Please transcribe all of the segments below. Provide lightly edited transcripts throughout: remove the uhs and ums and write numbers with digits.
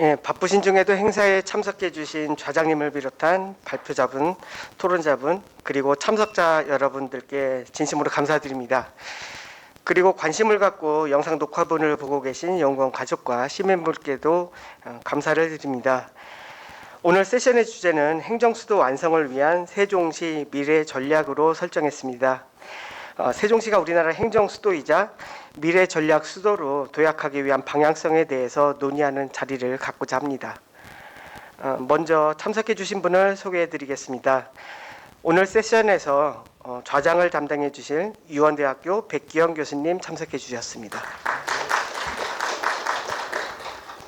예, 바쁘신 중에도 행사에 참석해 주신 좌장님을 비롯한 발표자분, 토론자분, 그리고 참석자 여러분들께 진심으로 감사드립니다. 그리고 관심을 갖고 영상 녹화본을 보고 계신 연구원 가족과 시민분께도 감사를 드립니다. 오늘 세션의 주제는 행정수도 완성을 위한 세종시 미래 전략으로 설정했습니다. 세종시가 우리나라 행정수도이자 미래 전략 수도로 도약하기 위한 방향성에 대해서 논의하는 자리를 갖고자 합니다. 먼저 참석해 주신 분을 소개해 드리겠습니다. 오늘 세션에서 좌장을 담당해 주실 유원대학교 백기영 교수님 참석해 주셨습니다.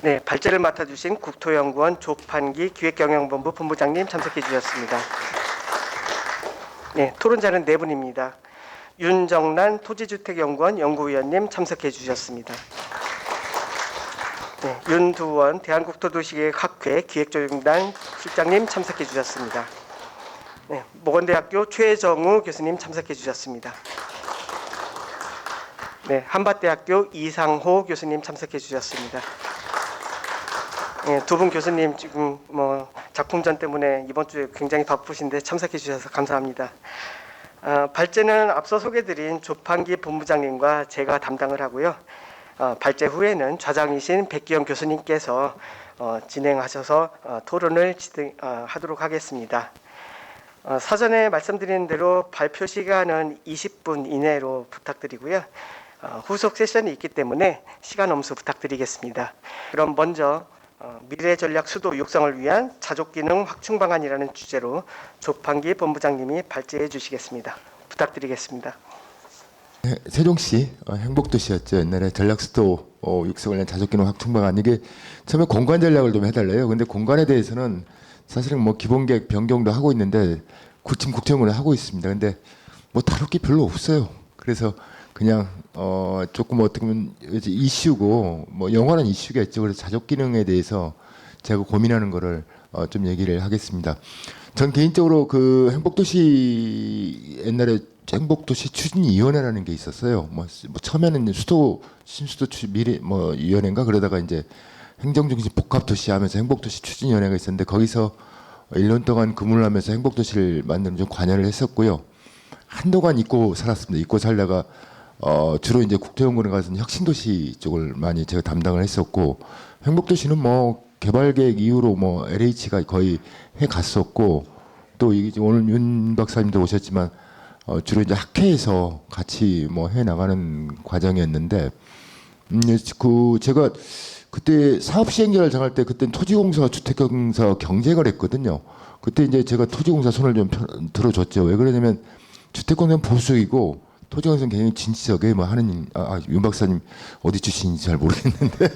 네, 발제를 맡아주신 국토연구원 조판기 기획경영본부 본부장님 참석해 주셨습니다. 네, 토론자는 네 분입니다. 윤정란 토지주택연구원 연구위원님 참석해 주셨습니다. 네, 윤두원 대한국토도시계획학회 기획조정단 실장님 참석해 주셨습니다. 네, 모건대학교 최정우 교수님 참석해 주셨습니다. 네, 한밭대학교 이상호 교수님 참석해 주셨습니다. 네, 두 분 교수님 지금 작품전 때문에 이번 주에 굉장히 바쁘신데 참석해 주셔서 감사합니다. 발제는 앞서 소개드린 조판기 본부장님과 제가 담당을 하고요. 발제 후에는 좌장이신 백기영 교수님께서 진행하셔서 토론을 하도록 하겠습니다. 사전에 말씀드린 대로 발표 시간은 20분 이내로 부탁드리고요. 후속 세션이 있기 때문에 시간 엄수 부탁드리겠습니다. 그럼 먼저 미래 전략 수도 육성을 위한 자족 기능 확충 방안이라는 주제로 조판기 본부장님이 발제해 주시겠습니다. 부탁드리겠습니다. 네, 세종시 행복도시였죠. 옛날에 전략 수도 육성을 위한 자족 기능 확충 방안, 이게 처음에 공간 전략을 좀 해달래요. 근데 공간에 대해서는 사실은 기본 계획 변경도 하고 있는데 지금 국토연구원에 하고 있습니다. 근데 다룰 게 별로 없어요. 그래서 그냥 조금 어떻게 보면 이슈고 영원한 이슈겠죠. 그래서 자족 기능에 대해서 제가 고민하는 거를 좀 얘기를 하겠습니다. 전 개인적으로 그 행복도시 옛날에 행복도시 추진위원회라는 게 있었어요. 처음에는 수도 신수도 미래 위원회인가 그러다가 이제 행정중심 복합도시 하면서 행복도시 추진위원회가 있었는데 거기서 1년 동안 근무를 하면서 행복도시를 만드는 좀 관여를 했었고요. 한동안 잊고 살았습니다. 잊고 살다가 주로 이제 국토연구원에 가서는 혁신도시 쪽을 많이 제가 담당을 했었고, 행복도시는 개발계획 이후로 LH가 거의 해 갔었고, 또 이게 오늘 윤 박사님도 오셨지만 주로 이제 학회에서 같이 해 나가는 과정이었는데, 제가 그때 사업 시행계획을 정할 때 그때 토지공사 주택공사 경쟁을 했거든요. 그때 이제 제가 토지공사 손을 좀 들어줬죠. 왜 그러냐면 주택공사는 보수적이고 토지공사는 굉장히 진취적에 하는 윤 박사님 어디 출신인지 잘 모르겠는데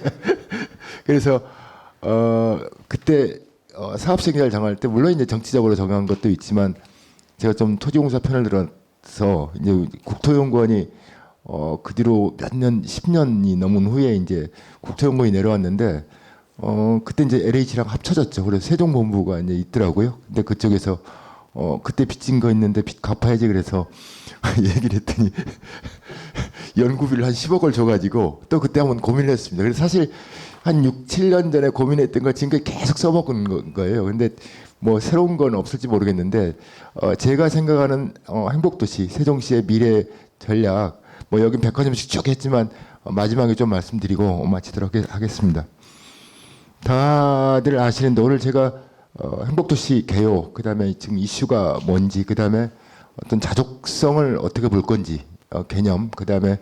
그래서 그때 사업 시행계획을 정할 때 물론 이제 정치적으로 정한 것도 있지만 제가 좀 토지공사 편을 들어서 이제 국토연구원이 그 뒤로 몇 년, 10년이 넘은 후에 이제 국토연구원이 내려왔는데, 그때 이제 LH랑 합쳐졌죠. 그래서 세종본부가 이제 있더라고요. 근데 그쪽에서, 그때 빚진 거 있는데 빚 갚아야지 그래서 얘기를 했더니 연구비를 한 10억을 줘가지고 또 그때 한번 고민을 했습니다. 그래서 사실 한 6, 7년 전에 고민했던 거 지금까지 계속 써먹은 거예요. 근데 새로운 건 없을지 모르겠는데, 제가 생각하는 행복도시, 세종시의 미래 전략, 여긴 백화점씩 쭉 했지만 마지막에 좀 말씀드리고 마치도록 하겠습니다. 다들 아시는데 오늘 제가 행복도시 개요, 그다음에 지금 이슈가 뭔지, 그다음에 어떤 자족성을 어떻게 볼 건지 개념, 그다음에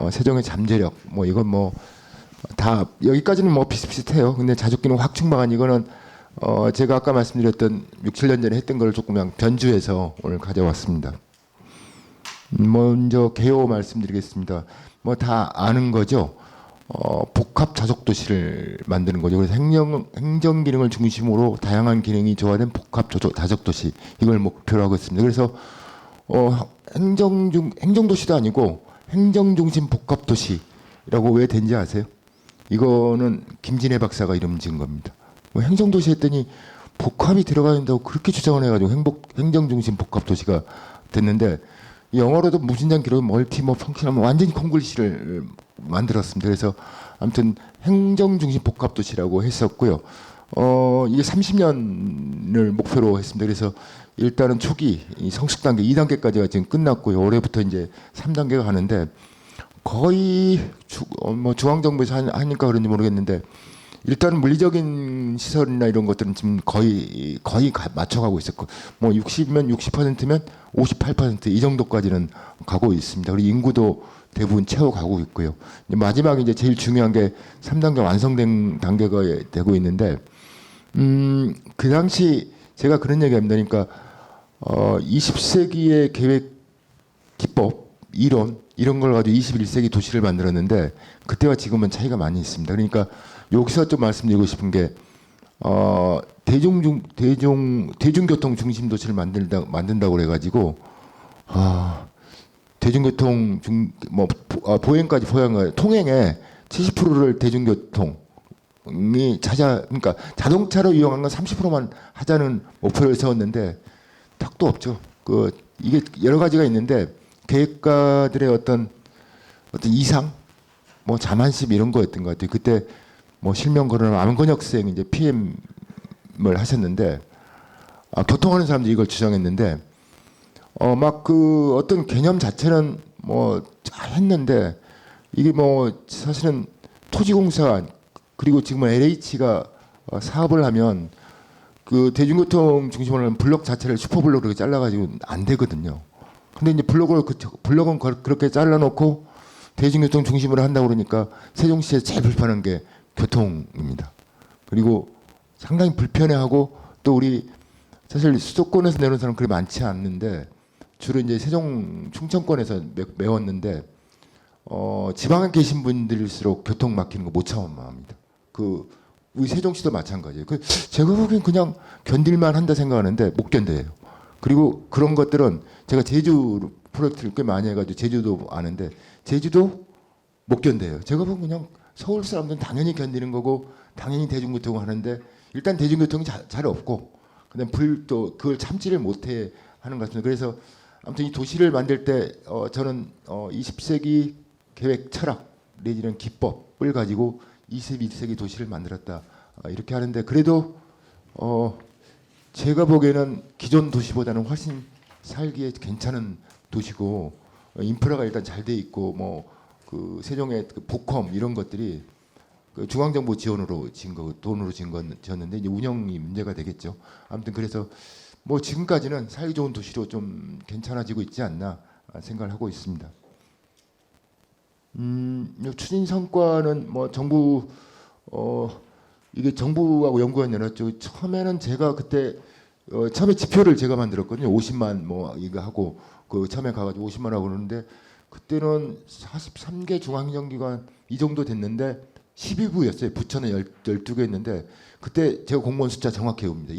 세종의 잠재력, 이건 다 여기까지는 비슷비슷해요. 근데 자족기능 확충 방안, 이거는 제가 아까 말씀드렸던 6, 7년 전에 했던 걸 조금 그냥 변주해서 오늘 가져왔습니다. 먼저 개요 말씀드리겠습니다. 다 아는 거죠. 복합 자족도시를 만드는 거죠. 그래서 행정 기능을 중심으로 다양한 기능이 조화된 복합 자족도시, 이걸 목표로 하고 있습니다. 그래서 행정도시도 아니고 행정중심 복합도시라고 왜 된지 아세요? 이거는 김진애 박사가 이름 지은 겁니다. 행정도시 했더니 복합이 들어가야 된다고 그렇게 주장을 해가지고 행정중심 복합도시가 됐는데, 영어로도 무진장 기록 멀티 펑크션하면 완전히 콩글리시를 만들었습니다. 그래서 아무튼 행정 중심 복합 도시라고 했었고요. 이게 30년을 목표로 했습니다. 그래서 일단은 초기 이 성숙 단계 2단계까지가 지금 끝났고요. 올해부터 이제 3단계가 가는데 거의 뭐 중앙정부에서 하니까 그런지 모르겠는데 일단은 물리적인 시설이나 이런 것들은 지금 거의 맞춰가고 있었고 뭐 60면 60%면 58%이 정도까지는 가고 있습니다. 그리고 인구도 대부분 채워가고 있고요. 이제 마지막 이제 제일 중요한 게 3단계 완성된 단계가 되고 있는데 그 당시 제가 그런 얘기합니다. 그러니까 20세기의 계획 기법, 이론 이런 걸 가지고 21세기 도시를 만들었는데 그때와 지금은 차이가 많이 있습니다. 그러니까 여기서 좀 말씀드리고 싶은 게 대중교통 중심 도시를 만든다고 그래가지고 대중교통 보행까지 포함한 통행의 70%를 대중교통이 그러니까 자동차로 이용하는 건 30%만 하자는 목표를 세웠는데 턱도 없죠. 이게 여러 가지가 있는데 계획가들의 어떤 이상, 뭐 자만심 이런 거였던 것 같아요. 그때 뭐 실명 거론한 안건혁생 이제 PM을 하셨는데 교통하는 사람들이 이걸 주장했는데 막 그 어떤 개념 자체는 뭐 했는데 이게 뭐 사실은 토지공사 그리고 지금 LH가 사업을 하면 그 대중교통 중심으로 하는 블록 자체를 슈퍼블록으로 잘라가지고 안 되거든요. 근데 이제 블록은 그렇게 잘라놓고 대중교통 중심으로 한다고 그러니까 세종시에 제일 불편한 게 교통입니다. 그리고 상당히 불편해하고 또 우리 사실 수도권에서 내려온 사람 그리 많지 않는데 주로 이제 세종 충청권에서 메웠는데 지방에 계신 분들일수록 교통 막히는 거 못 참아합니다. 우리 세종시도 마찬가지예요. 제가 보기엔 그냥 견딜만 한다 생각하는데 못 견뎌요. 그리고 그런 것들은 제가 제주 프로젝트를 꽤 많이 해가지고 제주도 아는데 제주도 못 견뎌요. 제가 보면 그냥 서울 사람들은 당연히 견디는 거고 당연히 대중교통을 하는데 일단 대중교통이 잘 없고 그다음 또 그걸 참지를 못해 하는 것 같습니다. 그래서 아무튼 이 도시를 만들 때 저는 20세기 계획 철학 내지는 기법을 가지고 21세기 도시를 만들었다 이렇게 하는데 그래도 제가 보기에는 기존 도시보다는 훨씬 살기에 괜찮은 도시고 인프라가 일단 잘 돼 있고 뭐 그 세종의 그 복컴 이런 것들이 그 중앙정부 지원으로 돈으로 지었는데 이제 운영이 문제가 되겠죠. 아무튼 그래서 뭐 지금까지는 살기 좋은 도시로 좀 괜찮아지고 있지 않나 생각을 하고 있습니다. 추진 성과는 뭐 정부 이게 정부하고 연구원 열었죠. 처음에는 제가 그때 처음에 지표를 제가 만들었거든요. 50만 뭐 이거 하고 그 처음에 가가지고 50만 하고 그러는데 그때는 43개 중앙행정기관 이 정도 됐는데 12부였어요. 부처는 12개였는데 그때 제가 공무원 숫자 정확히 외웁니다.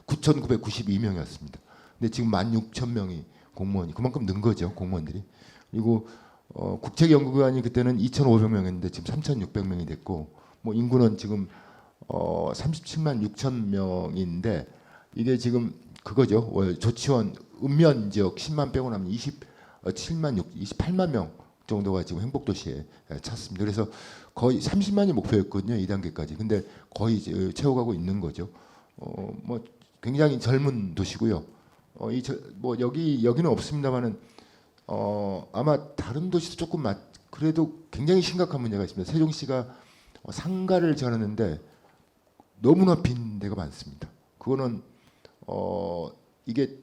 9,992명이었습니다. 근데 지금 16,000명이 공무원이 그만큼 는 거죠. 공무원들이. 그리고 국책연구기관이 그때는 2,500명이었는데 지금 3,600명이 됐고 뭐 인구는 지금 37만 6천 명인데 이게 지금 그거죠. 조치원 읍면 지역 10만 빼고 나면 28만 명 정도가 지금 행복도시에 찼습니다. 그래서 거의 30만이 목표였거든요. 2단계까지. 근데 거의 채워가고 있는 거죠. 뭐 굉장히 젊은 도시고요. 뭐 여기는 없습니다만은 아마 다른 도시도 조금 그래도 굉장히 심각한 문제가 있습니다. 세종시가 상가를 지었는데 너무나 빈 데가 많습니다. 그거는 이게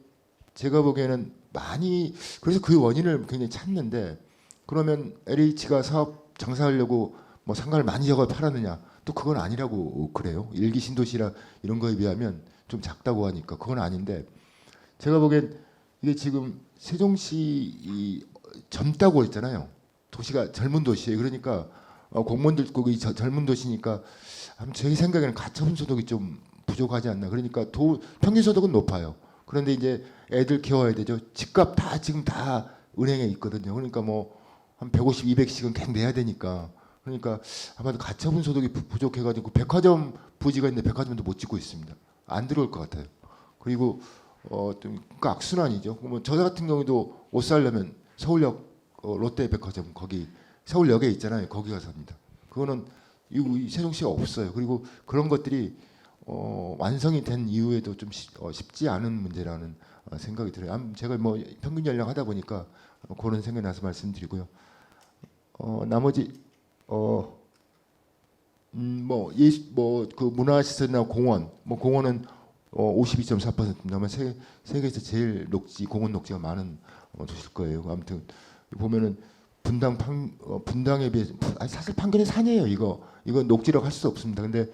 제가 보기에는 많이 그래서 그 원인을 굉장히 찾는데 그러면 LH가 사업 장사하려고 뭐 상가를 많이 지어 팔았느냐? 또 그건 아니라고 그래요. 일기 신도시라 이런 거에 비하면 좀 작다고 하니까 그건 아닌데 제가 보기엔 이게 지금 세종시 젊다고 했잖아요. 도시가 젊은 도시예요. 그러니까 공무원들 거기 젊은 도시니까 제 생각에는 가처분 소득이 좀 부족하지 않나. 그러니까 평균 소득은 높아요. 그런데 이제 애들 키워야 되죠. 집값 지금 다 은행에 있거든요. 그러니까 뭐 한 150, 200씩은 계속 내야 되니까. 그러니까 아마도 가처분 소득이 부족해가지고 백화점 부지가 있는데 백화점도 못 짓고 있습니다. 안 들어올 것 같아요. 그리고 좀 악순환이죠. 뭐 저 같은 경우도 옷 사려면 서울역 롯데백화점 거기 서울역에 있잖아요. 거기 가서 합니다. 그거는 이 세종시가 없어요. 그리고 그런 것들이 완성이 된 이후에도 좀 쉽지 않은 문제라는 생각이 들어요. 제가 뭐 평균 연령 하다 보니까 그런 생각이 나서 말씀드리고요. 나머지 뭐그 문화시설이나 공원, 뭐 공원은 52.4%입니다. 아마 세계에서 제일 공원 녹지가 많은 도시일 거예요. 아무튼 보면은 분당에 비해서 사실 판교는 산이에요. 이거 녹지라고 할 수 없습니다. 근데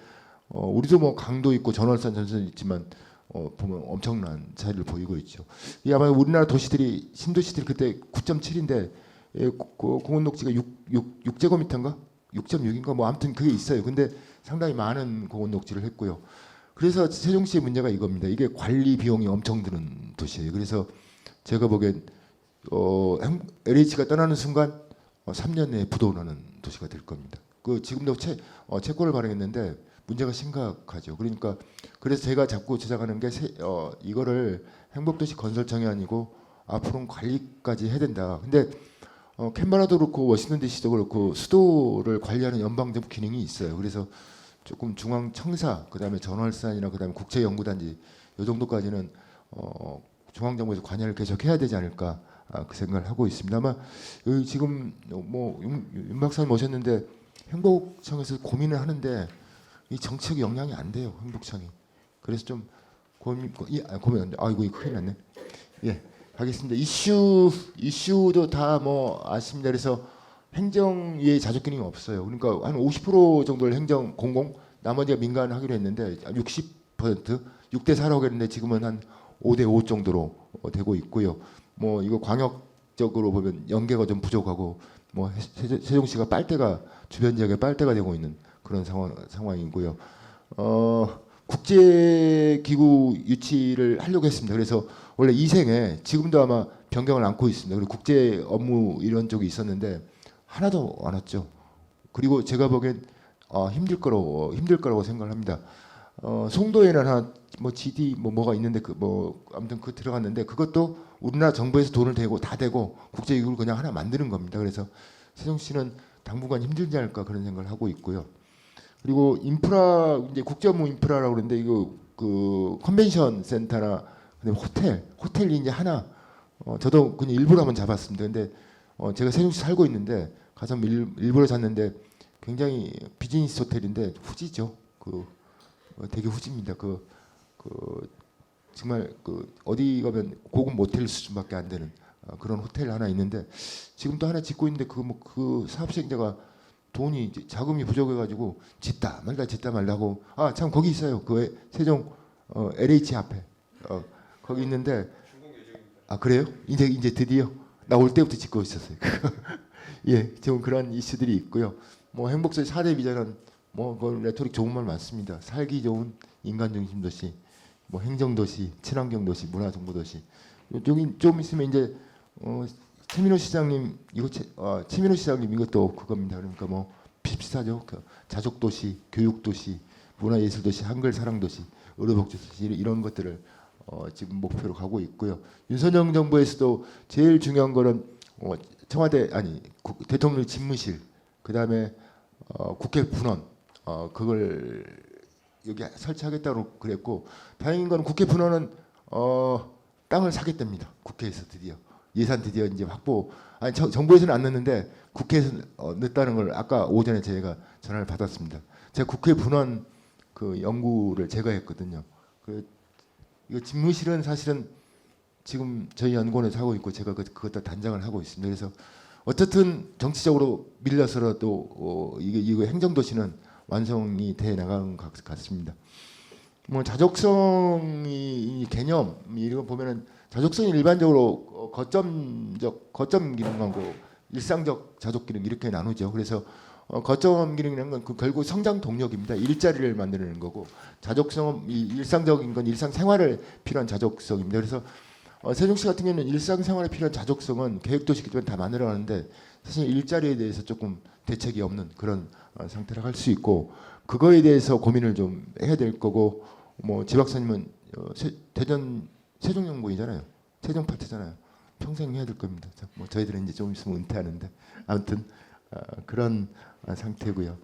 우리도 뭐 강도 있고 전월산 전선 있지만 보면 엄청난 차이를 보이고 있죠. 이 아마 우리나라 도시들이 신도시들이 그때 9.7인데 공원 녹지가 6제곱미터인가 6.6인가 뭐 아무튼 그게 있어요. 근데 상당히 많은 공원 녹지를 했고요. 그래서 세종시의 문제가 이겁니다. 이게 관리 비용이 엄청 드는 도시예요. 그래서 제가 보기엔 LH가 떠나는 순간 3년 내에 부도나는 도시가 될 겁니다. 그 지금도 채권을 발행했는데 문제가 심각하죠. 그러니까 그래서 제가 자꾸 주장하는 게 이거를 행복도시 건설청이 아니고 앞으로는 관리까지 해야 된다. 근데 캔버라도 그렇고 워싱턴 DC도 그렇고 수도를 관리하는 연방정부 기능이 있어요. 그래서 조금 중앙청사, 그다음에 전월산이나 그다음에 국제연구단지 이 정도까지는 중앙정부에서 관여를 계속해야 되지 않을까 그 생각을 하고 있습니다. 아마 여기 지금 뭐 윤 박사님 오셨는데 행복청에서 고민을 하는데 이 정책이 영향이 안 돼요. 행복청이. 그래서 좀 고민 아이고 이거 큰일 났네. 예. 하겠습니다. 이슈도 다 뭐 아십니다. 그래서 행정위의 자족 기능이 없어요. 그러니까 한 50% 정도를 행정 공공, 나머지가 민간 하기로 했는데 60% 6대 4라고 했는데 지금은 한 5대 5 정도로 되고 있고요. 뭐 이거 광역적으로 보면 연계가 좀 부족하고 뭐 세종시가 빨대가 주변 지역에 빨대가 되고 있는 그런 상황이고요. 국제기구 유치를 하려고 했습니다. 그래서 원래 이생에 지금도 아마 변경을 안고 있습니다. 그리고 국제 업무 이런 쪽이 있었는데 하나도 안 왔죠. 그리고 제가 보기엔 힘들 거라고 생각을 합니다. 송도에는 하나 뭐 GD 뭐가 있는데 아무튼 그 들어갔는데 그것도 우리나라 정부에서 돈을 대고 다 대고 국제기구를 그냥 하나 만드는 겁니다. 그래서 세종시는 당분간 힘들지 않을까 그런 생각을 하고 있고요. 그리고 인프라 이제 국제 업무 인프라라고 그러는데 이거 그 컨벤션 센터나 그다음에 호텔이 이제 하나 저도 그냥 일부러 한번 잡았습니다. 근데 제가 세종시 살고 있는데 가서 일부러 잤는데 굉장히 비즈니스 호텔인데 후지죠. 되게 후지입니다. 정말 어디 가면 고급 모텔 수준밖에 안 되는 그런 호텔 하나 있는데 지금도 하나 짓고 있는데 그 사업 시행자가 돈이 자금이 부족해가지고 짓다 말다 하고 참 거기 있어요. 그 세종 LH 앞에 거기 있는데 그래요? 이제 드디어 나 올 때부터 짓고 있었어요. 예, 지금 그런 이슈들이 있고요. 뭐 행복도시 4대 비전은 그 레토릭 좋은 말 많습니다. 살기 좋은 인간 중심 도시, 뭐 행정 도시, 친환경 도시, 문화 정보 도시. 여기 좀 있으면 이제 최민호 시장님 이것도 그겁니다. 그러니까 뭐 비슷하죠. 자족 도시, 교육 도시, 문화 예술 도시, 한글 사랑 도시, 의료복지 도시 이런 것들을 지금 목표로 가고 있고요. 윤석열 정부에서도 제일 중요한 거는 청와대 대통령 집무실, 그다음에 국회 분원 그걸 여기 설치하겠다고 그랬고 다행인 건 국회 분원은 땅을 사겠답니다. 국회에서 드디어 예산 드디어 이제 확보. 정부에서는 안 넣는데 국회에서 넣었다는 걸 아까 오전에 제가 전화를 받았습니다. 제가 국회 분원 그 연구를 제가 했거든요. 이거 집무실은 사실은 지금 저희 연구원에서 하고 있고 제가 그것도 단장을 하고 있습니다. 그래서 어쨌든 정치적으로 밀려서라도 이거 행정도시는 완성이 돼 나가는 것 같습니다. 뭐 자족성이 개념 이런 거 보면은 자족성이 일반적으로 거점 기능하고 일상적 자족 기능 이렇게 나누죠. 그래서 거점 기능이라는 건 결국 성장 동력입니다. 일자리를 만드는 거고 자족성은 일상적인 건 일상생활에 필요한 자족성입니다. 그래서 세종시 같은 경우는 일상생활에 필요한 자족성은 계획도시기 때문에 다 만들어가는데 사실 일자리에 대해서 조금 대책이 없는 그런 상태라 할 수 있고 그거에 대해서 고민을 좀 해야 될 거고 뭐 지 박사님은 대전 세종연구이잖아요. 세종 파트잖아요. 평생 해야 될 겁니다. 뭐 저희들은 이제 좀 있으면 은퇴하는데 아무튼 그런 상태고요.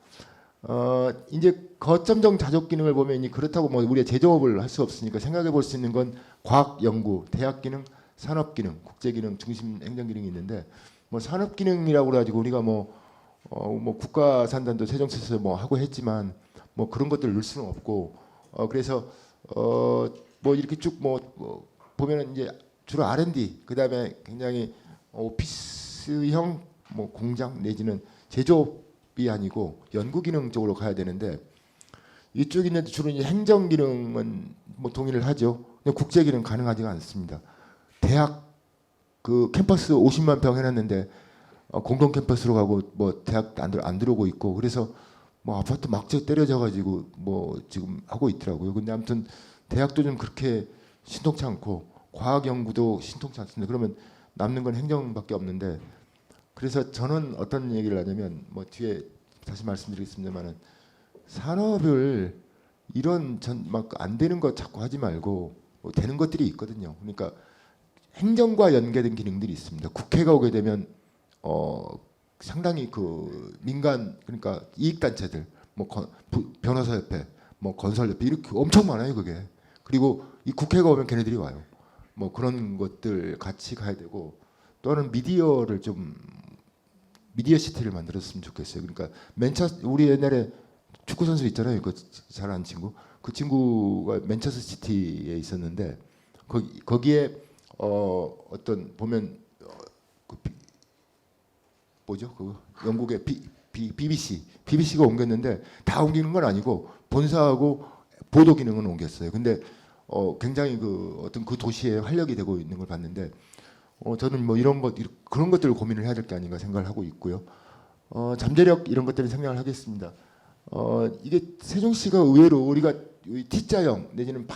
이제 거점적 자족 기능을 보면 그렇다고 뭐 우리가 제조업을 할 수 없으니까 생각해 볼 수 있는 건 과학 연구, 대학 기능, 산업 기능, 국제 기능, 중심 행정 기능이 있는데 뭐 산업 기능이라고 그래가지고 우리가 뭐 국가 산단도 세종시에서 뭐 하고 했지만 뭐 그런 것들을 넣을 수는 없고 그래서 뭐 이렇게 쭉 뭐 보면은 이제 주로 R&D 그다음에 굉장히 오피스형 뭐 공장 내지는 제조업이 아니고 연구 기능 쪽으로 가야 되는데 이쪽 있는 주로 이제 행정 기능은 뭐 동의를 하죠. 근데 국제 기능 가능하지가 않습니다. 대학 그 캠퍼스 50만 평 해놨는데 공동 캠퍼스로 가고 뭐 대학 안 들어오고 있고 그래서 뭐 아파트 막저 때려져 가지고 뭐 지금 하고 있더라고요. 근데 아무튼 대학도 좀 그렇게 신통치 않고 과학 연구도 신통치 않습니다. 그러면 남는 건 행정밖에 없는데 그래서 저는 어떤 얘기를 하냐면 뭐 뒤에 다시 말씀드리겠습니다만은 산업을 이런 전 막 안 되는 거 자꾸 하지 말고 뭐 되는 것들이 있거든요. 그러니까 행정과 연계된 기능들이 있습니다. 국회가 오게 되면 상당히 그 민간 그러니까 이익 단체들 뭐 변호사 협회 뭐 건설 협회 이렇게 엄청 많아요 그게. 그리고 이 국회가 오면 걔네들이 와요. 뭐 그런 것들 같이 가야 되고 또는 미디어를 좀 미디어 시티를 만들었으면 좋겠어요. 그러니까 우리 옛날에 축구 선수 있잖아요. 그 잘하는 친구. 그 친구가 맨체스터 시티에 있었는데 거기에 어떤 보면 뭐죠? 그 영국의 BBC가 옮겼는데 다 옮기는 건 아니고 본사하고 보도 기능은 옮겼어요. 근데 굉장히 그 어떤 그 도시에 활력이 되고 있는 걸 봤는데 저는 뭐 그런 것들을 고민을 해야 될 게 아닌가 생각을 하고 있고요. 잠재력 이런 것들을 생각을 하겠습니다. 이게 세종시가 의외로 우리가 T자형 내지는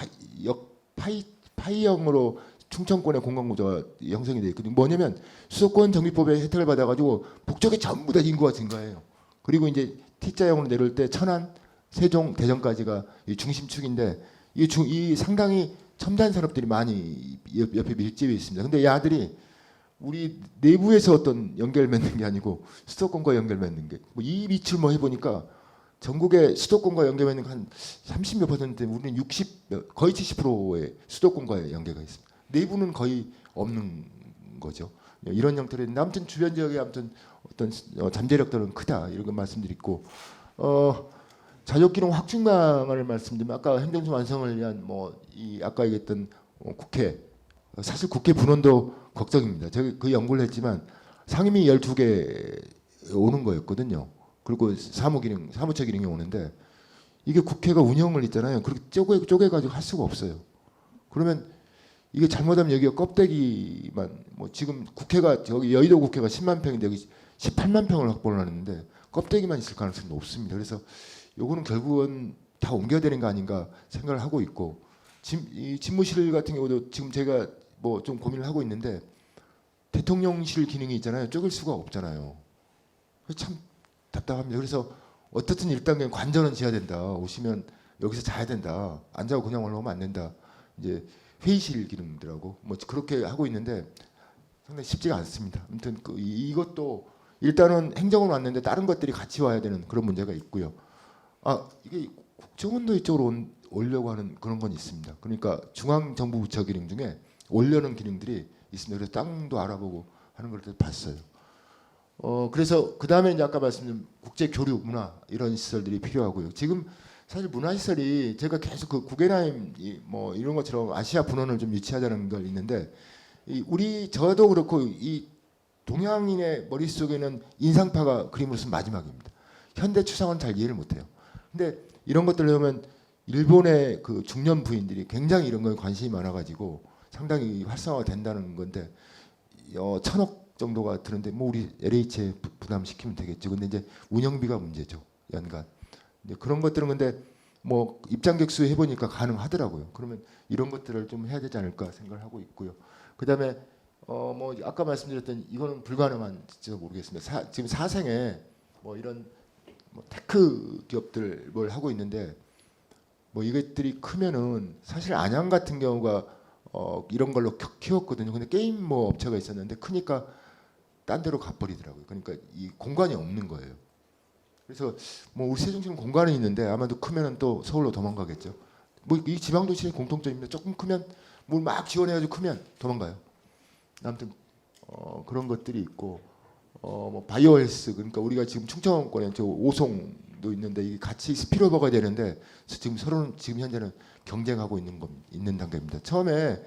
파이형으로 충청권의 공간구조가 형성이 되어 있거든요. 뭐냐면 수도권 정비법의 혜택을 받아가지고 북쪽에 전부 다 인구가 증가해요. 그리고 이제 T자형으로 내려올 때 천안, 세종, 대전까지가 이 중심축인데 이 상당히 첨단 산업들이 많이 옆에 밀집해 있습니다. 근데 이 아들이 우리 내부에서 어떤 연결 맺는 게 아니고 수도권과 연결 맺는 게 뭐 이 밑을 뭐 해보니까 전국의 수도권과 연결 맺는 한 30몇 퍼센트 우리는 거의 70%의 수도권과의 연계가 있습니다. 내부는 거의 없는 거죠. 이런 형태로 아무튼 주변 지역에 아무튼 어떤 잠재력들은 크다 이런 거 말씀드리고 자족기능 확충망을 말씀드리면 아까 행정수 완성을 위한 뭐 이 아까 얘기했던 국회 사실 국회 분원도 걱정입니다. 제가 그 연구를 했지만 상임위 12개 오는 거였거든요. 그리고 사무처 기능이 오는데 이게 국회가 운영을 있잖아요. 그렇게 쪼개가지고 할 수가 없어요. 그러면 이게 잘못하면 여기가 껍데기만 뭐 지금 국회가 여기 여의도 국회가 10만 평인데 여기 18만 평을 확보를 하는데 껍데기만 있을 가능성이 높습니다. 그래서 요거는 결국은 다 옮겨야 되는 거 아닌가 생각을 하고 있고 이 집무실 같은 경우도 지금 제가 뭐 좀 고민을 하고 있는데 대통령실 기능이 있잖아요. 쪼갤 수가 없잖아요. 참 답답합니다. 그래서 어떻든 1단계는 관전은 지어야 된다. 오시면 여기서 자야 된다. 안 자고 그냥 올라오면 안 된다. 이제 회의실 기능들하고 뭐 그렇게 하고 있는데 상당히 쉽지가 않습니다. 아무튼 이것도 일단은 행정은 왔는데 다른 것들이 같이 와야 되는 그런 문제가 있고요. 이게 국정원도 이쪽으로 오려고 하는 그런 건 있습니다. 그러니까 중앙정부부처 기능 중에 오려는 기능들이 있습니다. 그래서 땅도 알아보고 하는 걸 봤어요. 그래서 그 다음에 이제 아까 말씀드린 국제 교류 문화 이런 시설들이 필요하고요. 지금 사실 문화시설이 제가 계속 그 구겐하임 뭐 이런 것처럼 아시아 분원을 좀 유치하자는 걸 있는데 저도 그렇고 이 동양인의 머릿속에는 인상파가 그림으로서 마지막입니다. 현대 추상은 잘 이해를 못해요. 근데 이런 것들을 보면 일본의 그 중년 부인들이 굉장히 이런 거에 관심이 많아가지고 상당히 활성화가 된다는 건데 1,000억 정도가 드는데 뭐 우리 LH에 부담시키면 되겠죠. 근데 이제 운영비가 문제죠. 연간. 이제 그런 것들은 근데 뭐 입장객 수 해보니까 가능하더라고요. 그러면 이런 것들을 좀 해야 되지 않을까 생각을 하고 있고요. 그다음에 뭐 아까 말씀드렸던 이거는 불가능한지도 모르겠습니다. 지금 사생에 뭐 이런 뭐 테크 기업들 뭘 하고 있는데 뭐 이것들이 크면은 사실 안양 같은 경우가 이런 걸로 키웠거든요. 근데 게임 뭐 업체가 있었는데 크니까 딴 데로 가버리더라고요. 그러니까 이 공간이 없는 거예요. 그래서 뭐 우리 세종시는 공간이 있는데 아마도 크면은 또 서울로 도망가겠죠. 뭐 이 지방 도시의 공통점입니다. 조금 크면 뭘 막 지원해가지고 크면 도망가요. 아무튼 그런 것들이 있고 뭐 바이오 헬스 그러니까 우리가 지금 충청권에 저 오송도 있는데 이게 같이 스피로버가 되는데 지금 서로는 지금 현재는 경쟁하고 있는 단계입니다. 처음에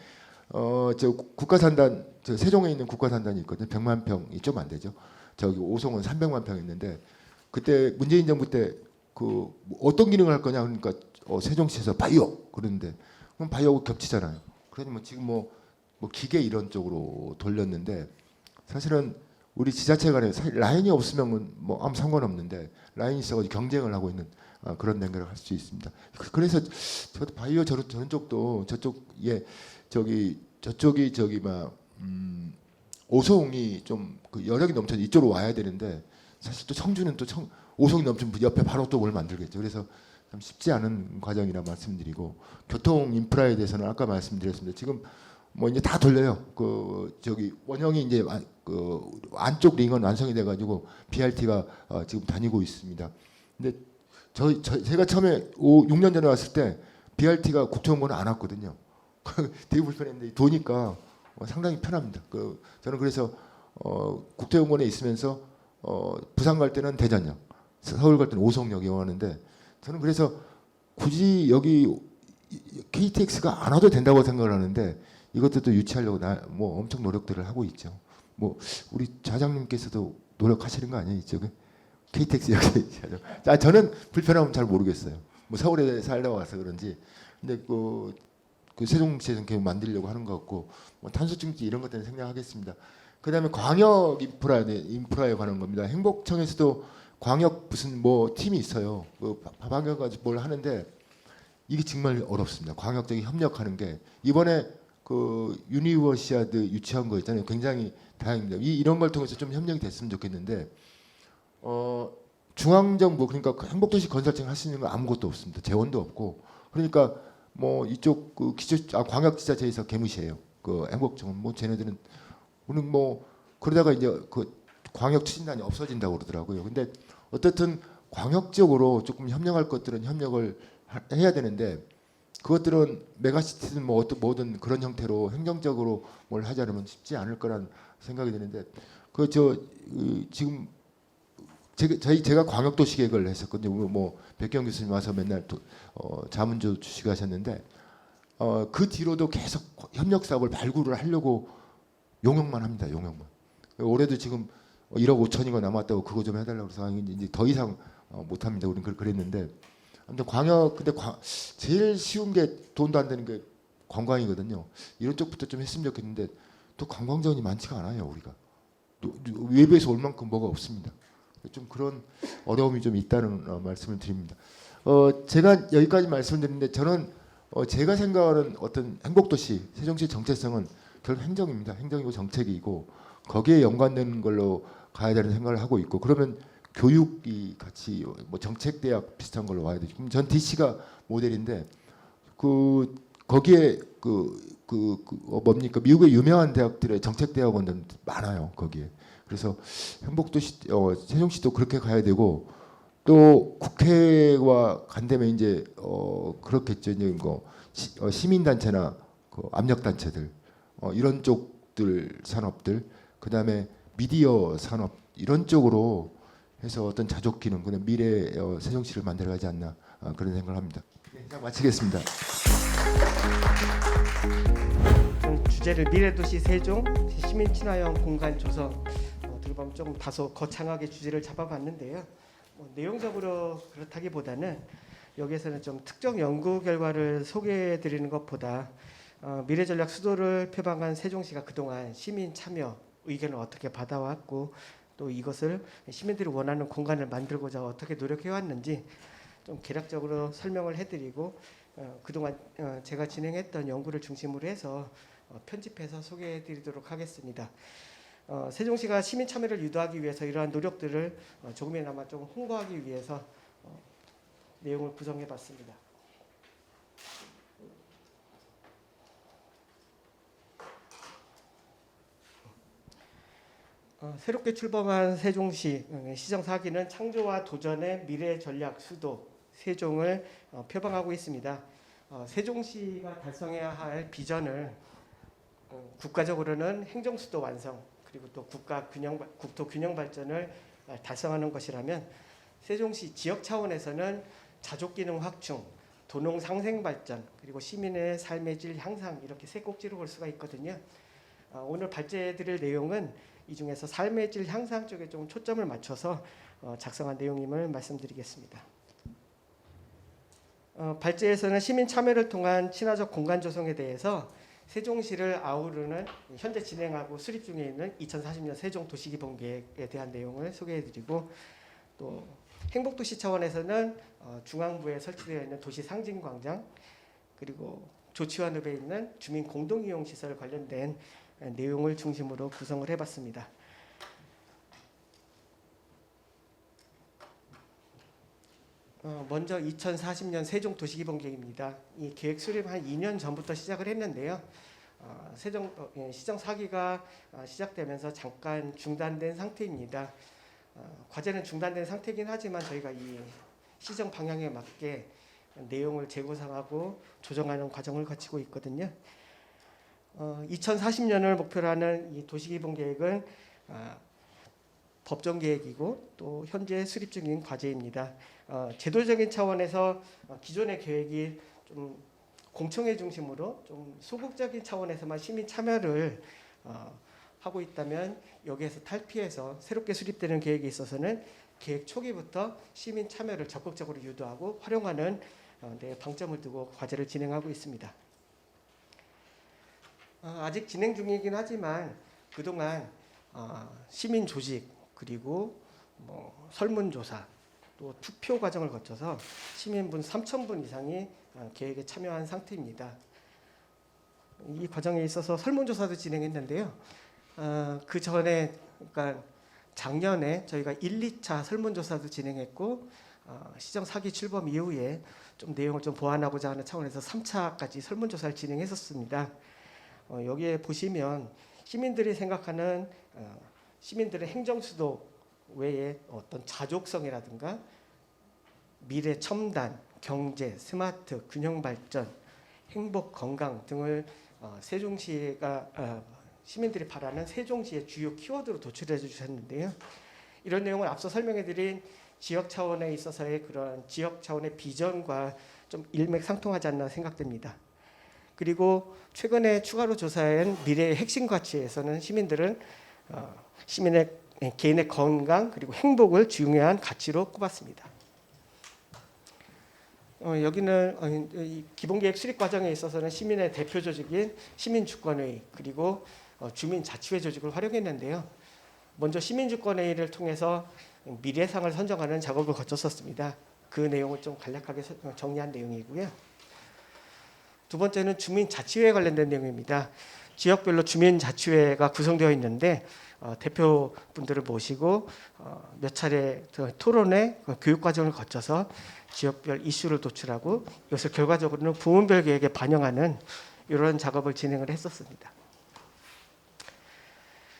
저 국가산단 저 세종에 있는 국가산단이 있거든요. 100만 평이 좀 안 되죠. 저기 오송은 300만 평 있는데 그때 문재인 정부 때 그 어떤 기능을 할 거냐 그러니까 세종시에서 바이오 그러는데 그럼 바이오하고 겹치잖아요. 그러니 뭐 지금 뭐 기계 이런 쪽으로 돌렸는데 사실은 우리 지자체 간에 라인이 없으면 뭐 아무 상관없는데 라인이 있어가지고 경쟁을 하고 있는 그런 연결을 할 수 있습니다. 그래서 저도 바이오 저런 쪽도 저쪽에 저쪽이 저기 막 오송이 좀 그 여력이 넘쳐서 이쪽으로 와야 되는데 사실 또 청주는 또 오송이 넘치면 옆에 바로 또 뭘 만들겠죠. 그래서 참 쉽지 않은 과정이라 말씀드리고 교통 인프라에 대해서는 아까 말씀드렸습니다. 지금 뭐 이제 다 돌려요. 그 저기 원형이 이제 그 안쪽 링은 완성이 돼가지고 BRT가 지금 다니고 있습니다. 근데 제가 처음에 6년 전에 왔을 때 BRT가 국토연구원은 안 왔거든요. 되게 불편했는데 도니까 상당히 편합니다. 저는 그래서 국토연구원에 있으면서 부산 갈 때는 대전역, 서울 갈 때는 오송역 이용하는데 저는 그래서 굳이 여기 KTX가 안 와도 된다고 생각을 하는데 이것도 또 유치하려고 뭐 엄청 노력들을 하고 있죠. 뭐 우리 차장님께서도 노력하시는 거 아니에요 이쪽에? KTX 역시 저는 불편함은 잘 모르겠어요. 뭐 서울에 살다 와서 그런지 근데 그 세종시에서 계속 만들려고 하는 것 같고 뭐 탄소중지 이런 것들은 생략하겠습니다. 그다음에 광역 인프라에 관한 겁니다. 행복청에서도 광역 무슨 뭐 팀이 있어요. 그 방역 가지고 뭘 하는데 이게 정말 어렵습니다. 광역적인 협력하는 게 이번에 그 유니버시아드 유치한 거 있잖아요. 굉장히 다행입니다. 이런 걸 통해서 좀 협력이 됐으면 좋겠는데 중앙정부 그러니까 행복도시 건설청 할 수 있는 건 아무것도 없습니다. 재원도 없고 그러니까 뭐 이쪽 그 광역지자체에서 개무시해요. 그 행복청은 뭐 쟤네들은 우리 뭐 그러다가 이제 그 광역 추진단이 없어진다고 그러더라고요. 근데 어쨌든 광역적으로 조금 협력할 것들은 협력을 해야 되는데 그것들은 메가시티든 뭐 뭐든 그런 형태로 행정적으로 뭘 하자면 쉽지 않을 거란 생각이 드는데 지금 제가 광역도시계획을 했었거든요. 뭐 백경 교수님 와서 맨날 자문조 주시하셨는데 그 뒤로도 계속 협력 사업을 발굴을 하려고 용역만 합니다. 용역만. 올해도 지금 1억 5천이가 남았다고 그거 좀 해달라고 해서 이제 더 이상 못 합니다. 우리는 그랬는데 아무튼 근데 제일 쉬운 게 돈도 안 되는 게 관광이거든요. 이런 쪽부터 좀 했으면 좋겠는데 또 관광 자원이 많지가 않아요. 우리가 외부에서 올 만큼 뭐가 없습니다. 좀 그런 어려움이 좀 있다는 말씀을 드립니다. 제가 여기까지 말씀드리는데 저는 제가 생각하는 어떤 행복도시 세종시 정체성은 결국 행정입니다. 행정이고 정책이고 거기에 연관되는 걸로 가야 되는 생각을 하고 있고 그러면 교육이 같이 뭐 정책대학 비슷한 걸로 와야 되죠. 그럼 전 DC가 모델인데 거기에 뭡니까 미국의 유명한 대학들의 정책대학원들 많아요 거기에. 그래서 행복도시 세종시도 그렇게 가야 되고 또 국회와 간다면 이제 그렇겠죠. 이제 시민단체나 압력단체들 이런 쪽들 산업들 그다음에 미디어 산업 이런 쪽으로 해서 어떤 자족 기능 그런 미래 세종시를 만들어가지 않나 그런 생각을 합니다. 네, 그냥 마치겠습니다. 주제를 미래도시 세종 시민 친화형 공간 조성 어떻게 보면 조금 다소 거창하게 주제를 잡아봤는데요. 내용적으로 그렇다기보다는 여기에서는 좀 특정 연구 결과를 소개해드리는 것보다 미래전략 수도를 표방한 세종시가 그동안 시민 참여 의견을 어떻게 받아왔고 또 이것을 시민들이 원하는 공간을 만들고자 어떻게 노력해왔는지 좀 개략적으로 설명을 해드리고 그동안 제가 진행했던 연구를 중심으로 해서 편집해서 소개해드리도록 하겠습니다. 세종시가 시민 참여를 유도하기 위해서 이러한 노력들을 조금이나마 좀 홍보하기 위해서 내용을 구성해봤습니다. 새롭게 출범한 세종시 시정 4기는 창조와 도전의 미래 전략 수도 세종을 표방하고 있습니다. 세종시가 달성해야 할 비전을 국가적으로는 행정수도 완성 그리고 또 국토 균형 발전을 달성하는 것이라면 세종시 지역 차원에서는 자족 기능 확충, 도농 상생 발전 그리고 시민의 삶의 질 향상 이렇게 세 꼭지로 볼 수가 있거든요. 오늘 발제해드릴 내용은 이 중에서 삶의 질 향상 쪽에 좀 초점을 맞춰서 작성한 내용임을 말씀드리겠습니다. 발제에서는 시민 참여를 통한 친화적 공간 조성에 대해서 세종시를 아우르는 현재 진행하고 수립 중에 있는 2040년 세종 도시기본계획에 대한 내용을 소개해드리고 또 행복도시 차원에서는 중앙부에 설치되어 있는 도시 상징광장 그리고 조치원읍에 있는 주민 공동이용시설 관련된 내용을 중심으로 구성을 해봤습니다. 먼저 2040년 세종 도시기본계획입니다. 이 계획 수립 한 2년 전부터 시작을 했는데요. 시정 4기가 시작되면서 잠깐 중단된 상태입니다. 과제는 중단된 상태이긴 하지만 저희가 이 시정 방향에 맞게 내용을 재구상하고 조정하는 과정을 거치고 있거든요. 2040년을 목표로 하는 이 도시기본계획은 법정계획이고 또 현재 수립 중인 과제입니다. 제도적인 차원에서 기존의 계획이 좀 공청회 중심으로 좀 소극적인 차원에서만 시민 참여를 하고 있다면 여기에서 탈피해서 새롭게 수립되는 계획에 있어서는 계획 초기부터 시민 참여를 적극적으로 유도하고 활용하는 데 방점을 두고 과제를 진행하고 있습니다. 아직 진행 중이긴 하지만 그동안 시민 조직 그리고 설문조사 또 투표 과정을 거쳐서 시민분 3,000분 이상이 계획에 참여한 상태입니다. 이 과정에 있어서 설문조사도 진행했는데요. 그 전에 그러니까 작년에 저희가 1, 2차 설문조사도 진행했고 시정 4기 출범 이후에 좀 내용을 좀 보완하고자 하는 차원에서 3차까지 설문조사를 진행했었습니다. 여기에 보시면 시민들이 생각하는 시민들의 행정수도 외에 어떤 자족성이라든가 미래 첨단, 경제, 스마트, 균형 발전, 행복, 건강 등을 세종시가 시민들이 바라는 세종시의 주요 키워드로 도출해 주셨는데요. 이런 내용을 앞서 설명해드린 지역 차원에 있어서의 그런 지역 차원의 비전과 좀 일맥상통하지 않나 생각됩니다. 그리고 최근에 추가로 조사한 미래의 핵심 가치에서는 시민들은 시민의 개인의 건강 그리고 행복을 중요한 가치로 꼽았습니다. 여기는 이 기본계획 수립 과정에 있어서는 시민의 대표 조직인 시민주권회의 그리고 주민자치회 조직을 활용했는데요. 먼저 시민주권회의를 통해서 미래상을 선정하는 작업을 거쳤었습니다. 그 내용을 좀 간략하게 정리한 내용이고요. 두 번째는 주민자치회에 관련된 내용입니다. 지역별로 주민자치회가 구성되어 있는데 대표분들을 모시고 몇 차례 토론회, 교육 과정을 거쳐서 지역별 이슈를 도출하고 이것을 결과적으로는 부문별 계획에 반영하는 이런 작업을 진행을 했었습니다.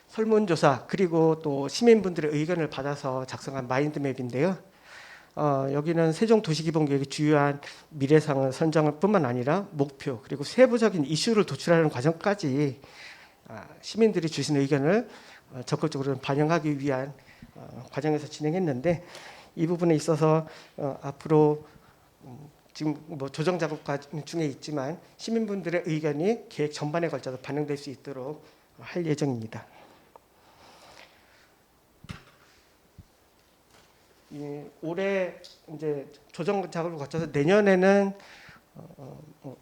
설문조사 그리고 또 시민분들의 의견을 받아서 작성한 마인드맵인데요. 여기는 세종도시기본계획의 주요한 미래상을 선정할 뿐만 아니라 목표 그리고 세부적인 이슈를 도출하는 과정까지 시민들이 주신 의견을 적극적으로 반영하기 위한 과정에서 진행했는데 이 부분에 있어서 앞으로 지금 조정 작업 중에 있지만 시민분들의 의견이 계획 전반에 걸쳐서 반영될 수 있도록 할 예정입니다. 올해 이제 조정 작업을 거쳐서 내년에는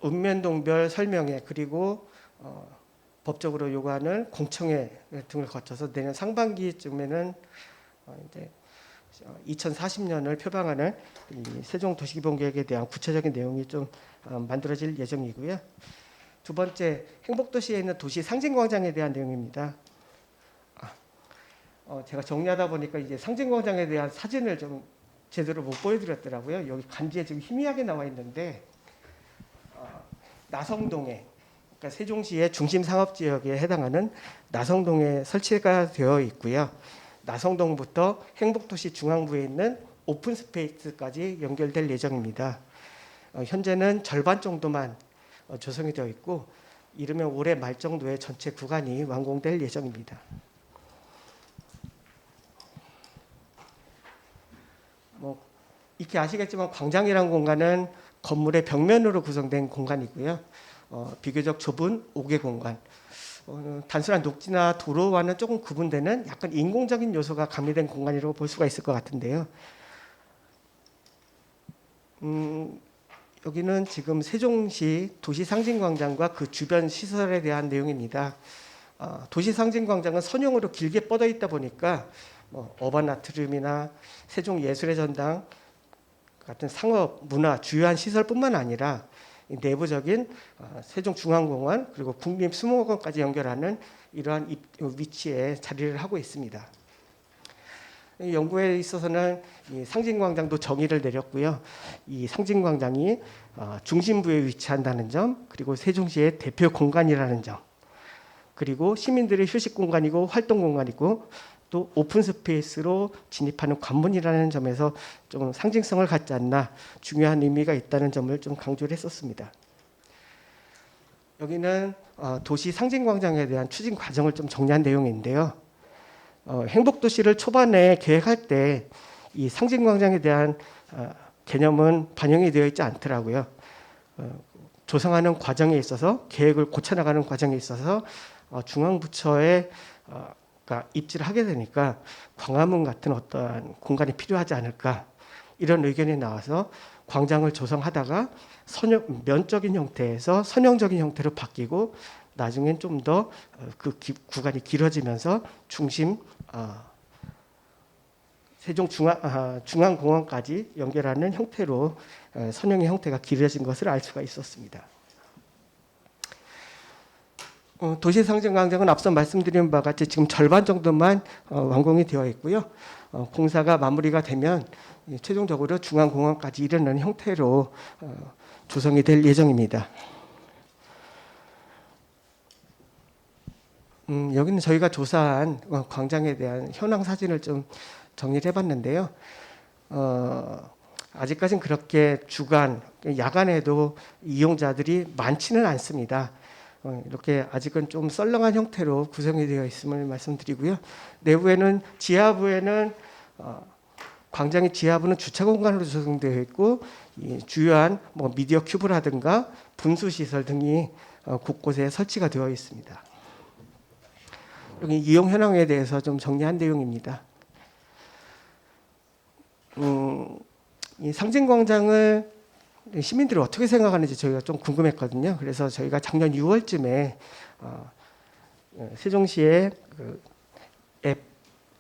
읍면동별 설명회 그리고 법적으로 요구하는 공청회 등을 거쳐서 내년 상반기쯤에는 이제 2040년을 표방하는 이 세종도시기본계획에 대한 구체적인 내용이 좀 만들어질 예정이고요. 두 번째, 행복도시에 있는 도시 상징광장에 대한 내용입니다. 제가 정리하다 보니까 이제 상징광장에 대한 사진을 좀 제대로 못 보여드렸더라고요. 여기 간지에 지금 희미하게 나와 있는데 나성동에 그러니까 세종시의 중심 상업 지역에 해당하는 나성동에 설치가 되어 있고요. 나성동부터 행복도시 중앙부에 있는 오픈 스페이스까지 연결될 예정입니다. 현재는 절반 정도만 조성이 되어 있고 이르면 올해 말 정도에 전체 구간이 완공될 예정입니다. 뭐 익히 아시겠지만 광장이라는 공간은 건물의 벽면으로 구성된 공간이고요. 비교적 좁은 5개 공간. 단순한 녹지나 도로와는 조금 구분되는 약간 인공적인 요소가 가미된 공간이라고 볼 수가 있을 것 같은데요. 여기는 지금 세종시 도시상징광장과 그 주변 시설에 대한 내용입니다. 도시상징광장은 선형으로 길게 뻗어 있다 보니까 어반 아트리움이나 세종예술의 전당 같은 상업, 문화, 주요한 시설뿐만 아니라 내부적인 세종중앙공원 그리고 국립수목원까지 연결하는 이러한 위치에 자리를 하고 있습니다. 이 연구에 있어서는 이 상징광장도 정의를 내렸고요. 이 상징광장이 중심부에 위치한다는 점, 그리고 세종시의 대표 공간이라는 점, 그리고 시민들의 휴식 공간이고 활동 공간이고 또 오픈 스페이스로 진입하는 관문이라는 점에서 좀 상징성을 갖지 않나 중요한 의미가 있다는 점을 좀 강조를 했었습니다. 여기는 도시 상징광장에 대한 추진 과정을 좀 정리한 내용인데요. 행복도시를 초반에 계획할 때 이 상징광장에 대한 개념은 반영이 되어 있지 않더라고요. 조성하는 과정에 있어서 계획을 고쳐나가는 과정에 있어서 중앙부처에 입지를 하게 되니까 광화문 같은 어떠한 공간이 필요하지 않을까 이런 의견이 나와서 광장을 조성하다가 면적인 형태에서 선형적인 형태로 바뀌고 나중엔 좀 더 그 구간이 길어지면서 중심 세종 중앙공원까지 연결하는 형태로 선형의 형태가 길어진 것을 알 수가 있었습니다. 도시상징광장은 앞서 말씀드린 바와 같이 지금 절반 정도만 완공이 되어 있고요. 공사가 마무리가 되면 최종적으로 중앙공원까지 이르는 형태로 조성이 될 예정입니다. 여기는 저희가 조사한 광장에 대한 현황 사진을 좀 정리를 해봤는데요. 아직까지는 그렇게 주간, 야간에도 이용자들이 많지는 않습니다. 이렇게 아직은 좀 썰렁한 형태로 구성이 되어 있음을 말씀드리고요. 내부에는 지하부에는 광장의 지하부는 주차 공간으로 조성되어 있고 주요한 미디어 큐브라든가 분수 시설 등이 곳곳에 설치가 되어 있습니다. 여기 이용 현황에 대해서 좀 정리한 내용입니다. 이 상징광장을 시민들이 어떻게 생각하는지 저희가 좀 궁금했거든요. 그래서 저희가 작년 6월쯤에 세종시의 그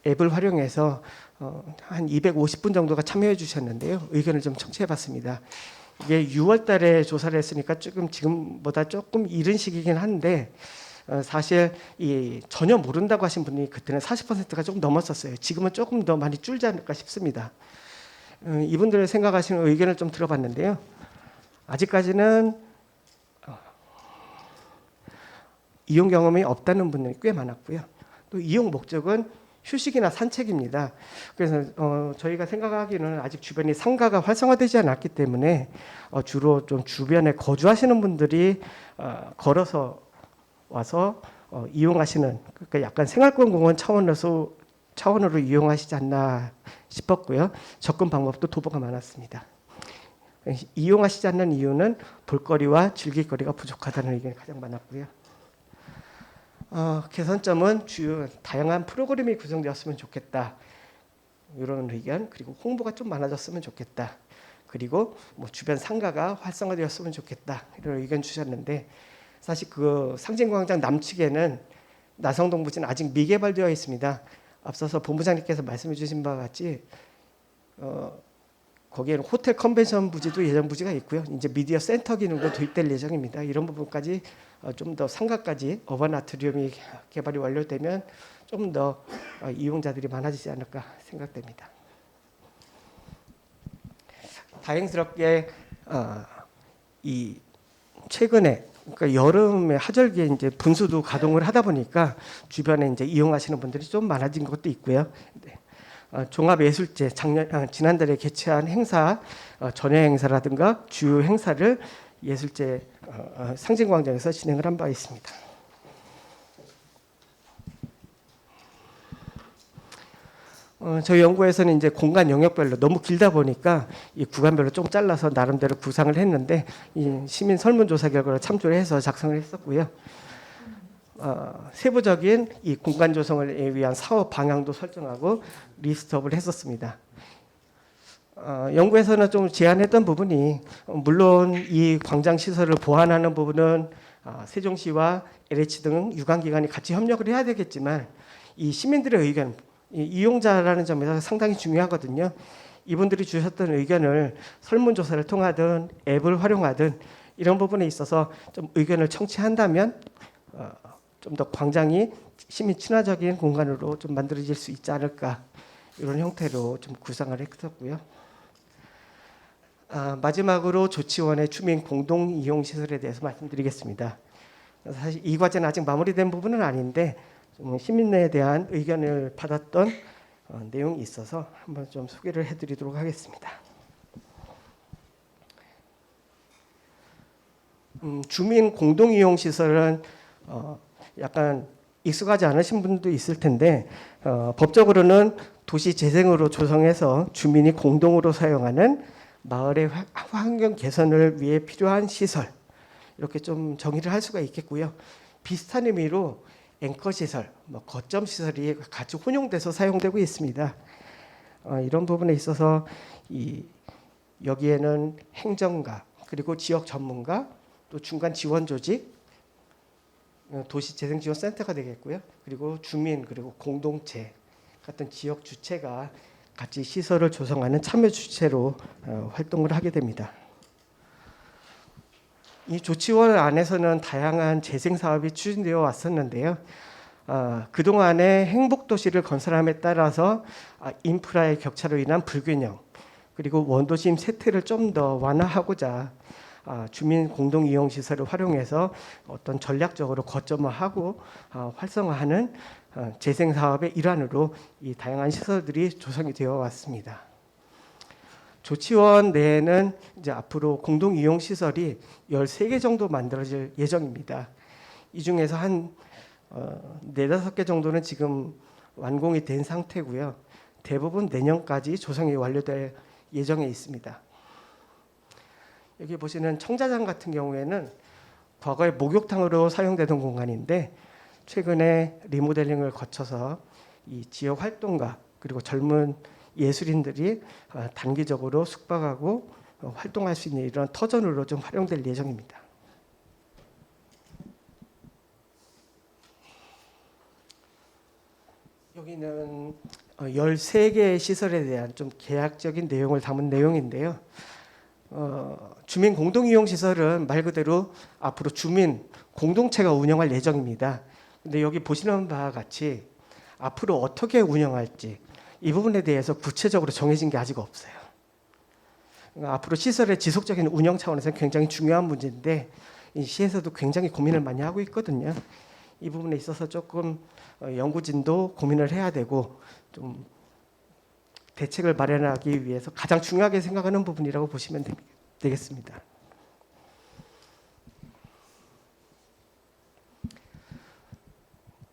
앱을 활용해서 한 250분 정도가 참여해 주셨는데요. 의견을 좀 청취해봤습니다. 이게 6월달에 조사를 했으니까 지금보다 조금 이른 시기긴 한데 사실 전혀 모른다고 하신 분이 그때는 40%가 조금 넘었었어요. 지금은 조금 더 많이 줄지 않을까 싶습니다. 이분들의 생각하시는 의견을 좀 들어봤는데요. 아직까지는 이용 경험이 없다는 분들이 꽤 많았고요. 또 이용 목적은 휴식이나 산책입니다. 그래서 저희가 생각하기는 아직 주변이 상가가 활성화되지 않았기 때문에 주로 좀 주변에 거주하시는 분들이 걸어서 와서 이용하시는, 그러니까 약간 생활권 공원 차원으로 이용하시지 않나 싶었고요. 접근 방법도 도보가 많았습니다. 이용하시지 않는 이유는 볼거리와 즐길거리가 부족하다는 의견이 가장 많았고요. 개선점은 주요 다양한 프로그램이 구성되었으면 좋겠다, 이런 의견, 그리고 홍보가 좀 많아졌으면 좋겠다, 그리고 주변 상가가 활성화되었으면 좋겠다, 이런 의견 주셨는데, 사실 그 상징광장 남측에는 나성동 부지는 아직 미개발되어 있습니다. 앞서서 본부장님께서 말씀해 주신 바와 같이 거기에는 호텔 컨벤션 부지도 예정 부지가 있고요. 이제 미디어 센터 기능도 도입될 예정입니다. 이런 부분까지 좀 더 상가까지 어반 아트리움이 개발이 완료되면 좀 더 이용자들이 많아지지 않을까 생각됩니다. 다행스럽게 이 최근에 그러니까 여름에 하절기에 이제 분수도 가동을 하다 보니까 주변에 이제 이용하시는 분들이 좀 많아진 것도 있고요. 네. 종합예술제 지난달에 개최한 행사, 전야 행사라든가 주요 행사를 예술제 상징광장에서 진행을 한 바 있습니다. 저희 연구에서는 이제 공간 영역별로 너무 길다 보니까 이 구간별로 좀 잘라서 나름대로 구상을 했는데 이 시민 설문조사 결과를 참조를 해서 작성을 했었고요. 세부적인 이 공간 조성을 위한 사업 방향도 설정하고 리스트업을 했었습니다. 연구에서는 좀 제안했던 부분이 물론 이 광장 시설을 보완하는 부분은 세종시와 LH 등 유관기관이 같이 협력을 해야 되겠지만 이 시민들의 의견, 이용자라는 점에서 상당히 중요하거든요. 이분들이 주셨던 의견을 설문조사를 통하든 앱을 활용하든 이런 부분에 있어서 좀 의견을 청취한다면 좀 더 광장이 시민 친화적인 공간으로 좀 만들어질 수 있지 않을까 이런 형태로 좀 구상을 했었고요. 마지막으로 조치원의 주민 공동 이용 시설에 대해서 말씀드리겠습니다. 사실 이 과제는 아직 마무리된 부분은 아닌데 좀 시민에 대한 의견을 받았던 내용이 있어서 한번 좀 소개를 해드리도록 하겠습니다. 주민 공동 이용 시설은 약간 익숙하지 않으신 분도 있을 텐데 법적으로는 도시 재생으로 조성해서 주민이 공동으로 사용하는 마을의 환경 개선을 위해 필요한 시설 이렇게 좀 정의를 할 수가 있겠고요. 비슷한 의미로 앵커 시설, 거점 시설이 같이 혼용돼서 사용되고 있습니다. 이런 부분에 있어서 여기에는 행정가 그리고 지역 전문가 또 중간 지원 조직 도시재생지원센터가 되겠고요. 그리고 주민 그리고 공동체 같은 지역 주체가 같이 시설을 조성하는 참여 주체로 활동을 하게 됩니다. 이 조치원 안에서는 다양한 재생 사업이 추진되어 왔었는데요. 그동안의 행복도시를 건설함에 따라서 인프라의 격차로 인한 불균형 그리고 원도심 세태를 좀 더 완화하고자 주민 공동 이용 시설을 활용해서 어떤 전략적으로 거점화하고 활성화하는 재생 사업의 일환으로 이 다양한 시설들이 조성이 되어 왔습니다. 조치원 내에는 이제 앞으로 공동 이용 시설이 13개 정도 만들어질 예정입니다. 이 중에서 한 4-5개 정도는 지금 완공이 된 상태고요. 대부분 내년까지 조성이 완료될 예정에 있습니다. 여기 보시는 청자장 같은 경우에는 과거에 목욕탕으로 사용되던 공간인데 최근에 리모델링을 거쳐서 이 지역 활동가 그리고 젊은 예술인들이 단기적으로 숙박하고 활동할 수 있는 이런 터전으로 좀 활용될 예정입니다. 여기는 13개의 시설에 대한 좀 계약적인 내용을 담은 내용인데요. 주민 공동이용시설은 말 그대로 앞으로 주민 공동체가 운영할 예정입니다. 근데 여기 보시는 바와 같이 앞으로 어떻게 운영할지 이 부분에 대해서 구체적으로 정해진 게 아직 없어요. 그러니까 앞으로 시설의 지속적인 운영 차원에서 굉장히 중요한 문제인데 이 시에서도 굉장히 고민을 많이 하고 있거든요. 이 부분에 있어서 조금 연구진도 고민을 해야 되고 좀 대책을 마련하기 위해서 가장 중요하게 생각하는 부분이라고 보시면 되겠습니다.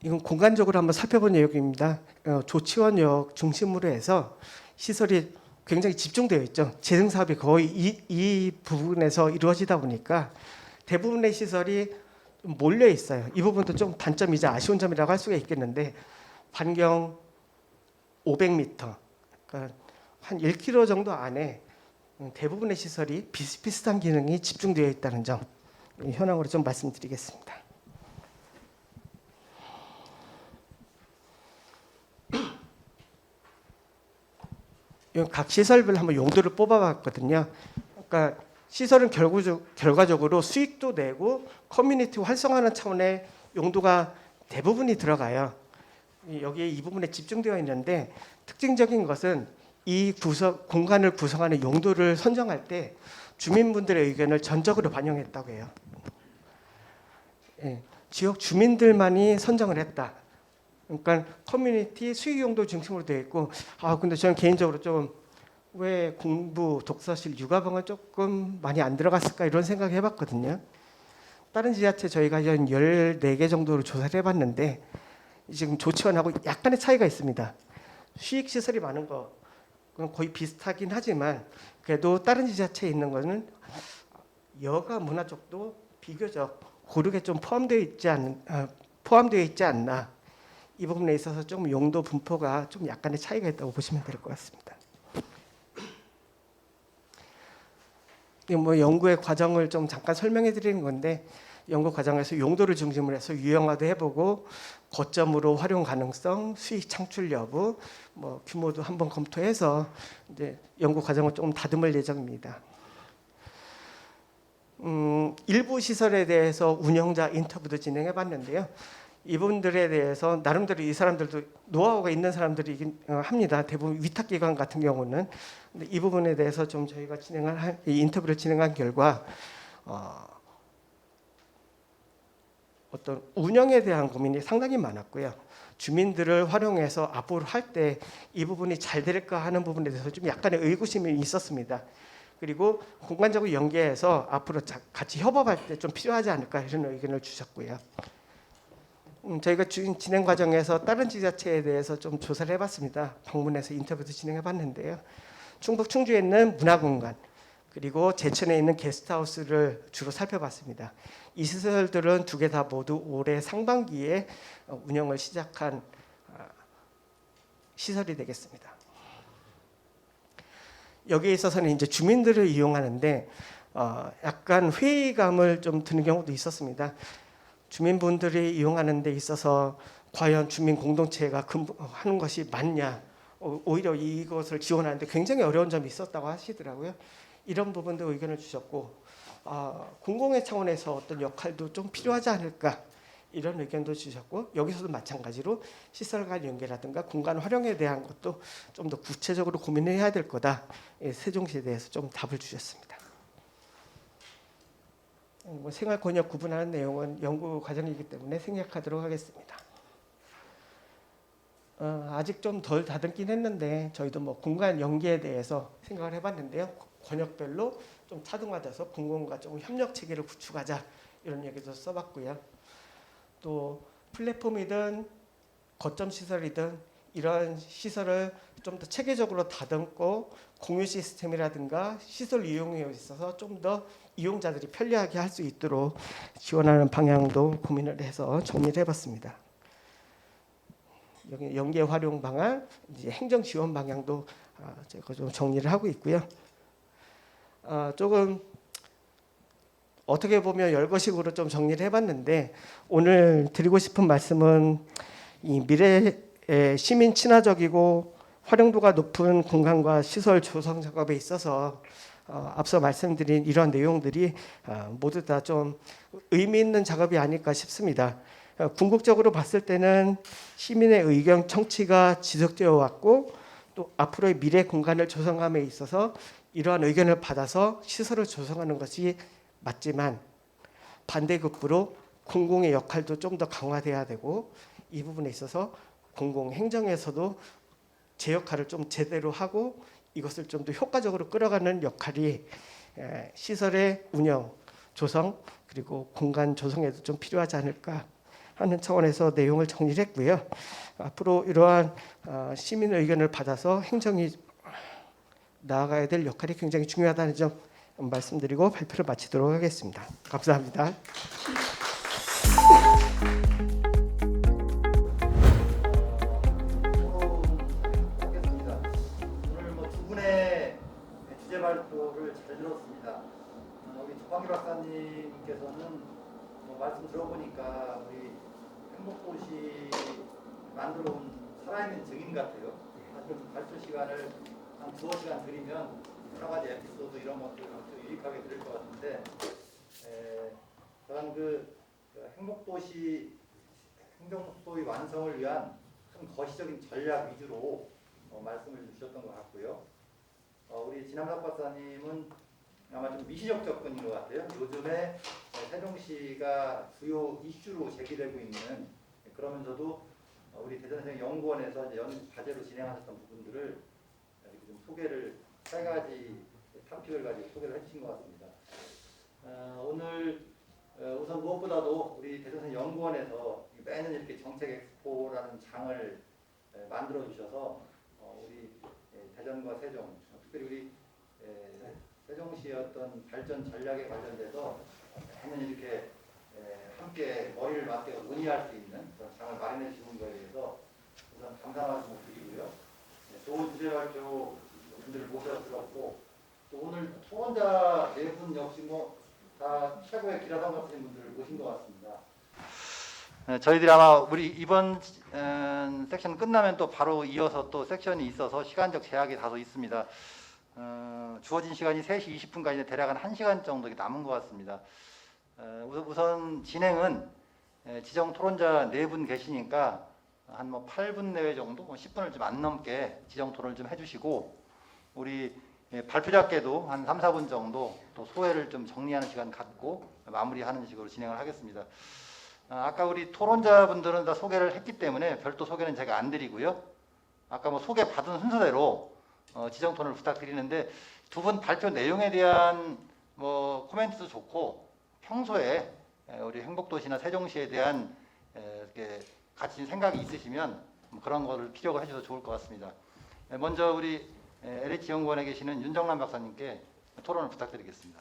이건 공간적으로 한번 살펴본 내용입니다. 조치원역 중심으로 해서 시설이 굉장히 집중되어 있죠. 재생 사업이 거의 이 부분에서 이루어지다 보니까 대부분의 시설이 몰려 있어요. 이 부분도 좀 단점이자 아쉬운 점이라고 할 수가 있겠는데 반경 500m, 그러니까 한 1km 정도 안에 대부분의 시설이 비슷비슷한 기능이 집중되어 있다는 점 현황으로 좀 말씀드리겠습니다. 각 시설별 한번 용도를 뽑아봤거든요. 그러니까 시설은 결과적으로 수익도 내고 커뮤니티 활성화하는 차원의 용도가 대부분이 들어가요. 여기에 이 부분에 집중되어 있는데 특징적인 것은 이 공간을 구성하는 용도를 선정할 때 주민분들의 의견을 전적으로 반영했다고 해요. 지역 주민들만이 선정을 했다. 그러니까 커뮤니티 수익용도 중심으로 되어 있고, 근데 저는 개인적으로 좀 왜 공부, 독서실, 육아방은 조금 많이 안 들어갔을까 이런 생각을 해봤거든요. 다른 지자체 저희가 한 14개 정도로 조사를 해봤는데 지금 조치원하고 약간의 차이가 있습니다. 수익시설이 많은 거 그건 거의 비슷하긴 하지만 그래도 다른 지자체에 있는 거는 여가 문화 쪽도 비교적 고르게 좀 포함되어 있지 않나. 이 부분에 있어서 좀 용도 분포가 좀 약간의 차이가 있다고 보시면 될 것 같습니다. 뭐 연구의 과정을 좀 잠깐 설명해 드리는 건데 연구 과정에서 용도를 중심으로 해서 유형화도 해보고 거점으로 활용 가능성, 수익 창출 여부, 뭐 규모도 한번 검토해서 이제 연구 과정을 조금 다듬을 예정입니다. 일부 시설에 대해서 운영자 인터뷰도 진행해봤는데요. 이분들에 대해서 나름대로 이 사람들도 노하우가 있는 사람들이긴 합니다. 대부분 위탁기관 같은 경우는. 근데 이 부분에 대해서 좀 저희가 이 인터뷰를 진행한 결과 어떤 운영에 대한 고민이 상당히 많았고요. 주민들을 활용해서 앞으로 할 때 이 부분이 잘 될까 하는 부분에 대해서 좀 약간의 의구심이 있었습니다. 그리고 공간적으로 연계해서 앞으로 같이 협업할 때 좀 필요하지 않을까 이런 의견을 주셨고요. 저희가 진행 과정에서 다른 지자체에 대해서 좀 조사를 해봤습니다. 방문해서 인터뷰도 진행해봤는데요. 충북 충주에 있는 문화공간 그리고 제천에 있는 게스트하우스를 주로 살펴봤습니다. 이 시설들은 두 개 다 모두 올해 상반기에 운영을 시작한 시설이 되겠습니다. 여기에 있어서는 이제 주민들을 이용하는데 약간 회의감을 좀 드는 경우도 있었습니다. 주민분들이 이용하는 데 있어서 과연 주민 공동체가 하는 것이 맞냐, 오히려 이것을 지원하는데 굉장히 어려운 점이 있었다고 하시더라고요. 이런 부분도 의견을 주셨고 공공의 차원에서 어떤 역할도 좀 필요하지 않을까 이런 의견도 주셨고 여기서도 마찬가지로 시설 간 연계라든가 공간 활용에 대한 것도 좀 더 구체적으로 고민해야 될 거다. 세종시에 대해서 좀 답을 주셨습니다. 뭐 생활 권역 구분하는 내용은 연구 과정이기 때문에 생략하도록 하겠습니다. 아직 좀 덜 다듬긴 했는데 저희도 뭐 공간 연계에 대해서 생각을 해봤는데요. 권역별로 좀 차등화돼서 공공과 좀 협력 체계를 구축하자 이런 얘기도 써봤고요. 또 플랫폼이든 거점 시설이든 이러한 시설을 좀 더 체계적으로 다듬고 공유 시스템이라든가 시설 이용에 있어서 좀 더 이용자들이 편리하게 할 수 있도록 지원하는 방향도 고민을 해서 정리를 해봤습니다. 여기 연계 활용 방안, 이제 행정 지원 방향도 제가 좀 정리를 하고 있고요. 조금 어떻게 보면 열거식으로 좀 정리를 해봤는데 오늘 드리고 싶은 말씀은 이 미래의 시민 친화적이고 활용도가 높은 공간과 시설 조성 작업에 있어서 앞서 말씀드린 이러한 내용들이 모두 다 좀 의미 있는 작업이 아닐까 싶습니다. 궁극적으로 봤을 때는 시민의 의견 청취가 지속되어 왔고 또 앞으로의 미래 공간을 조성함에 있어서 이러한 의견을 받아서 시설을 조성하는 것이 맞지만 반대급부로 공공의 역할도 좀 더 강화돼야 되고 이 부분에 있어서 공공행정에서도 제 역할을 좀 제대로 하고 이것을 좀 더 효과적으로 끌어가는 역할이 시설의 운영, 조성 그리고 공간 조성에도 좀 필요하지 않을까 하는 차원에서 내용을 정리를 했고요. 앞으로 이러한 시민의 의견을 받아서 행정이 나아가야 될 역할이 굉장히 중요하다는 점 말씀드리고 발표를 마치도록 하겠습니다. 감사합니다. 오늘 뭐 두 분의 주제 발표를 잘 들었습니다. 우리 조광기 박사님께서는 뭐 말씀 들어보니까 우리 행복도시 만들어 온 살아있는 증인 같아요. 사실 발표 시간을 한 2-5시간 드리면 여러 가지 에피소드 이런 것들을 아주 유익하게 들을 것 같은데 저는 그 행복도시 행정도의 완성을 위한 큰 거시적인 전략 위주로 말씀을 주셨던 것 같고요. 우리 진함석 박사님은 아마 좀 미시적 접근인 것 같아요. 요즘에 세종시가 주요 이슈로 제기되고 있는, 그러면서도 우리 대전생 연구원에서 이제 과제로 진행하셨던 부분들을 이렇게 좀 소개를 세 가지 탑픽을 가지고 소개를 해주신 것 같습니다. 오늘 우선 무엇보다도 우리 대전생 연구원에서 매년 이렇게 정책 엑스포라는 장을 만들어 주셔서 우리 대전과 세종, 특별히 우리 세종시의 어떤 발전 전략에 관련돼서 매년 이렇게 함께 머리를 맞대고 논의할 수 있는 그런 장을 마련해 주는 거에 대해서 우선 감사 말씀을 드리고요. 좋은 주제 발표 분들을 모셔들었고, 또 오늘 토론자 네 분 역시 뭐 다 최고의 기라상 같으신 분들을 모신 것 같습니다. 저희들이 아마 우리 이번 섹션 끝나면 또 바로 이어서 또 섹션이 있어서 시간적 제약이 다소 있습니다. 주어진 시간이 3시 20분까지 대략 한 1시간 정도 남은 것 같습니다. 우선 진행은 지정 토론자 4분 계시니까 한 뭐 8분 내외 정도, 10분을 좀 안 넘게 지정 토론을 좀 해주시고, 우리 발표자께도 한 3, 4분 정도 또 소회를 좀 정리하는 시간 갖고 마무리하는 식으로 진행을 하겠습니다. 아까 우리 토론자분들은 다 소개를 했기 때문에 별도 소개는 제가 안 드리고요. 아까 뭐 소개 받은 순서대로 지정 토론을 부탁드리는데, 두 분 발표 내용에 대한 뭐 코멘트도 좋고, 평소에 우리 행복도시나 세종시에 대한 이렇게 가진 생각이 있으시면 그런 거를 피력을 해주셔서 좋을 것 같습니다. 먼저 우리 LH 연구원에 계시는 윤정남 박사님께 토론을 부탁드리겠습니다.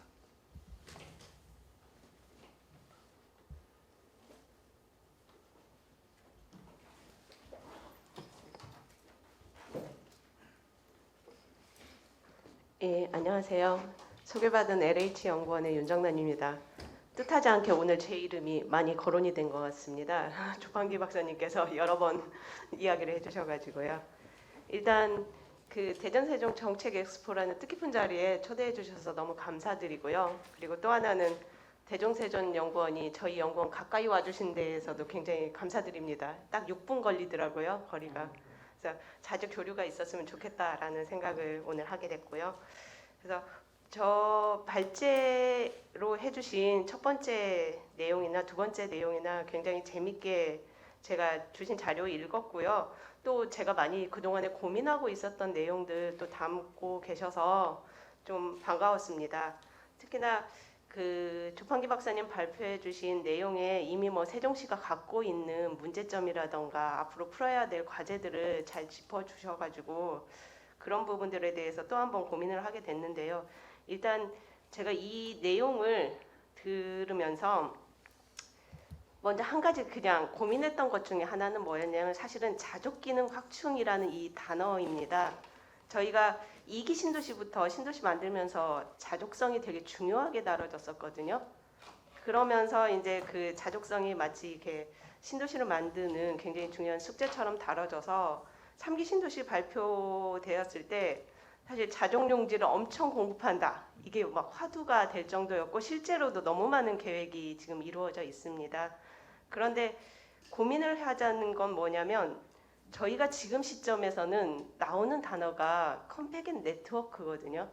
예, 안녕하세요. 소개받은 LH 연구원의 윤정란입니다. 뜻하지 않게 오늘 제 이름이 많이 거론이 된 것 같습니다. 조판기 박사님께서 여러 번 이야기를 해주셔가지고요. 일단 그 대전세종 정책 엑스포라는 뜻깊은 자리에 초대해 주셔서 너무 감사드리고요. 그리고 또 하나는 대종세전 연구원이 저희 연구원 가까이 와주신 데에서도 굉장히 감사드립니다. 딱 6분 걸리더라고요, 거리가. 그래서 자주 교류가 있었으면 좋겠다라는 생각을 오늘 하게 됐고요. 그래서 저 발제로 해주신 첫 번째 내용이나 두 번째 내용이나 굉장히 재밌게 제가 주신 자료 읽었고요. 또 제가 많이 그동안에 고민하고 있었던 내용들 또 담고 계셔서 좀 반가웠습니다. 특히나 그 조판기 박사님 발표해 주신 내용에 이미 뭐 세종시가 갖고 있는 문제점이라던가 앞으로 풀어야 될 과제들을 잘 짚어 주셔가지고 그런 부분들에 대해서 또 한번 고민을 하게 됐는데요. 일단 제가 이 내용을 들으면서 먼저 한 가지 그냥 고민했던 것 중에 하나는 뭐였냐면 사실은 자족기능 확충이라는 이 단어입니다. 저희가 2기 신도시부터 신도시 만들면서 자족성이 되게 중요하게 다뤄졌었거든요. 그러면서 이제 그 자족성이 마치 이렇게 신도시를 만드는 굉장히 중요한 숙제처럼 다뤄져서 3기 신도시 발표되었을 때 사실 자족용지를 엄청 공급한다. 이게 막 화두가 될 정도였고 실제로도 너무 많은 계획이 지금 이루어져 있습니다. 그런데 고민을 하자는 건 뭐냐면 저희가 지금 시점에서는 나오는 단어가 컴팩 앤 네트워크거든요.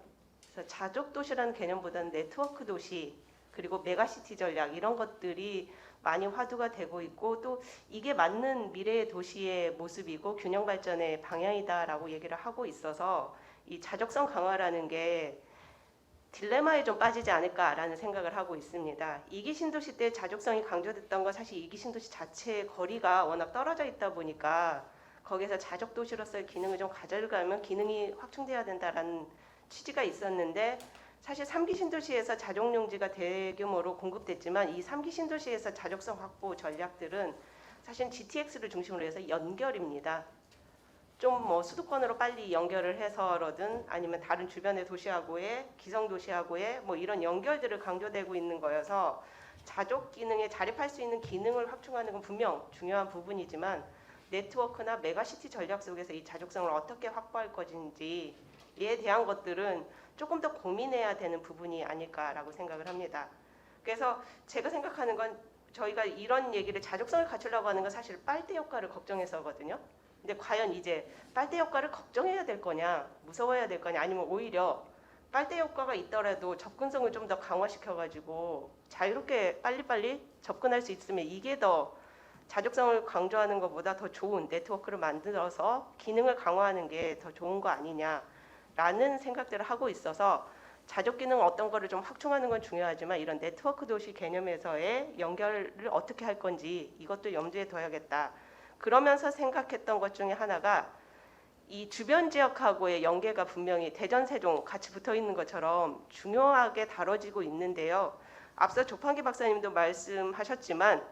그래서 자족 도시라는 개념보다는 네트워크 도시 그리고 메가시티 전략 이런 것들이 많이 화두가 되고 있고 또 이게 맞는 미래의 도시의 모습이고 균형 발전의 방향이다라고 얘기를 하고 있어서 이 자족성 강화라는 게 딜레마에 좀 빠지지 않을까라는 생각을 하고 있습니다. 2기 신도시 때 자족성이 강조됐던 건 사실 2기 신도시 자체의 거리가 워낙 떨어져 있다 보니까 거기서 자족 도시로서의 기능을 좀 가져가면 기능이 확충돼야 된다라는 취지가 있었는데 사실 3기 신도시에서 자족용지가 대규모로 공급됐지만 이 3기 신도시에서 자족성 확보 전략들은 사실 GTX를 중심으로 해서 연결입니다. 좀 뭐 수도권으로 빨리 연결을 해서라든 아니면 다른 주변의 도시하고의 기성 도시하고의 뭐 이런 연결들을 강조되고 있는 거여서 자족 기능에 자립할 수 있는 기능을 확충하는 건 분명 중요한 부분이지만 네트워크나 메가시티 전략 속에서 이 자족성을 어떻게 확보할 것인지에 대한 것들은 조금 더 고민해야 되는 부분이 아닐까라고 생각을 합니다. 그래서 제가 생각하는 건 저희가 이런 얘기를 자족성을 갖추려고 하는 건 사실 빨대 효과를 걱정해서거든요. 근데 과연 이제 빨대 효과를 걱정해야 될 거냐, 무서워해야 될 거냐, 아니면 오히려 빨대 효과가 있더라도 접근성을 좀 더 강화시켜가지고 자유롭게 빨리빨리 접근할 수 있으면 이게 더 자족성을 강조하는 것보다 더 좋은 네트워크를 만들어서 기능을 강화하는 게 더 좋은 거 아니냐라는 생각들을 하고 있어서 자족 기능 어떤 거를 좀 확충하는 건 중요하지만 이런 네트워크 도시 개념에서의 연결을 어떻게 할 건지 이것도 염두에 둬야겠다. 그러면서 생각했던 것 중에 하나가 이 주변 지역하고의 연계가 분명히 대전, 세종 같이 붙어 있는 것처럼 중요하게 다뤄지고 있는데요. 앞서 조판기 박사님도 말씀하셨지만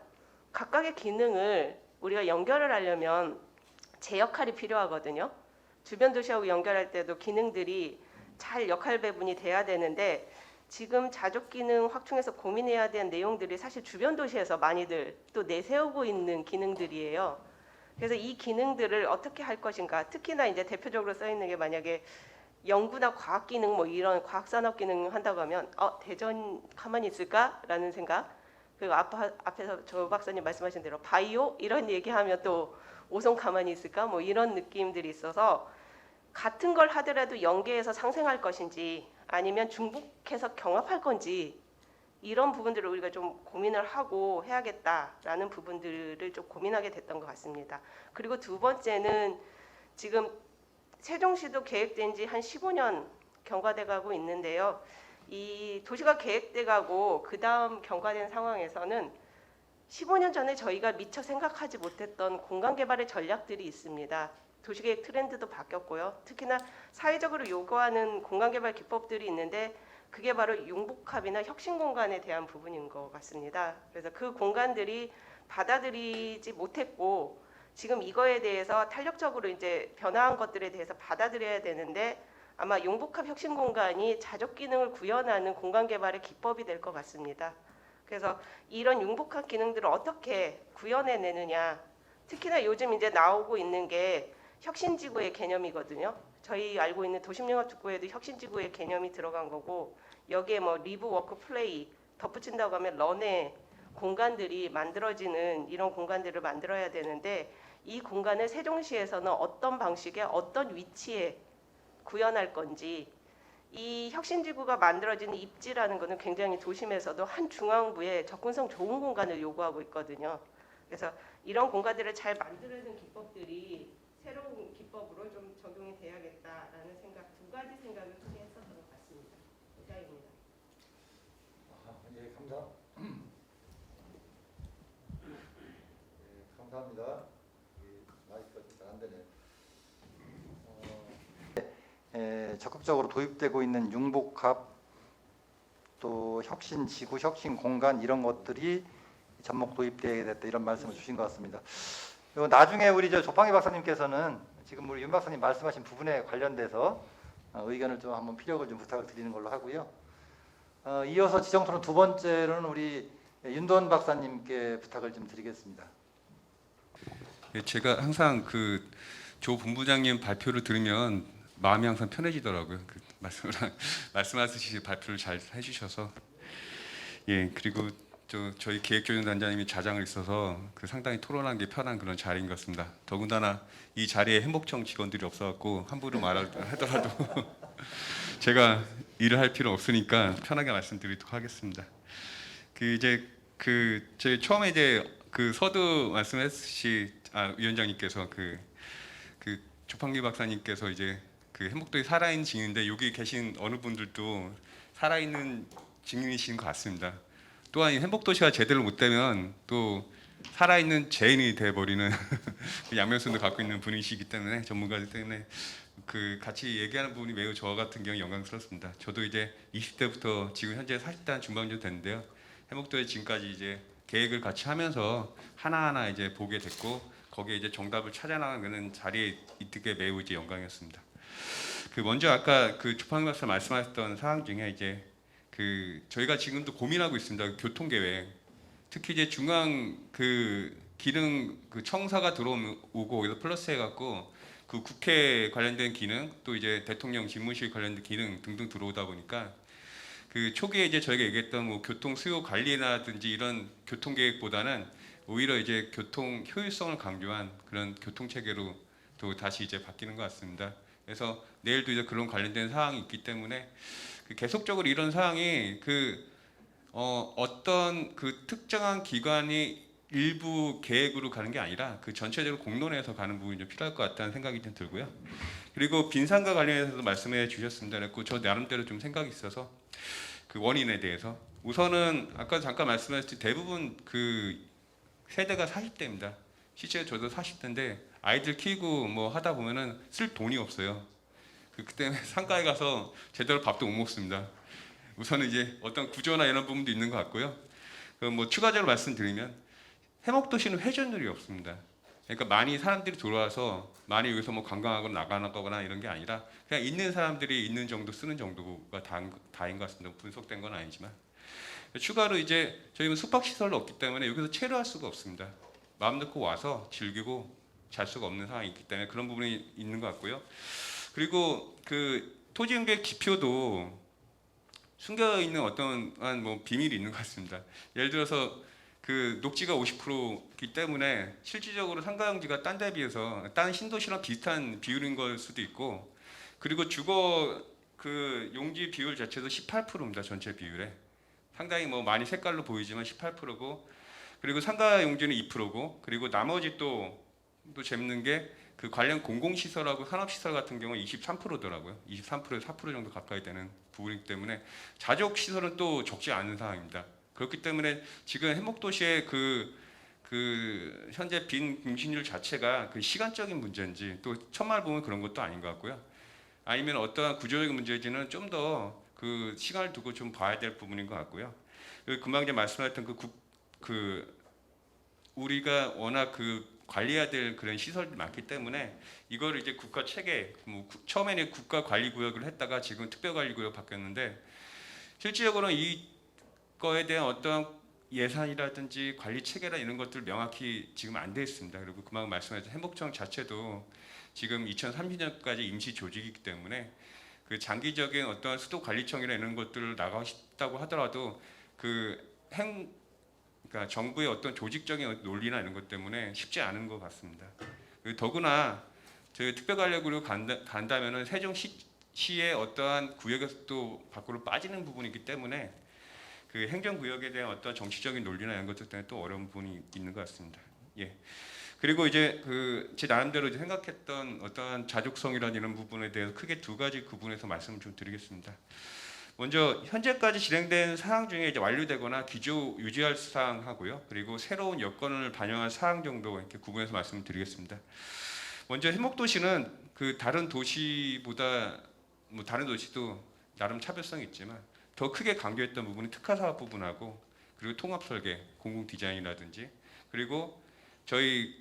각각의 기능을 우리가 연결을 하려면 제 역할이 필요하거든요. 주변 도시하고 연결할 때도 기능들이 잘 역할 배분이 돼야 되는데 지금 자족 기능 확충해서 고민해야 되는 내용들이 사실 주변 도시에서 많이들 또 내세우고 있는 기능들이에요. 그래서 이 기능들을 어떻게 할 것인가, 특히나 이제 대표적으로 써 있는 게 만약에 연구나 과학 기능 뭐 이런 과학 산업 기능 한다고 하면 대전 가만히 있을까라는 생각. 그리고 앞에서 조 박사님 말씀하신 대로 바이오 이런 얘기하면 또 오송 가만히 있을까 뭐 이런 느낌들이 있어서 같은 걸 하더라도 연계해서 상생할 것인지 아니면 중복해서 경합할 건지 이런 부분들을 우리가 좀 고민을 하고 해야겠다라는 부분들을 좀 고민하게 됐던 것 같습니다. 그리고 두 번째는 지금 세종시도 계획된 지 한 15년 경과돼 가고 있는데요. 이 도시가 계획돼 가고 그 다음 경과된 상황에서는 15년 전에 저희가 미처 생각하지 못했던 공간 개발의 전략들이 있습니다. 도시계획 트렌드도 바뀌었고요. 특히나 사회적으로 요구하는 공간 개발 기법들이 있는데 그게 바로 융복합이나 혁신 공간에 대한 부분인 것 같습니다. 그래서 그 공간들이 받아들이지 못했고 지금 이거에 대해서 탄력적으로 이제 변화한 것들에 대해서 받아들여야 되는데 아마 융복합 혁신 공간이 자족 기능을 구현하는 공간 개발의 기법이 될 것 같습니다. 그래서 이런 융복합 기능들을 어떻게 구현해내느냐, 특히나 요즘 이제 나오고 있는 게 혁신지구의 개념이거든요. 저희 알고 있는 도심융합특구에도 혁신지구의 개념이 들어간 거고 여기에 뭐 리브, 워크, 플레이 덧붙인다고 하면 런의 공간들이 만들어지는 이런 공간들을 만들어야 되는데 이 공간을 세종시에서는 어떤 방식의 어떤 위치에 구현할 건지 이 혁신지구가 만들어지는 입지라는 것은 굉장히 도심에서도 한 중앙부에 접근성 좋은 공간을 요구하고 있거든요. 그래서 이런 공간들을 잘 만들어내는 기법들이 새로운 기법으로 좀 적용이 돼야겠다라는 생각, 두 가지 생각을 크게 했었던 것 같습니다. 이상입니다. 예, 감사합니다. 마이크가 잘 안 되네요. 적극적으로 도입되고 있는 융복합 또 혁신 지구, 혁신 공간 이런 것들이 접목 도입되게 됐다 이런 말씀을 주신 것 같습니다. 그리고 나중에 우리 조팡기 박사님께서는 지금 우리 윤 박사님 말씀하신 부분에 관련돼서 의견을 좀 한번 피력을 좀 부탁을 드리는 걸로 하고요. 이어서 지정토론 두 번째로는 우리 윤도원 박사님께 부탁을 좀 드리겠습니다. 예, 제가 항상 그 조 본부장님 발표를 들으면 마음이 항상 편해지더라고요. 그 말씀하듯이 발표를 잘 해주셔서 예 그리고 저희 기획조정단장님이 자장을 있어서 그 상당히 토론한 게 편한 그런 자리인 것 같습니다. 더군다나 이 자리에 행복청 직원들이 없어갖고 함부로 말하더라도 제가 일을 할 필요 없으니까 편하게 말씀드리도록 하겠습니다. 저희 처음에 이제 그 서두 말씀했듯이 위원장님께서 그 조판기 박사님께서 이제 그 행복도에 살아있는 증인인데 여기 계신 어느 분들도 살아있는 증인이신 것 같습니다. 또한 이 행복도시가 제대로 못 되면 또 살아있는 죄인이 돼버리는 양면성도 갖고 있는 분이시기 때문에 전문가들 때문에 그 같이 얘기하는 부분이 매우 저 같은 경우 영광스럽습니다. 저도 이제 20대부터 지금 현재 40대 중반 정도 됐는데요. 행복도에 지금까지 이제 계획을 같이 하면서 하나하나 이제 보게 됐고 거기에 이제 정답을 찾아나가는 자리에 있는 게 매우 이제 영광이었습니다. 그 먼저 아까 그 조판기 박사 말씀하셨던 사항 중에 이제 그 저희가 지금도 고민하고 있습니다. 교통 계획. 특히 이제 중앙 그 기능 그 청사가 들어오고 그래서 플러스 해갖고 그 국회 관련된 기능 또 이제 대통령 집무실 관련된 기능 등등 들어오다 보니까 그 초기에 이제 저희가 얘기했던 뭐 교통 수요 관리라든지 이런 교통 계획보다는 오히려 이제 교통 효율성을 강조한 그런 교통 체계로 또 다시 이제 바뀌는 것 같습니다. 그래서 내일도 이제 그런 관련된 사항이 있기 때문에 그 계속적으로 이런 사항이 어떤 그 특정한 기관이 일부 계획으로 가는 게 아니라 그 전체적으로 공론에서 가는 부분이 좀 필요할 것 같다는 생각이 좀 들고요. 그리고 빈상과 관련해서도 말씀해 주셨습니다. 그래서 저 나름대로 좀 생각이 있어서 그 원인에 대해서 우선은 아까 잠깐 말씀하셨듯이 대부분 그 세대가 40대입니다. 실제 저도 40대인데 아이들 키우고 뭐 하다 보면은 쓸 돈이 없어요. 그 때문에 상가에 가서 제대로 밥도 못 먹습니다. 우선은 이제 어떤 구조나 이런 부분도 있는 것 같고요. 뭐 추가적으로 말씀드리면 해먹도시는 회전율이 없습니다. 그러니까 많이 사람들이 들어와서 많이 여기서 뭐 관광하거나 나가거나 이런 게 아니라 그냥 있는 사람들이 있는 정도 쓰는 정도가 다인 것 같습니다. 분석된 건 아니지만 추가로 이제 저희는 숙박 시설도 없기 때문에 여기서 체류할 수가 없습니다. 마음 놓고 와서 즐기고 잘 수가 없는 상황이 있기 때문에 그런 부분이 있는 것 같고요. 그리고 그 토지용계 기표도 숨겨 있는 어떤 뭐 비밀이 있는 것 같습니다. 예를 들어서 그 녹지가 50%이기 때문에 실질적으로 상가용지가 딴 데 비해서 다른 신도시랑 비슷한 비율인 걸 수도 있고, 그리고 주거 그 용지 비율 자체도 18%입니다. 전체 비율에 상당히 뭐 많이 색깔로 보이지만 18%고, 그리고 상가 용지는 2%고, 그리고 나머지 또 재밌는 게 그 관련 공공시설하고 산업시설 같은 경우는 23%더라고요. 23%에서 4% 정도 가까이 되는 부분이기 때문에 자족시설은 또 적지 않은 상황입니다. 그렇기 때문에 지금 해먹도시의 그 현재 빈 공신율 자체가 그 시간적인 문제인지 또 첫말 보면 그런 것도 아닌 것 같고요. 아니면 어떠한 구조적인 문제인지는 좀 더 그 시간을 두고 좀 봐야 될 부분인 것 같고요. 금방 이제 말씀하셨던 우리가 워낙 그 관리해야 될 그런 시설이 많기 때문에 이거를 이제 국가 체계, 처음에는 국가 관리 구역을 했다가 지금 특별 관리 구역 바뀌었는데 실질적으로는 이거에 대한 어떤 예산이라든지 관리 체계나 이런 것들 명확히 지금 안 돼 있습니다. 그리고 금방 말씀하신 행복청 자체도 지금 2030년까지 임시 조직이기 때문에 그 장기적인 어떤 수도 관리청이나 이런 것들을 나가고 싶다고 하더라도 그러니까 정부의 어떤 조직적인 논리나 이런 것 때문에 쉽지 않은 것 같습니다. 더구나 저희 특별관리구로 간다면은 세종시의 어떠한 구역에서 또 밖으로 빠지는 부분이기 때문에 그 행정구역에 대한 어떤 정치적인 논리나 이런 것들 때문에 또 어려운 부분이 있는 것 같습니다. 예. 그리고 이제 제 나름대로 이제 생각했던 어떠한 자족성이라는 이런 부분에 대해서 크게 두 가지 구분해서 말씀을 좀 드리겠습니다. 먼저 현재까지 진행된 사항 중에 이제 완료되거나 기조 유지할 사항하고요. 그리고 새로운 여건을 반영할 사항 정도 이렇게 구분해서 말씀드리겠습니다. 먼저 해먹도시는 그 다른 도시보다 뭐 다른 도시도 나름 차별성이 있지만 더 크게 강조했던 부분이 특화사업 부분하고 그리고 통합설계, 공공 디자인이라든지 그리고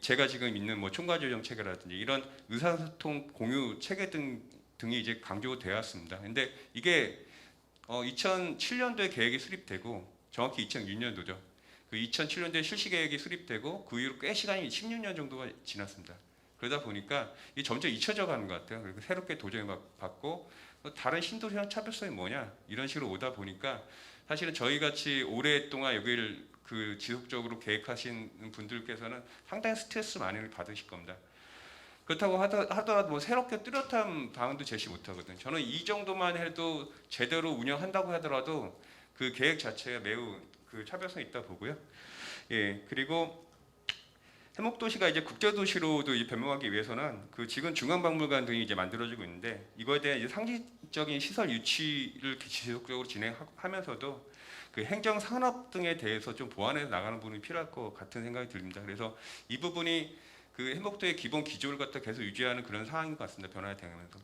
제가 지금 있는 뭐 총괄조정 체계라든지 이런 의사소통 공유 체계 등이 이제 강조되었습니다. 근데 이게 2007년도에 계획이 수립되고 정확히 2006년도죠. 그 2007년도에 실시 계획이 수립되고 그 이후로 꽤 시간이 16년 정도가 지났습니다. 그러다 보니까 이 점점 잊혀져 가는 것 같아요. 그리고 새롭게 도전을 받고 다른 신도시랑 차별성이 뭐냐 이런 식으로 오다 보니까 사실은 저희 같이 오랫동안 여기를 그 지속적으로 계획하신 분들께서는 상당히 스트레스 많이 받으실 겁니다. 그렇다고 하더라도 뭐 새롭게 뚜렷한 방안도 제시 못하거든요. 저는 이 정도만 해도 제대로 운영한다고 하더라도 그 계획 자체가 매우 그 차별성이 있다 보고요. 예, 그리고 해먹도시가 이제 국제도시로도 변모하기 위해서는 그 지금 중앙박물관 등이 이제 만들어지고 있는데 이거에 대한 이제 상징적인 시설 유치를 지속적으로 진행하면서도 그 행정 산업 등에 대해서 좀 보완해 나가는 부분이 필요할 것 같은 생각이 듭니다. 그래서 이 부분이 그 해먹도의 기본 기조를 갖다 계속 유지하는 그런 상황인 것 같습니다. 변화에 대응하면서.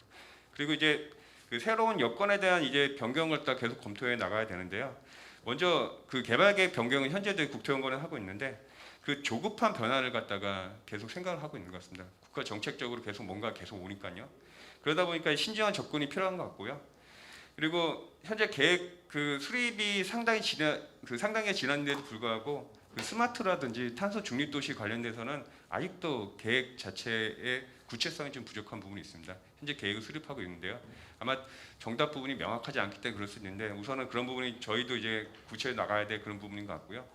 그리고 이제 그 새로운 여건에 대한 이제 변경을 다 계속 검토해 나가야 되는데요. 먼저 그 개발계획 변경은 현재도 국토연구원에 하고 있는데 그 조급한 변화를 갖다가 계속 생각을 하고 있는 것 같습니다. 국가 정책적으로 계속 뭔가 계속 오니까요. 그러다 보니까 신중한 접근이 필요한 것 같고요. 그리고 현재 계획 그 수립이 상당히 지났는데도 불구하고 그 스마트라든지 탄소 중립 도시 관련돼서는 아직도 계획 자체의 구체성이 좀 부족한 부분이 있습니다. 현재 계획을 수립하고 있는데요. 아마 정답 부분이 명확하지 않기 때문에 그럴 수 있는데 우선은 그런 부분이 저희도 이제 구체로 나가야 될 그런 부분인 것 같고요.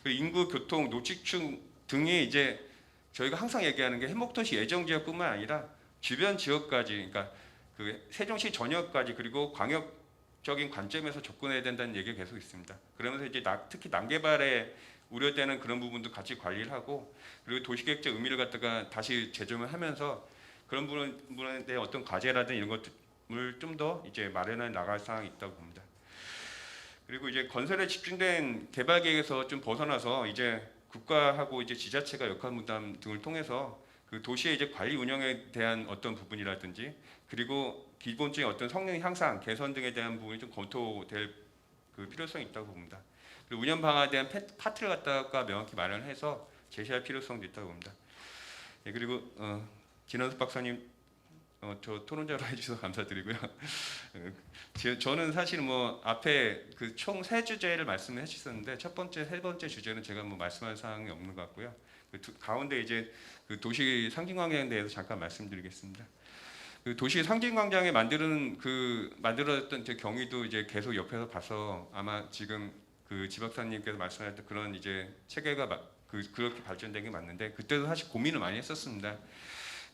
인구, 교통, 노직층 등이 이제 저희가 항상 얘기하는 게 해먹도시 예정지역뿐만 아니라 주변 지역까지, 그러니까 그 세종시 전역까지 그리고 광역적인 관점에서 접근해야 된다는 얘기가 계속 있습니다. 그러면서 이제 특히 난개발에 우려되는 그런 부분도 같이 관리를 하고 그리고 도시계획적 의미를 갖다가 다시 재점을 하면서 그런 부분에 대한 어떤 과제라든 이런 것들을 좀 더 이제 마련해 나갈 사항이 있다고 봅니다. 그리고 이제 건설에 집중된 개발 계획에서 좀 벗어나서 이제 국가하고 이제 지자체가 역할 분담 등을 통해서 그 도시의 이제 관리 운영에 대한 어떤 부분이라든지 그리고 기본적인 어떤 성능 향상, 개선 등에 대한 부분이 좀 검토될 그 필요성이 있다고 봅니다. 그리고 운영 방안에 대한 파트를 갖다가 명확히 마련해서 제시할 필요성도 있다고 봅니다. 예, 그리고 진원석 박사님 저 토론자로 해주셔서 감사드리고요. 저는 사실 뭐 앞에 그 총 세 주제를 말씀을 해주셨는데 첫 번째, 세 번째 주제는 제가 뭐 말씀할 사항이 없는 것 같고요. 가운데 이제 그 도시 상징광장에 대해서 잠깐 말씀드리겠습니다. 그 도시 상징광장에 만들어졌던 제 경위도 이제 계속 옆에서 봐서 아마 지금 그 지박사님께서 말씀하셨던 그런 이제 체계가 그렇게 발전된 게 맞는데 그때도 사실 고민을 많이 했었습니다.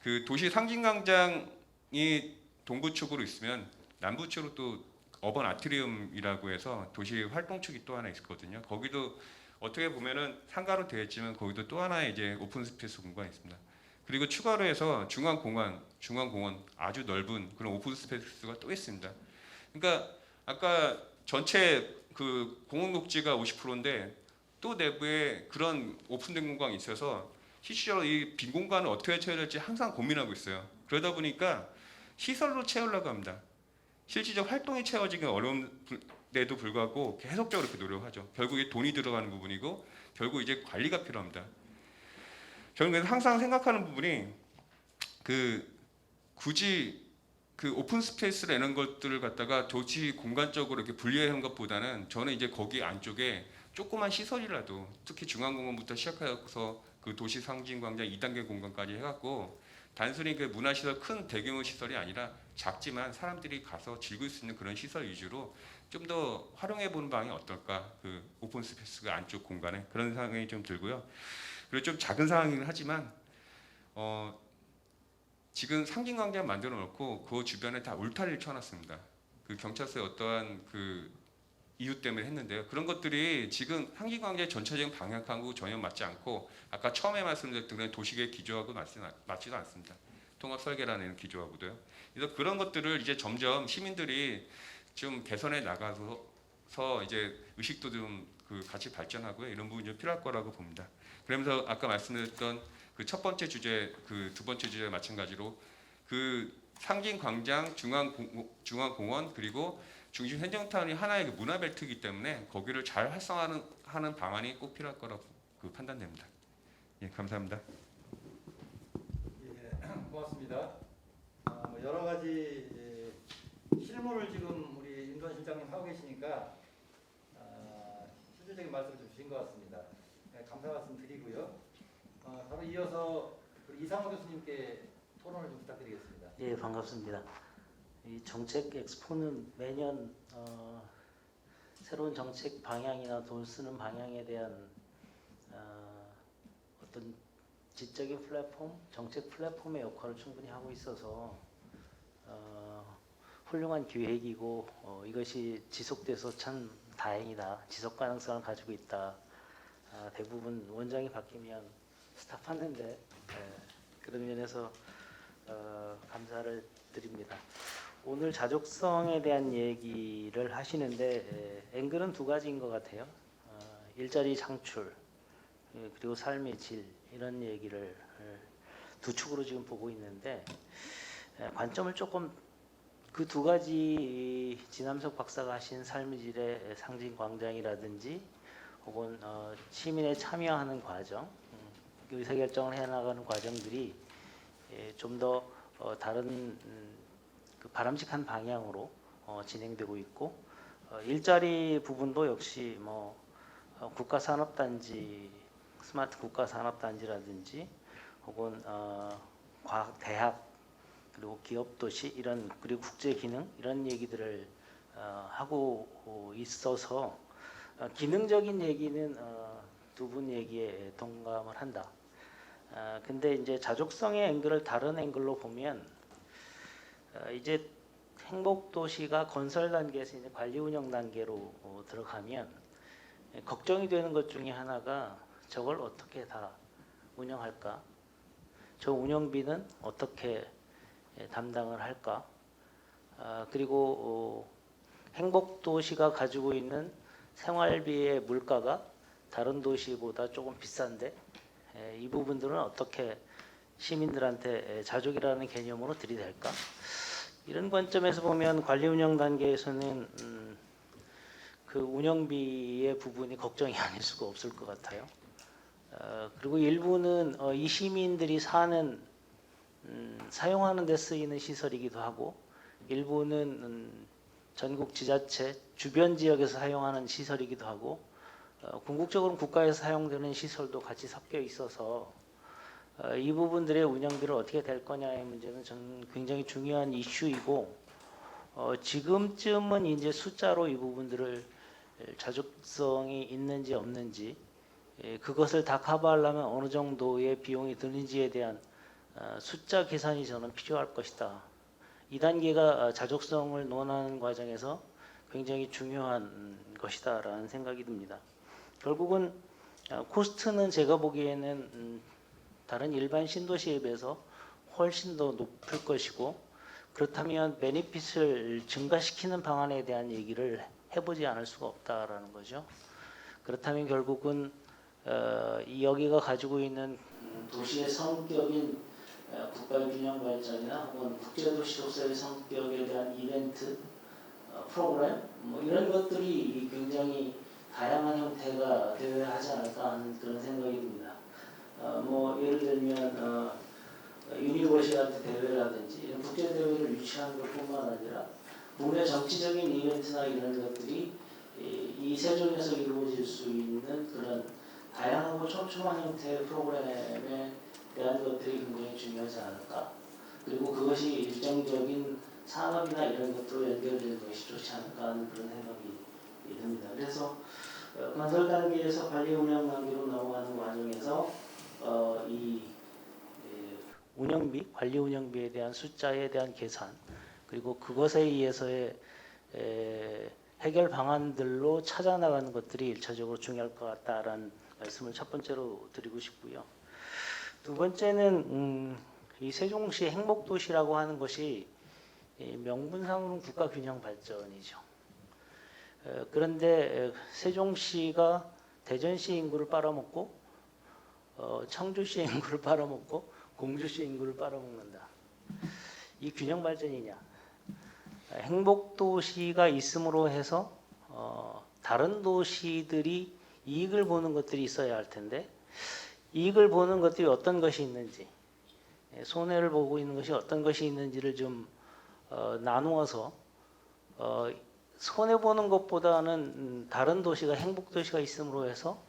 그 도시 상징광장이 동부축으로 있으면 남부축으로 또 어번 아트리움이라고 해서 도시 활동축이 또 하나 있거든요. 거기도 어떻게 보면은 상가로 되어 있지만 거기도 또 하나의 이제 오픈 스페이스 공간이 있습니다. 그리고 추가로 해서 중앙공원 아주 넓은 그런 오픈 스페이스가 또 있습니다. 그러니까 아까 전체 그 공원 녹지가 50%인데 또 내부에 그런 오픈된 공간이 있어서 실제로 이 빈 공간을 어떻게 채워야 될지 항상 고민하고 있어요. 그러다 보니까 시설로 채우려고 합니다. 실질적 활동이 채워지기 어려운데도 불구하고 계속적으로 그렇게 노력하죠. 결국에 돈이 들어가는 부분이고 결국 이제 관리가 필요합니다. 저는 그래서 항상 생각하는 부분이 굳이 그 오픈 스페이스를 내는 것들을 갖다가 도시 공간적으로 이렇게 분리하는 것보다는 저는 이제 거기 안쪽에 조그만 시설이라도 특히 중앙공원부터 시작해서 그 도시 상징광장 2단계 공간까지 해갖고 단순히 그 문화시설 큰 대규모 시설이 아니라 작지만 사람들이 가서 즐길 수 있는 그런 시설 위주로 좀 더 활용해 보는 방이 어떨까, 그 오픈 스페이스가 안쪽 공간에 그런 생각이 좀 들고요. 그리고 좀 작은 상황이긴 하지만 지금 상징광장 만들어 놓고 그 주변에 다 울타리를 쳐놨습니다. 그 경찰서의 어떠한 그 이유 때문에 했는데요. 그런 것들이 지금 상징광장의 전체적인 방향하고 전혀 맞지 않고 아까 처음에 말씀드렸던 그런 도시계획 기조하고 맞지도 않습니다. 통합 설계라는 기조하고도요. 그래서 그런 것들을 이제 점점 시민들이 좀 개선해 나가서 이제 의식도 좀 그 같이 발전하고요. 이런 부분이 좀 필요할 거라고 봅니다. 그러면서 아까 말씀드렸던 그 첫 번째 주제, 그 두 번째 주제 마찬가지로 그 상징광장, 중앙공원 그리고 중심 행정타운이 하나의 그 문화벨트이기 때문에 거기를 잘 활성화하는 방안이 꼭 필요할 거라고 그 판단됩니다. 예, 감사합니다. 예, 고맙습니다. 뭐 여러 가지 실무를 지금 우리 윤도환 실장님 하고 계시니까 실질적인 말씀을 좀 주신 것 같습니다. 네, 감사 말씀 드리고요. 바로 이어서 이상호 교수님께 토론을 좀 부탁드리겠습니다. 예, 반갑습니다. 이 정책 엑스포는 매년 새로운 정책 방향이나 돈 쓰는 방향에 대한 어떤 지적인 플랫폼, 정책 플랫폼의 역할을 충분히 하고 있어서 훌륭한 기획이고 이것이 지속돼서 참 다행이다. 지속 가능성을 가지고 있다. 대부분 원장이 바뀌면 스탑하는데 그런 면에서 감사를 드립니다. 오늘 자족성에 대한 얘기를 하시는데 앵글은 두 가지인 것 같아요. 일자리 창출 그리고 삶의 질 이런 얘기를 두 축으로 지금 보고 있는데 관점을 조금 그 두 가지 진남석 박사가 하신 삶의 질의 상징 광장이라든지 혹은 시민의 참여하는 과정, 의사결정을 해나가는 과정들이 좀 더 다른 그 바람직한 방향으로 진행되고 있고 일자리 부분도 역시 뭐 국가산업단지, 스마트 국가산업단지라든지 혹은 과학 대학 그리고 기업도시 이런 그리고 국제기능 이런 얘기들을 하고 있어서 기능적인 얘기는 두 분 얘기에 동감을 한다. 근데 이제 자족성의 앵글을 다른 앵글로 보면 이제 행복도시가 건설 단계에서 이제 관리 운영 단계로 들어가면 걱정이 되는 것 중에 하나가 저걸 어떻게 다 운영할까? 저 운영비는 어떻게 담당을 할까? 그리고 행복도시가 가지고 있는 생활비의 물가가 다른 도시보다 조금 비싼데 이 부분들은 어떻게 시민들한테 자족이라는 개념으로 들이댈까? 이런 관점에서 보면 관리 운영 단계에서는 그 운영비의 부분이 걱정이 아닐 수가 없을 것 같아요. 그리고 일부는 이 시민들이 사용하는 데 쓰이는 시설이기도 하고, 일부는 전국 지자체 주변 지역에서 사용하는 시설이기도 하고, 궁극적으로 국가에서 사용되는 시설도 같이 섞여 있어서 이 부분들의 운영비를 어떻게 될 거냐의 문제는 저는 굉장히 중요한 이슈이고, 지금쯤은 이제 숫자로 이 부분들을 자족성이 있는지 없는지, 그것을 다 커버하려면 어느 정도의 비용이 드는지에 대한 숫자 계산이 저는 필요할 것이다. 이 단계가 자족성을 논하는 과정에서 굉장히 중요한 것이다라는 생각이 듭니다. 결국은 코스트는 제가 보기에는 다른 일반 신도시에 비해서 훨씬 더 높을 것이고, 그렇다면 베네핏을 증가시키는 방안에 대한 얘기를 해보지 않을 수가 없다라는 거죠. 그렇다면 결국은 여기가 가지고 있는 도시의 성격인 국가의 균형 발전이나 혹은 국제도시로서의 성격에 대한 이벤트, 프로그램 뭐 이런 것들이 굉장히 다양한 형태가 되어야 하지 않을까 하는 그런 생각이 듭니다. 뭐 예를 들면 유니버시티 대회라든지 이런 국제 대회를 유치하는 것뿐만 아니라 국내 정치적인 이벤트나 이런 것들이 이 세종에서 이루어질 수 있는 그런 다양하고 촘촘한 형태의 프로그램에 대한 것들이 굉장히 중요하지 않을까. 그리고 그것이 일정적인 산업이나 이런 것들로 연결되는 것이 좋지 않을까 하는 그런 생각이 듭니다. 그래서 건설 단계에서 관리 운영 단계로 넘어가는 과정에서 이 운영비, 관리 운영비에 대한 숫자에 대한 계산, 그리고 그것에 의해서의 해결 방안들로 찾아 나가는 것들이 1차적으로 중요할 것 같다라는 말씀을 첫 번째로 드리고 싶고요. 두 번째는 이 세종시 행복도시라고 하는 것이 명분상으로는 국가균형 발전이죠. 그런데 세종시가 대전시 인구를 빨아먹고 청주시 인구를 빨아먹고 공주시 인구를 빨아먹는다. 이 균형 발전이냐? 행복도시가 있음으로 해서 다른 도시들이 이익을 보는 것들이 있어야 할 텐데, 이익을 보는 것들이 어떤 것이 있는지, 손해를 보고 있는 것이 어떤 것이 있는지를 좀 나누어서 손해 보는 것보다는 다른 도시가 행복도시가 있음으로 해서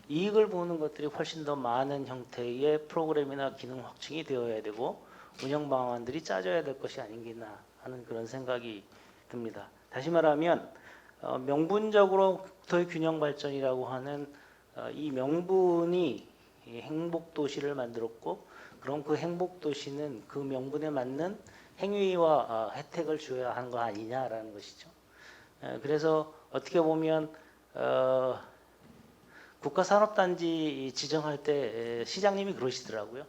이익을 보는 것들이 훨씬 더 많은 형태의 프로그램이나 기능 확충이 되어야 되고 운영 방안들이 짜져야 될 것이 아닌가 하는 그런 생각이 듭니다. 다시 말하면 명분적으로의 균형 발전이라고 하는 이 명분이 행복도시를 만들었고, 그럼 그 행복도시는 그 명분에 맞는 행위와 혜택을 주어야 하는 거 아니냐라는 것이죠. 그래서 어떻게 보면 국가산업단지 지정할 때 시장님이 그러시더라고요.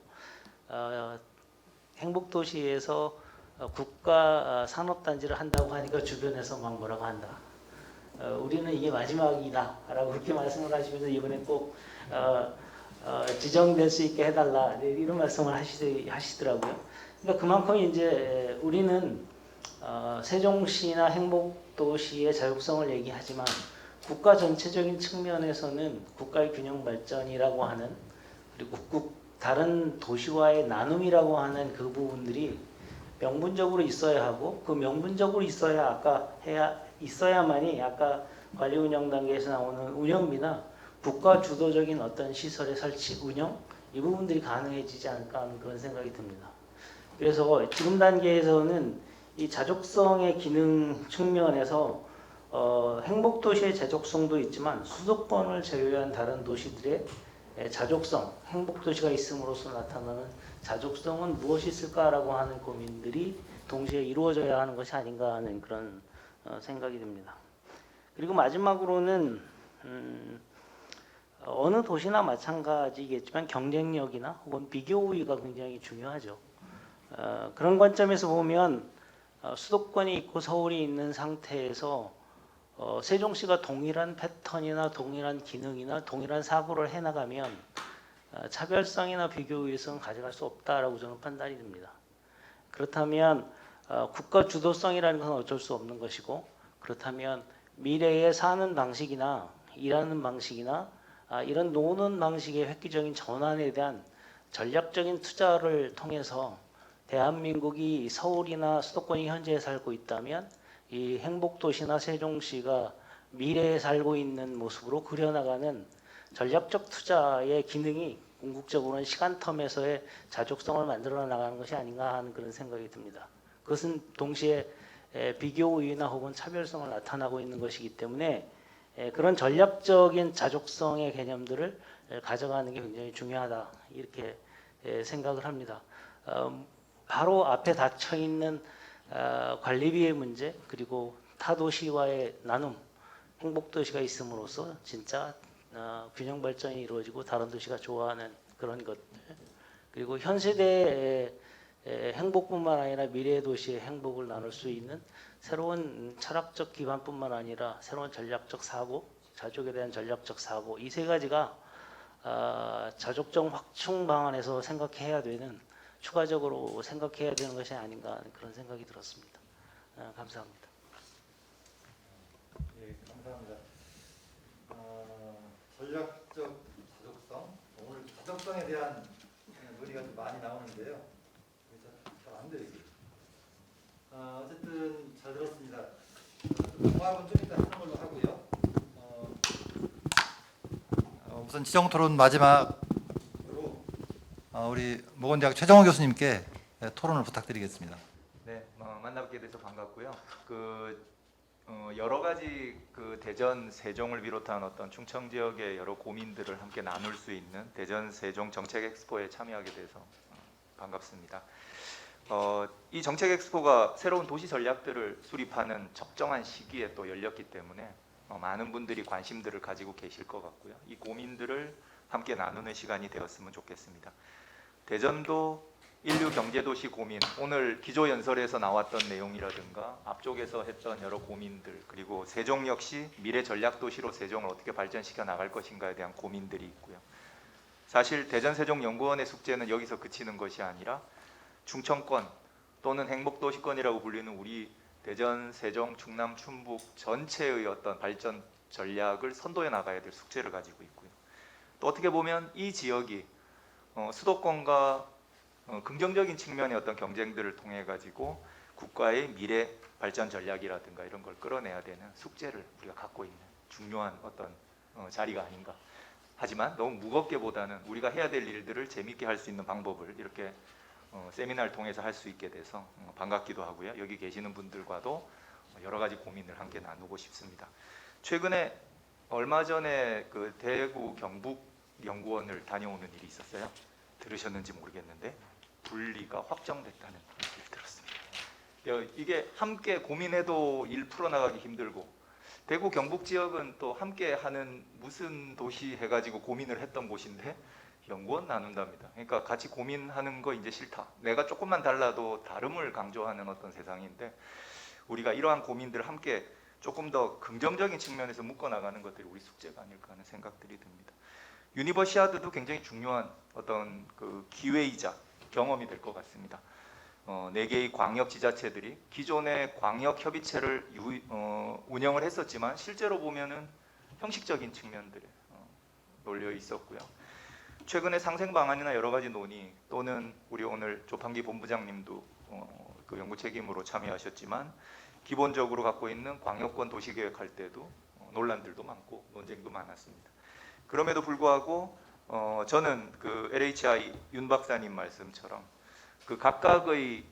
행복도시에서 국가산업단지를 한다고 하니까 주변에서 막 뭐라고 한다. 우리는 이게 마지막이다 라고 그렇게 말씀을 하시면서 이번에 꼭 지정될 수 있게 해달라 이런 말씀을 하시더라고요. 그러니까 그만큼 이제 우리는 세종시나 행복도시의 자율성을 얘기하지만 국가 전체적인 측면에서는 국가의 균형 발전이라고 하는, 그리고 다른 도시와의 나눔이라고 하는 그 부분들이 명분적으로 있어야 하고, 그 명분적으로 있어야만이 아까 관리 운영 단계에서 나오는 운영비나 국가 주도적인 어떤 시설의 설치, 운영 이 부분들이 가능해지지 않을까 하는 그런 생각이 듭니다. 그래서 지금 단계에서는 이 자족성의 기능 측면에서 행복도시의 자족성도 있지만 수도권을 제외한 다른 도시들의 자족성, 행복도시가 있음으로써 나타나는 자족성은 무엇이 있을까라고 하는 고민들이 동시에 이루어져야 하는 것이 아닌가 하는 그런 생각이 듭니다. 그리고 마지막으로는 어느 도시나 마찬가지겠지만 경쟁력이나 혹은 비교 우위가 굉장히 중요하죠. 그런 관점에서 보면 수도권이 있고 서울이 있는 상태에서 세종시가 동일한 패턴이나 동일한 기능이나 동일한 사고를 해나가면 차별성이나 비교 우위성은 가져갈 수 없다라고 저는 판단이 듭니다. 그렇다면 국가 주도성이라는 건 어쩔 수 없는 것이고, 그렇다면 미래의 사는 방식이나 일하는 방식이나 이런 노는 방식의 획기적인 전환에 대한 전략적인 투자를 통해서 대한민국이 서울이나 수도권이 현재 살고 있다면 이 행복도시나 세종시가 미래에 살고 있는 모습으로 그려나가는 전략적 투자의 기능이 궁극적으로는 시간텀에서의 자족성을 만들어 나가는 것이 아닌가 하는 그런 생각이 듭니다. 그것은 동시에 비교 우위나 혹은 차별성을 나타나고 있는 것이기 때문에 그런 전략적인 자족성의 개념들을 가져가는 게 굉장히 중요하다, 이렇게 생각을 합니다. 바로 앞에 닫혀 있는 관리비의 문제, 그리고 타도시와의 나눔, 행복도시가 있음으로써 진짜 균형 발전이 이루어지고 다른 도시가 좋아하는 그런 것들, 그리고 현 세대의 행복뿐만 아니라 미래의 도시의 행복을 나눌 수 있는 새로운 철학적 기반뿐만 아니라 새로운 전략적 사고, 자족에 대한 전략적 사고, 이 세 가지가 자족적 확충 방안에서 생각해야 되는, 추가적으로 생각해야 되는 것이 아닌가 하는 그런 생각이 들었습니다. 감사합니다. 예, 감사합니다. 전략적 자족성, 오늘 자족성에 대한 논의가 좀 많이 나오는데요. 잘안 돼요, 이게. 어쨌든 잘 들었습니다. 통합은 좀 이따 하는 걸로 하고요. 우선 지정 토론 마지막으로 우리 모건대학 최정호 교수님께 토론을 부탁드리겠습니다. 네, 만나뵙게 돼서 반갑고요. 여러 가지 대전 세종을 비롯한 어떤 충청 지역의 여러 고민들을 함께 나눌 수 있는 대전 세종 정책 엑스포에 참여하게 돼서 반갑습니다. 이 정책 엑스포가 새로운 도시 전략들을 수립하는 적정한 시기에 또 열렸기 때문에 많은 분들이 관심들을 가지고 계실 것 같고요. 이 고민들을 함께 나누는 시간이 되었으면 좋겠습니다. 대전도 인류 경제도시 고민, 오늘 기조연설에서 나왔던 내용이라든가 앞쪽에서 했던 여러 고민들, 그리고 세종 역시 미래 전략도시로 세종을 어떻게 발전시켜 나갈 것인가에 대한 고민들이 있고요. 사실 대전세종연구원의 숙제는 여기서 그치는 것이 아니라 충청권 또는 행복도시권이라고 불리는 우리 대전, 세종, 충남, 충북 전체의 어떤 발전 전략을 선도해 나가야 될 숙제를 가지고 있고요. 또 어떻게 보면 이 지역이 수도권과 긍정적인 측면의 어떤 경쟁들을 통해 가지고 국가의 미래 발전 전략이라든가 이런 걸 끌어내야 되는 숙제를 우리가 갖고 있는 중요한 어떤 자리가 아닌가. 하지만 너무 무겁게보다는 우리가 해야 될 일들을 재밌게 할 수 있는 방법을 이렇게 세미나를 통해서 할 수 있게 돼서 반갑기도 하고요. 여기 계시는 분들과도 여러 가지 고민을 함께 나누고 싶습니다. 최근에 얼마 전에 대구 경북 연구원을 다녀오는 일이 있었어요. 들으셨는지 모르겠는데 분리가 확정됐다는 얘기를 들었습니다. 이게 함께 고민해도 일 풀어나가기 힘들고, 대구 경북 지역은 또 함께 하는 무슨 도시 해가지고 고민을 했던 곳인데 연구원 나눈답니다. 그러니까 같이 고민하는 거 이제 싫다. 내가 조금만 달라도 다름을 강조하는 어떤 세상인데, 우리가 이러한 고민들을 함께 조금 더 긍정적인 측면에서 묶어나가는 것들이 우리 숙제가 아닐까 하는 생각들이 듭니다. 유니버시아드도 굉장히 중요한 어떤 기회이자 경험이 될 것 같습니다. 4개의 광역 지자체들이 기존의 광역 협의체를 운영을 했었지만 실제로 보면은 형식적인 측면들에 놀려 있었고요. 최근에 상생 방안이나 여러 가지 논의, 또는 우리 오늘 조판기 본부장님도 그 연구 책임으로 참여하셨지만 기본적으로 갖고 있는 광역권 도시계획 할 때도 논란들도 많고 논쟁도 많았습니다. 그럼에도 불구하고 저는 LHI 윤 박사님 말씀처럼 각각의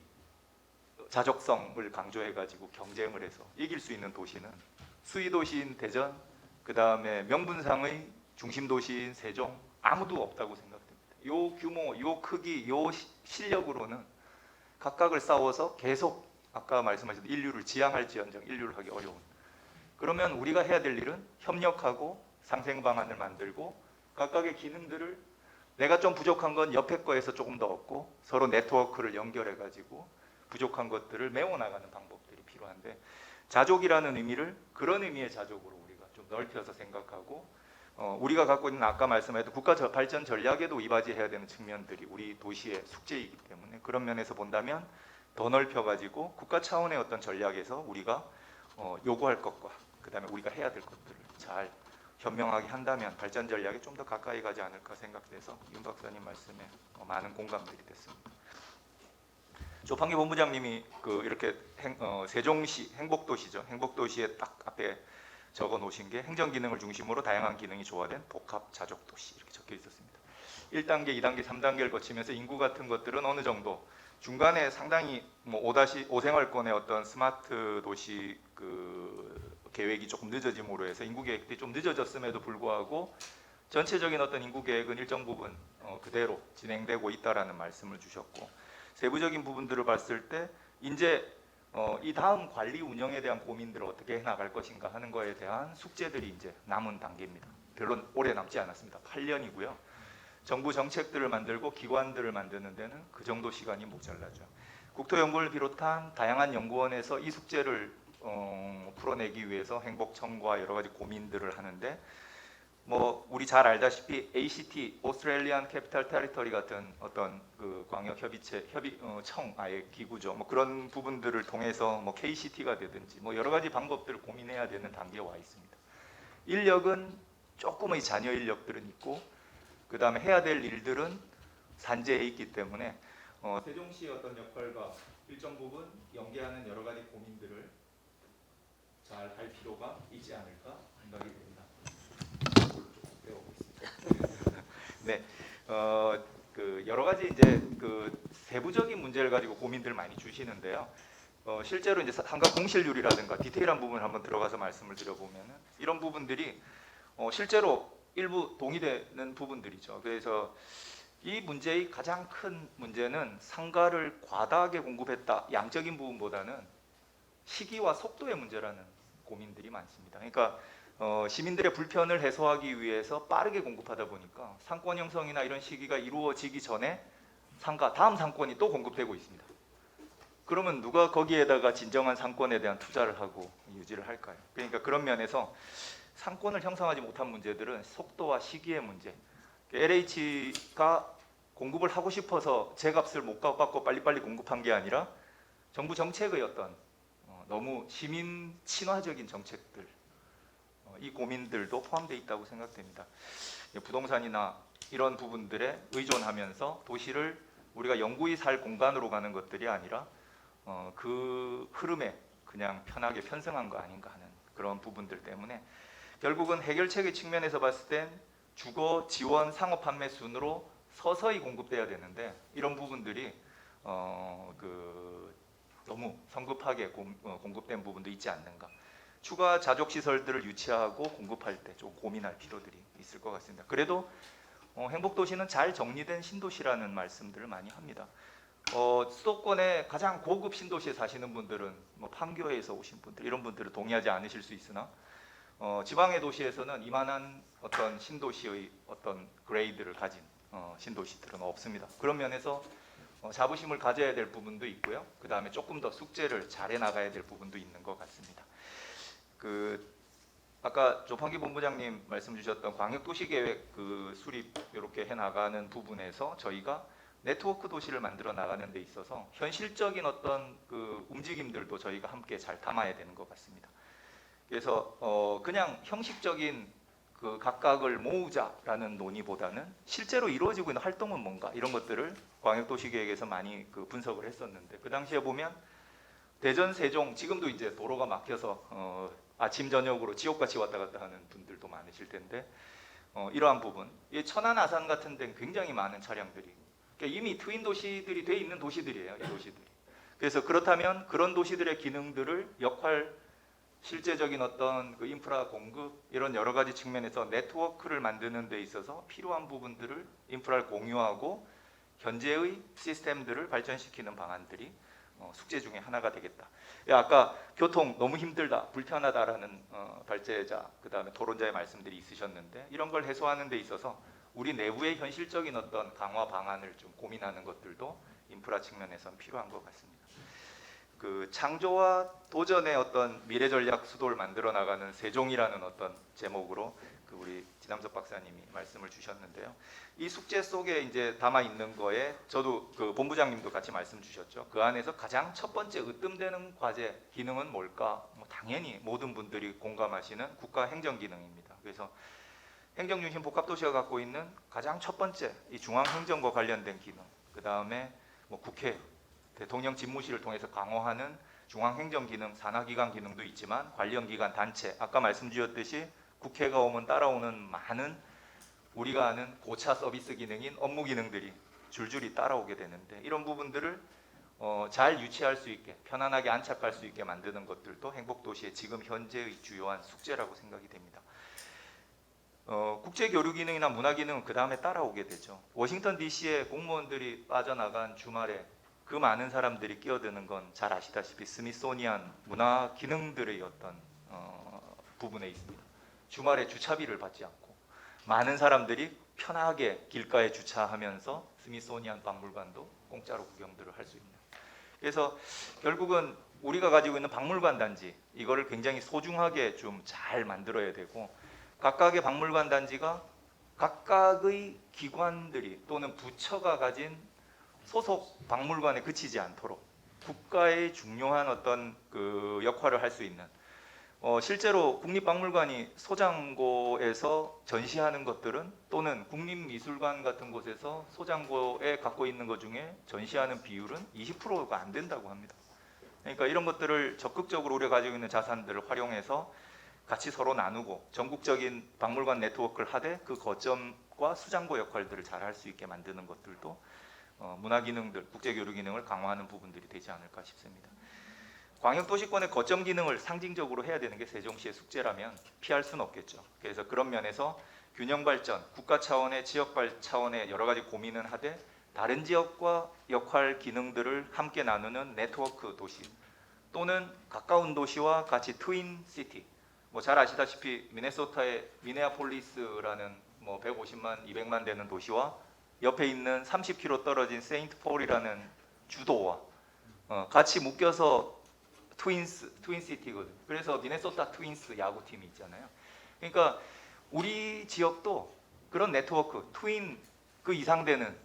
자족성을 강조해가지고 경쟁을 해서 이길 수 있는 도시는 수위 도시인 대전, 그 다음에 명분상의 중심 도시인 세종 아무도 없다고 생각됩니다. 요 규모, 요 크기, 요 실력으로는 각각을 싸워서 계속 아까 말씀하신 인류를 지향할지언정 인류를 하기 어려운. 그러면 우리가 해야 될 일은 협력하고 상생 방안을 만들고 각각의 기능들을 내가 좀 부족한 건 옆에 거에서 조금 더 얻고 서로 네트워크를 연결해 가지고 부족한 것들을 메워나가는 방법들이 필요한데, 자족이라는 의미를 그런 의미의 자족으로 우리가 좀 넓혀서 생각하고 우리가 갖고 있는 아까 말씀하셨던 국가 발전 전략에도 이바지해야 되는 측면들이 우리 도시의 숙제이기 때문에 그런 면에서 본다면 더 넓혀가지고 국가 차원의 어떤 전략에서 우리가 요구할 것과 그다음에 우리가 해야 될 것들을 잘 현명하게 한다면 발전 전략에 좀 더 가까이 가지 않을까 생각돼서 윤 박사님 말씀에 많은 공감들이 됐습니다. 조판기 본부장님이 이렇게 세종시 행복도시죠. 행복도시에 딱 앞에 적어 놓으신 게 행정 기능을 중심으로 다양한 기능이 조화된 복합 자족 도시 이렇게 적혀 있었습니다. 1단계, 2단계, 3단계를 거치면서 인구 같은 것들은 어느 정도 중간에 상당히 5 생활권의 어떤 스마트 도시 계획이 조금 늦어짐으로 해서 인구 계획이 좀 늦어졌음에도 불구하고 전체적인 어떤 인구 계획은 일정 부분 그대로 진행되고 있다라는 말씀을 주셨고, 세부적인 부분들을 봤을 때 이제 이 다음 관리 운영에 대한 고민들을 어떻게 해나갈 것인가 하는 거에 대한 숙제들이 이제 남은 단계입니다. 별로 오래 남지 않았습니다. 8년이고요. 정부 정책들을 만들고 기관들을 만드는 데는 그 정도 시간이 모자라죠. 국토연구원을 비롯한 다양한 연구원에서 이 숙제를 풀어내기 위해서 행복청과 여러 가지 고민들을 하는데, 우리 잘 알다시피 ACT, 오스트레일리안 캐피탈 테리토리 같은 어떤 광역 협의체 청 아예 기구죠. 그런 부분들을 통해서 KCT가 되든지 여러 가지 방법들을 고민해야 되는 단계에 와 있습니다. 인력은 조금의 잔여 인력들은 있고 그 다음에 해야 될 일들은 산재해 있기 때문에 세종시의 어떤 역할과 일정 부분 연계하는 여러 가지 고민들을 잘 할 필요가 있지 않을까 생각이 됩니다. 네, 여러 가지 이제 세부적인 문제를 가지고 고민들 많이 주시는데요. 실제로 이제 상가 공실률이라든가 디테일한 부분을 한번 들어가서 말씀을 드려보면은 이런 부분들이 실제로 일부 동의되는 부분들이죠. 그래서 이 문제의 가장 큰 문제는 상가를 과다하게 공급했다, 양적인 부분보다는 시기와 속도의 문제라는 고민들이 많습니다. 그러니까 시민들의 불편을 해소하기 위해서 빠르게 공급하다 보니까 상권 형성이나 이런 시기가 이루어지기 전에 다음 상권이 또 공급되고 있습니다. 그러면 누가 거기에다가 진정한 상권에 대한 투자를 하고 유지를 할까요? 그러니까 그런 면에서 상권을 형성하지 못한 문제들은 속도와 시기의 문제. LH가 공급을 하고 싶어서 제값을 못 받고 빨리빨리 공급한 게 아니라 정부 정책의 어떤 너무 시민 친화적인 정책들, 이 고민들도 포함되어 있다고 생각됩니다. 부동산이나 이런 부분들에 의존하면서 도시를 우리가 영구히 살 공간으로 가는 것들이 아니라 그 흐름에 그냥 편하게 편승한 거 아닌가 하는 그런 부분들 때문에 결국은 해결책의 측면에서 봤을 땐 주거, 지원, 상업 판매 순으로 서서히 공급돼야 되는데 이런 부분들이 너무 성급하게 공급된 부분도 있지 않는가. 추가 자족 시설들을 유치하고 공급할 때 좀 고민할 필요들이 있을 것 같습니다. 그래도 행복도시는 잘 정리된 신도시라는 말씀들을 많이 합니다. 수도권의 가장 고급 신도시에 사시는 분들은 판교에서 오신 분들, 이런 분들은 동의하지 않으실 수 있으나 지방의 도시에서는 이만한 어떤 신도시의 어떤 그레이드를 가진 신도시들은 없습니다. 그런 면에서 자부심을 가져야 될 부분도 있고요. 그 다음에 조금 더 숙제를 잘해 나가야 될 부분도 있는 것 같습니다. 아까 조판기 본부장님 말씀 주셨던 광역도시계획 수립 이렇게 해 나가는 부분에서 저희가 네트워크 도시를 만들어 나가는 데 있어서 현실적인 어떤 움직임들도 저희가 함께 잘 담아야 되는 것 같습니다. 그래서 그냥 형식적인 각각을 모으자라는 논의보다는 실제로 이루어지고 있는 활동은 뭔가 이런 것들을 광역도시계획에서 많이 분석을 했었는데, 그 당시에 보면 대전, 세종 지금도 이제 도로가 막혀서 아침 저녁으로 지옥같이 왔다 갔다 하는 분들도 많으실 텐데 이러한 부분, 천안, 아산 같은 데는 굉장히 많은 차량들이 그러니까 이미 트윈 도시들이 돼 있는 도시들이에요. 이 도시들이. 그래서 그렇다면 그런 도시들의 기능들을 역할, 실제적인 어떤 인프라 공급 이런 여러 가지 측면에서 네트워크를 만드는 데 있어서 필요한 부분들을 인프라를 공유하고 현재의 시스템들을 발전시키는 방안들이 숙제 중에 하나가 되겠다. 아까 교통 너무 힘들다, 불편하다라는 발제자, 그다음에 토론자의 말씀들이 있으셨는데 이런 걸 해소하는 데 있어서 우리 내부의 현실적인 어떤 강화 방안을 좀 고민하는 것들도 인프라 측면에선 필요한 것 같습니다. 그 창조와 도전의 어떤 미래 전략 수도를 만들어 나가는 세종이라는 어떤 제목으로 그 우리 지남석 박사님이 말씀을 주셨는데요. 이 숙제 속에 이제 담아 있는 거에 저도 그 본부장님도 같이 말씀 주셨죠. 그 안에서 가장 첫 번째 으뜸되는 과제 기능은 뭘까? 뭐 당연히 모든 분들이 공감하시는 국가 행정 기능입니다. 그래서 행정 중심 복합 도시가 갖고 있는 가장 첫 번째 이 중앙 행정과 관련된 기능. 그 다음에 뭐 국회 대통령 집무실을 통해서 강화하는 중앙행정 기능, 산하기관 기능도 있지만 관련 기관 단체, 아까 말씀 주셨듯이 국회가 오면 따라오는 많은 우리가 아는 고차 서비스 기능인 업무 기능들이 줄줄이 따라오게 되는데 이런 부분들을 잘 유치할 수 있게 편안하게 안착할 수 있게 만드는 것들도 행복도시의 지금 현재의 주요한 숙제라고 생각이 됩니다. 국제교류 기능이나 문화 기능은 그 다음에 따라오게 되죠. 워싱턴 DC에 공무원들이 빠져나간 주말에 그 많은 사람들이 끼어드는 건 잘 아시다시피 스미소니안 문화 기능들의 어떤 부분에 있습니다. 주말에 주차비를 받지 않고 많은 사람들이 편하게 길가에 주차하면서 스미소니안 박물관도 공짜로 구경들을 할 수 있는. 그래서 결국은 우리가 가지고 있는 박물관 단지 이거를 굉장히 소중하게 좀 잘 만들어야 되고 각각의 박물관 단지가 각각의 기관들이 또는 부처가 가진 소속 박물관에 그치지 않도록 국가의 중요한 어떤 그 역할을 할 수 있는 실제로 국립박물관이 소장고에서 전시하는 것들은 또는 국립미술관 같은 곳에서 소장고에 갖고 있는 것 중에 전시하는 비율은 20%가 안 된다고 합니다. 그러니까 이런 것들을 적극적으로 우리가 가지고 있는 자산들을 활용해서 같이 서로 나누고 전국적인 박물관 네트워크를 하되 그 거점과 수장고 역할들을 잘 할 수 있게 만드는 것들도 문화 기능들, 국제교류 기능을 강화하는 부분들이 되지 않을까 싶습니다. 광역도시권의 거점 기능을 상징적으로 해야 되는 게 세종시의 숙제라면 피할 수는 없겠죠. 그래서 그런 면에서 균형 발전, 국가 차원의 지역 차원의 여러 가지 고민은 하되 다른 지역과 역할 기능들을 함께 나누는 네트워크 도시 또는 가까운 도시와 같이 트윈 시티. 뭐 잘 아시다시피 미네소타의 미네아폴리스라는 뭐 150만, 200만 되는 도시와 옆에 있는 30km 떨어진 세인트 폴이라는 주도와 같이 묶여서 트윈시티거든. 그래서 미네소타 트윈스 야구팀이 있잖아요. 그러니까 우리 지역도 그런 네트워크, 트윈 그 이상 되는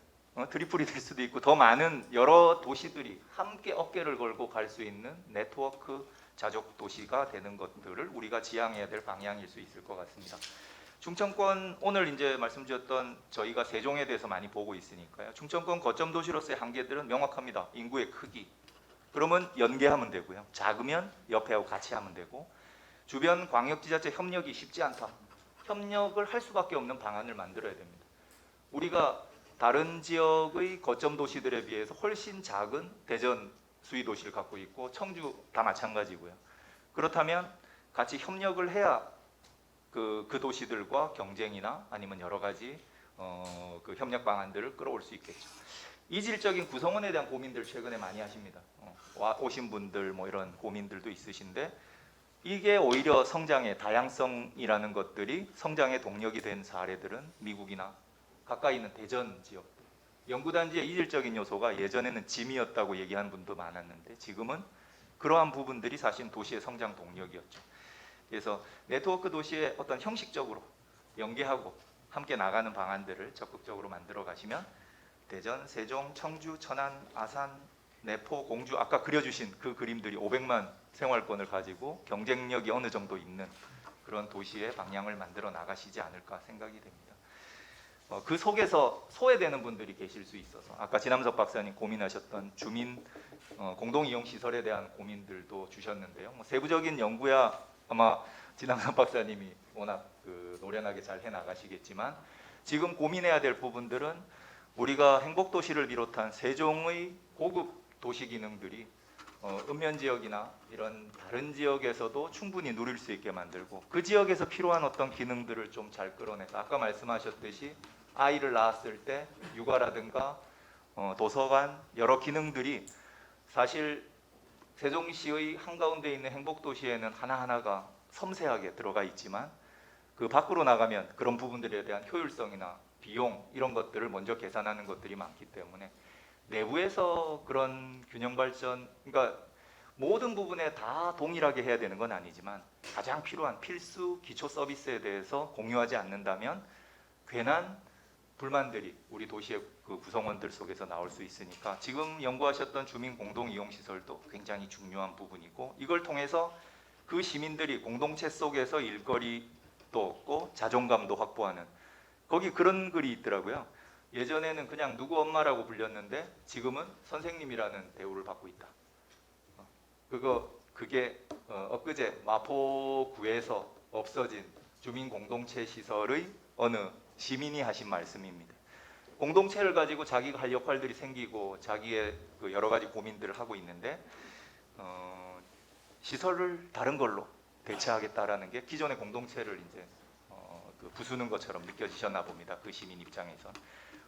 트리플이 될 수도 있고 더 많은 여러 도시들이 함께 어깨를 걸고 갈 수 있는 네트워크 자족 도시가 되는 것들을 우리가 지향해야 될 방향일 수 있을 것 같습니다. 충청권 오늘 이제 말씀드렸던 저희가 세종에 대해서 많이 보고 있으니까요. 충청권 거점 도시로서의 한계들은 명확합니다. 인구의 크기. 그러면 연계하면 되고요. 작으면 옆에하고 같이 하면 되고 주변 광역지자체 협력이 쉽지 않다. 협력을 할 수밖에 없는 방안을 만들어야 됩니다. 우리가 다른 지역의 거점 도시들에 비해서 훨씬 작은 대전 수위 도시를 갖고 있고 청주 다 마찬가지고요. 그렇다면 같이 협력을 해야 그 도시들과 경쟁이나 아니면 여러 가지 그 협력 방안들을 끌어올 수 있겠죠. 이질적인 구성원에 대한 고민들 최근에 많이 하십니다. 오신 분들 뭐 이런 고민들도 있으신데 이게 오히려 성장의 다양성이라는 것들이 성장의 동력이 된 사례들은 미국이나 가까이 있는 대전 지역 연구단지의 이질적인 요소가 예전에는 짐이었다고 얘기하는 분도 많았는데 지금은 그러한 부분들이 사실 도시의 성장 동력이었죠. 그래서 네트워크 도시의 어떤 형식적으로 연계하고 함께 나가는 방안들을 적극적으로 만들어 가시면 대전, 세종, 청주, 천안, 아산, 내포, 공주 아까 그려주신 그 그림들이 500만 생활권을 가지고 경쟁력이 어느 정도 있는 그런 도시의 방향을 만들어 나가시지 않을까 생각이 됩니다. 그 속에서 소외되는 분들이 계실 수 있어서 아까 지남석 박사님 고민하셨던 주민 공동이용 시설에 대한 고민들도 주셨는데요. 뭐 세부적인 연구야 아마 지남석 박사님이 워낙 노련하게 잘 해나가시겠지만 지금 고민해야 될 부분들은 우리가 행복도시를 비롯한 세종의 고급 도시 기능들이 읍면 지역이나 이런 다른 지역에서도 충분히 누릴 수 있게 만들고 그 지역에서 필요한 어떤 기능들을 좀 잘 끌어내서 아까 말씀하셨듯이 아이를 낳았을 때 육아라든가 도서관 여러 기능들이 사실 세종시의 한가운데 있는 행복도시에는 하나하나가 섬세하게 들어가 있지만 그 밖으로 나가면 그런 부분들에 대한 효율성이나 비용 이런 것들을 먼저 계산하는 것들이 많기 때문에 내부에서 그런 균형 발전, 그러니까 모든 부분에 다 동일하게 해야 되는 건 아니지만 가장 필요한 필수 기초 서비스에 대해서 공유하지 않는다면 괜한 불만들이 우리 도시의 그 구성원들 속에서 나올 수 있으니까 지금 연구하셨던 주민 공동 이용 시설도 굉장히 중요한 부분이고 이걸 통해서 그 시민들이 공동체 속에서 일거리도 얻고 자존감도 확보하는 거기 그런 글이 있더라고요. 예전에는 그냥 누구 엄마라고 불렸는데 지금은 선생님이라는 대우를 받고 있다. 그게 엊그제 마포구에서 없어진 주민 공동체 시설의 어느 시민이 하신 말씀입니다. 공동체를 가지고 자기가 할 역할들이 생기고 자기의 그 여러 가지 고민들을 하고 있는데 시설을 다른 걸로 대체하겠다라는 게 기존의 공동체를 이제 그 부수는 것처럼 느껴지셨나 봅니다. 그 시민 입장에선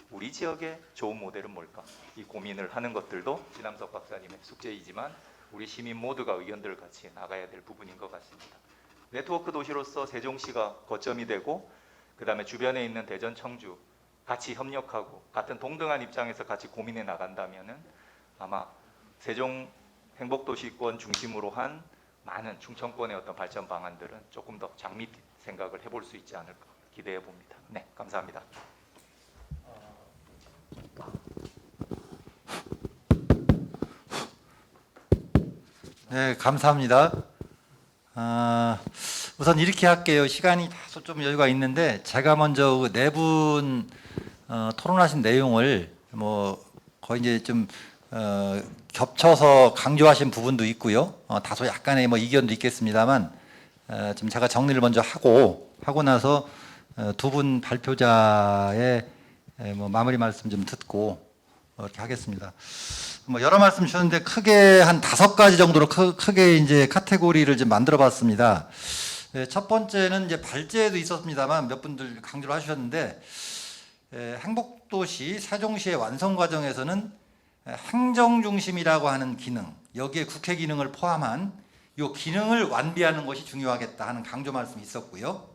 우리 지역의 좋은 모델은 뭘까? 이 고민을 하는 것들도 진함석 박사님의 숙제이지만 우리 시민 모두가 의견들을 같이 나가야 될 부분인 것 같습니다. 네트워크 도시로서 세종시가 거점이 되고 그 다음에 주변에 있는 대전, 청주 같이 협력하고 같은 동등한 입장에서 같이 고민해 나간다면은 아마 세종 행복도시권 중심으로 한 많은 충청권의 어떤 발전 방안들은 조금 더 장밋 생각을 해볼 수 있지 않을까 기대해 봅니다. 네, 감사합니다. 네, 감사합니다. 우선 이렇게 할게요. 시간이 다소 좀 여유가 있는데 제가 먼저 그 네 분 토론하신 내용을 뭐 거의 이제 좀 겹쳐서 강조하신 부분도 있고요. 다소 약간의 뭐 이견도 있겠습니다만 좀 제가 정리를 먼저 하고 나서 두 분 발표자의 뭐 마무리 말씀 좀 듣고 이렇게 하겠습니다. 뭐 여러 말씀 주셨는데 크게 한 5가지 정도로 크게 이제 카테고리를 좀 만들어봤습니다. 첫 번째는 이제 발제도 있었습니다만 몇 분들 강조를 하셨는데 행복도시 세종시의 완성 과정에서는 행정중심이라고 하는 기능, 여기에 국회 기능을 포함한 이 기능을 완비하는 것이 중요하겠다 하는 강조 말씀이 있었고요.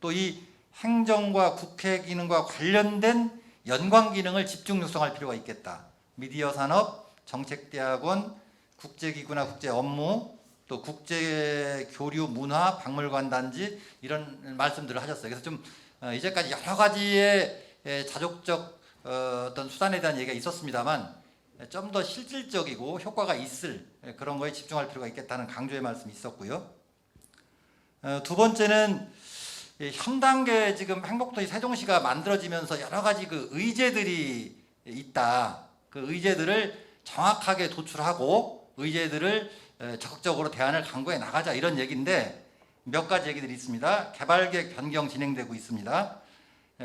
또 이 행정과 국회 기능과 관련된 연관 기능을 집중 육성할 필요가 있겠다. 미디어 산업, 정책대학원, 국제기구나 국제 업무, 또 국제교류 문화, 박물관 단지 이런 말씀들을 하셨어요. 그래서 좀 이제까지 여러 가지의 자족적 어떤 수단에 대한 얘기가 있었습니다만 좀 더 실질적이고 효과가 있을 그런 거에 집중할 필요가 있겠다는 강조의 말씀이 있었고요. 두 번째는 현 단계에 지금 행복도시 세종시가 만들어지면서 여러 가지 그 의제들이 있다. 그 의제들을 정확하게 도출하고 의제들을 적극적으로 대안을 강구해 나가자 이런 얘기인데 몇 가지 얘기들이 있습니다. 개발계획 변경 진행되고 있습니다.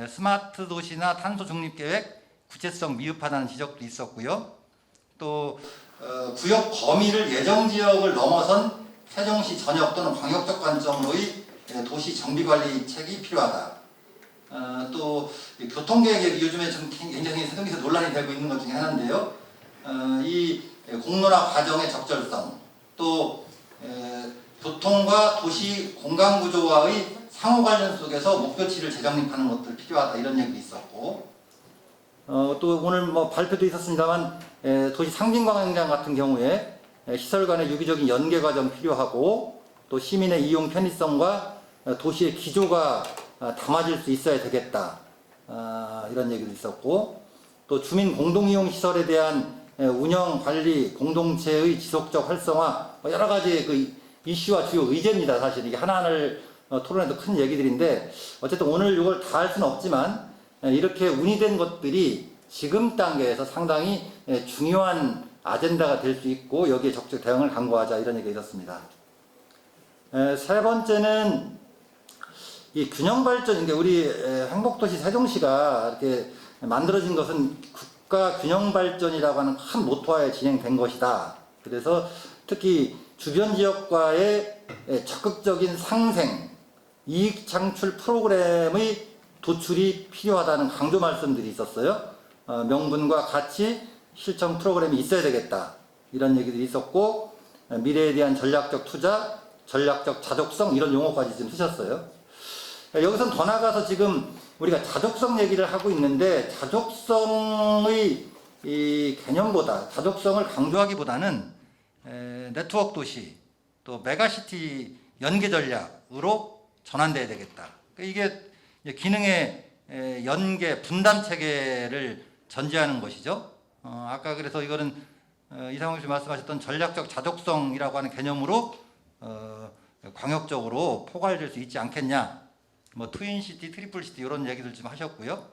스마트 도시나 탄소 중립 계획 구체성 미흡하다는 지적도 있었고요. 또 구역 범위를 예정 지역을 넘어선 세종시 전역 또는 광역적 관점으로의 도시 정비 관리책이 필요하다. 또 교통계획이 요즘에 좀 굉장히 세종시에서 논란이 되고 있는 것 중에 하나인데요. 이 공론화 과정의 적절성, 또 교통과 도시 공간 구조와의 상호 관련 속에서 목표치를 재정립하는 것들 필요하다 이런 얘기도 있었고, 또 오늘 뭐 발표도 있었습니다만 도시 상징광장장 같은 경우에 시설 간의 유기적인 연계 과정 필요하고 또 시민의 이용 편의성과 도시의 기조가 담아질 수 있어야 되겠다 이런 얘기도 있었고, 또 주민 공동이용 시설에 대한 운영 관리 공동체의 지속적 활성화 여러 가지 그 이슈와 주요 의제입니다. 사실 이게 하나하나를 토론해도 큰 얘기들인데 어쨌든 오늘 이걸 다 할 수는 없지만 이렇게 운이된 것들이 지금 단계에서 상당히 중요한 아젠다가 될 수 있고 여기에 적극 대응을 강구하자 이런 얘기가 있었습니다. 세 번째는 이 균형 발전인데 우리 행복도시 세종시가 이렇게 만들어진 것은 국가 균형 발전이라고 하는 큰 모토하에 진행된 것이다. 그래서 특히 주변 지역과의 적극적인 상생, 이익 창출 프로그램의 도출이 필요하다는 강조 말씀들이 있었어요. 명분과 가치, 실천 프로그램이 있어야 되겠다. 이런 얘기들이 있었고 미래에 대한 전략적 투자, 전략적 자족성 이런 용어까지 지금 쓰셨어요. 여기서 더 나가서 지금 우리가 자족성 얘기를 하고 있는데 자족성의 이 개념보다 자족성을 강조하기보다는 네트워크 도시 또 메가시티 연계 전략으로 전환돼야 되겠다. 이게 기능의 연계 분담 체계를 전제하는 것이죠. 아까 그래서 이거는 이상훈 씨 말씀하셨던 전략적 자족성이라고 하는 개념으로 광역적으로 포괄될 수 있지 않겠냐. 뭐 트윈시티, 트리플시티 이런 얘기들 좀 하셨고요.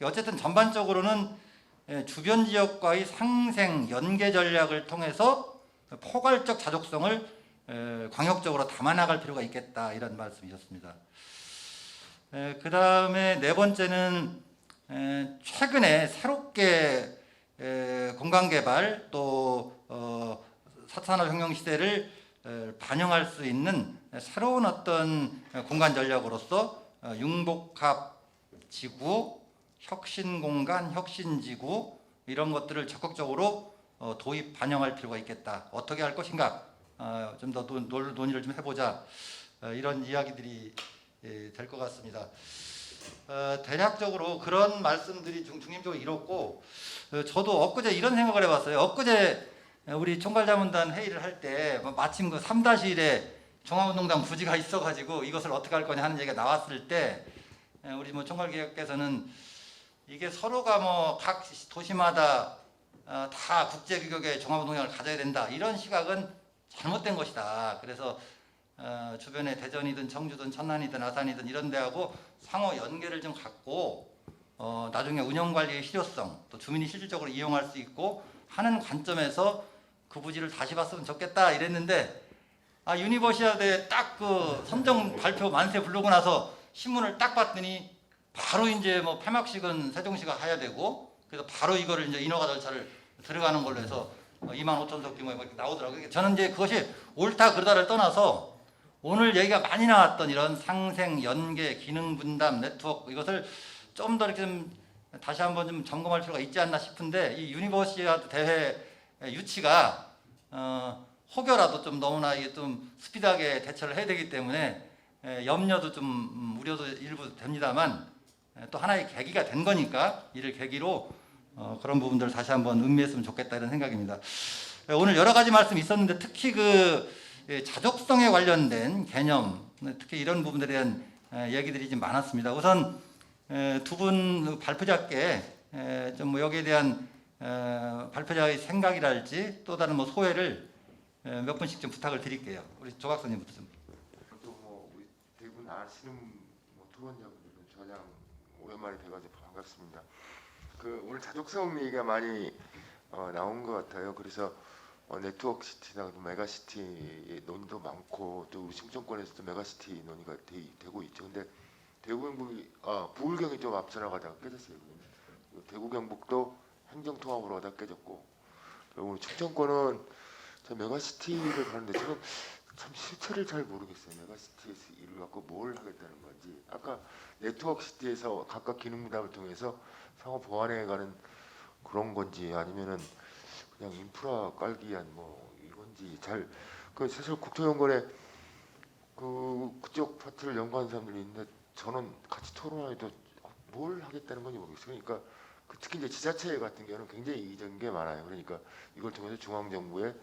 어쨌든 전반적으로는 주변 지역과의 상생 연계 전략을 통해서 포괄적 자족성을 광역적으로 담아나갈 필요가 있겠다 이런 말씀이셨습니다. 그 다음에 네 번째는 최근에 새롭게 공간개발 또 4산업 혁명 시대를 반영할 수 있는 새로운 어떤 공간 전략으로서 융복합 지구, 혁신공간, 혁신지구 이런 것들을 적극적으로 도입 반영할 필요가 있겠다. 어떻게 할 것인가? 좀 더 논의를 좀 해보자. 이런 이야기들이 될 것 같습니다. 대략적으로 그런 말씀들이 중심적으로 이뤘고 저도 엊그제 이런 생각을 해봤어요. 엊그제 우리 총괄자문단 회의를 할 때 마침 그 3-1에 종합운동장 부지가 있어가지고 이것을 어떻게 할 거냐 하는 얘기가 나왔을 때 우리 뭐 총괄기획께서는 이게 서로가 뭐 각 도시마다 다 국제규격의 종합운동장을 가져야 된다 이런 시각은 잘못된 것이다. 그래서 주변에 대전이든 청주든 천안이든 아산이든 이런 데하고 상호 연계를 좀 갖고 나중에 운영관리의 실효성 또 주민이 실질적으로 이용할 수 있고 하는 관점에서 그 부지를 다시 봤으면 좋겠다 이랬는데 유니버시아드에 딱 그 선정 발표 만세 부르고 나서 신문을 딱 봤더니 바로 이제 뭐 폐막식은 세종시가 해야 되고 그래서 바로 이거를 이제 인허가 절차를 들어가는 걸로 해서 25,000석 규모에 이렇게 나오더라고요. 저는 이제 그것이 옳다 그르다를 떠나서 오늘 얘기가 많이 나왔던 이런 상생, 연계, 기능 분담, 네트워크 이것을 좀 더 이렇게 좀 다시 한번 좀 점검할 필요가 있지 않나 싶은데 이 유니버시아드 대회 유치가 혹여라도 좀 너무나 이게 좀 스피드하게 대처를 해야 되기 때문에 염려도 좀 우려도 일부 됩니다만 또 하나의 계기가 된 거니까 이를 계기로 그런 부분들을 다시 한번 음미했으면 좋겠다 이런 생각입니다. 오늘 여러 가지 말씀이 있었는데 특히 그 자족성에 관련된 개념 특히 이런 부분들에 대한 얘기들이 좀 많았습니다. 우선 두 분 발표자께 좀 뭐 여기에 대한 발표자의 생각이랄지 또 다른 뭐 소회를 몇 분씩 좀 부탁을 드릴게요. 우리 조 박사님부터 좀. 또 뭐 우리 대부분 아시는 뭐 토론자분들은 저랑 오랜만에 뵈가지고 반갑습니다. 그 오늘 자족성 얘기가 많이 나온 것 같아요. 그래서 네트워크 시티나 메가시티 논의도 많고 또 우리 충청권에서도 메가시티 논의가 되고 있죠. 근데 대구 경북이 부울 경이 좀 앞서 나가다가 깨졌어요. 대구 경북도 행정통합으로 하다 깨졌고 그리고 우리 충청권은 저 메가시티를 가는데 저는 참 실체를 잘 모르겠어요. 메가시티에서 일을 갖고 뭘 하겠다는 건지. 아까 네트워크 시티에서 각각 기능 분담을 통해서 상호 보완해 가는 그런 건지 아니면은 그냥 인프라 깔기 위한 뭐 이건지 잘 그 사실 국토연구원에 그쪽 파트를 연구하는 사람들이 있는데 저는 같이 토론해도 뭘 하겠다는 건지 모르겠어요. 그러니까 특히 이제 지자체 같은 경우는 굉장히 이기적인 게 많아요. 그러니까 이걸 통해서 중앙정부의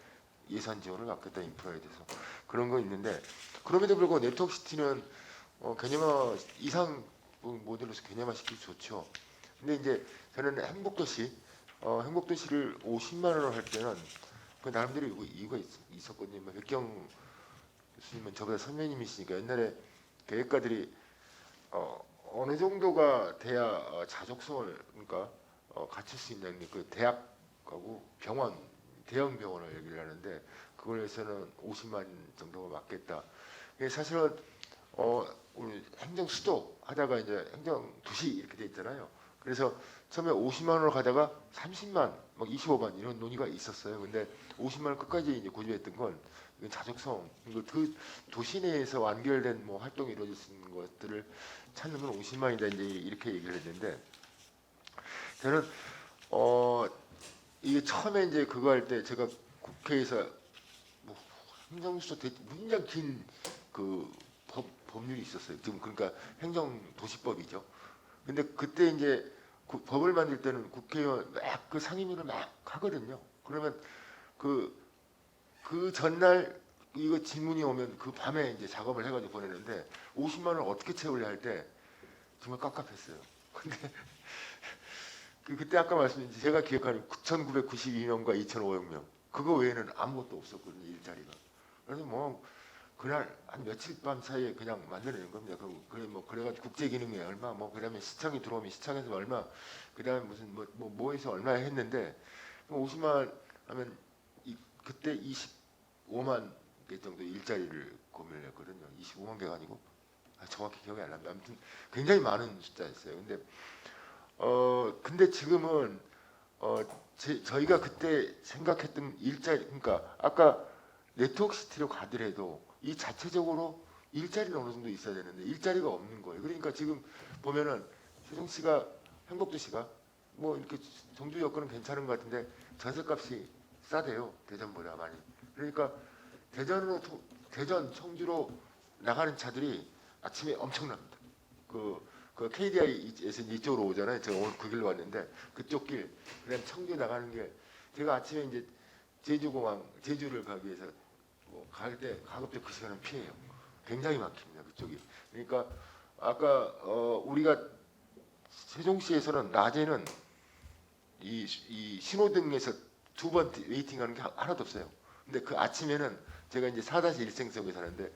예산 지원을 받겠다 인프라에 대해서 그런 거 있는데 그럼에도 불구하고 네트워크 시티는 개념화 이상 모델로서 개념화 시키기 좋죠. 근데 이제 저는 행복도시를 50만 원을 할 때는 그 나름대로 이유가 있었거든요. 백경 교수님은 저보다 선배님이시니까 옛날에 계획가들이 어느 정도가 돼야 자족성을 그러니까 갖출 수 있는 그 대학하고 병원 대형 병원을 얘기를 하는데 그걸 해서는 50만 정도가 맞겠다. 이게 사실은 우리 행정 수도 하다가 이제 행정 도시 이렇게 돼 있잖아요. 그래서 처음에 50만 원을 가다가 30만, 막 25만 이런 논의가 있었어요. 근데 50만 원 끝까지 이제 고집했던 건 이건 자족성, 그 도시 내에서 완결된 뭐 활동이 이루어질 수 있는 것들을 찾는 건 50만이다 이제 이렇게 얘기를 했는데 저는 이게 처음에 이제 그거 할 때 제가 국회에서 뭐 행정수도 굉장히 긴 그 법률이 있었어요. 지금 그러니까 행정도시법이죠. 근데 그때 이제 법을 만들 때는 국회의원 막 그 상임위를 막 하거든요. 그러면 그 전날 이거 질문이 오면 그 밤에 이제 작업을 해가지고 보내는데 50만 원을 어떻게 채우려 할 때 정말 깝깝했어요. 근데 그때 아까 말씀드린 제가 기억하는 9,992명과 2,500명 그거 외에는 아무것도 없었거든요. 일자리가. 그래서 뭐 그날 한 며칠 밤 사이에 그냥 만들어낸 겁니다. 그래가지고 국제기능에 얼마 뭐 그다음에 시청이 들어오면 시청에서 얼마 그다음에 무슨 뭐에서 얼마 했는데 50만 원 하면 그때 25만 개 정도 일자리를 고민을 했거든요. 25만 개가 아니고 정확히 기억이 안 납니다. 아무튼 굉장히 많은 숫자였어요. 근데 지금은 저희가 그때 생각했던 일자리 그러니까 아까 네트워크시티로 가더라도 이 자체적으로 일자리는 어느 정도 있어야 되는데 일자리가 없는 거예요. 그러니까 지금 보면은 세종시가 행복도시가 뭐 이렇게 정주 여건은 괜찮은 것 같은데 전세값이 싸대요. 대전보다 많이. 그러니까 대전 청주로 나가는 차들이 아침에 엄청납니다. 그 KDI에서 이쪽으로 오잖아요. 제가 오늘 그 길로 왔는데 그쪽 길, 그다음 청주 나가는 게 제가 아침에 이제 제주를 가기 위해서 갈 때 가급적 그 시간은 피해요. 굉장히 막힙니다. 그쪽이. 그러니까 아까 우리가 세종시에서는 낮에는 이 신호등에서 2번 웨이팅하는 게 하나도 없어요. 근데 그 아침에는 제가 이제 4-1생석에 사는데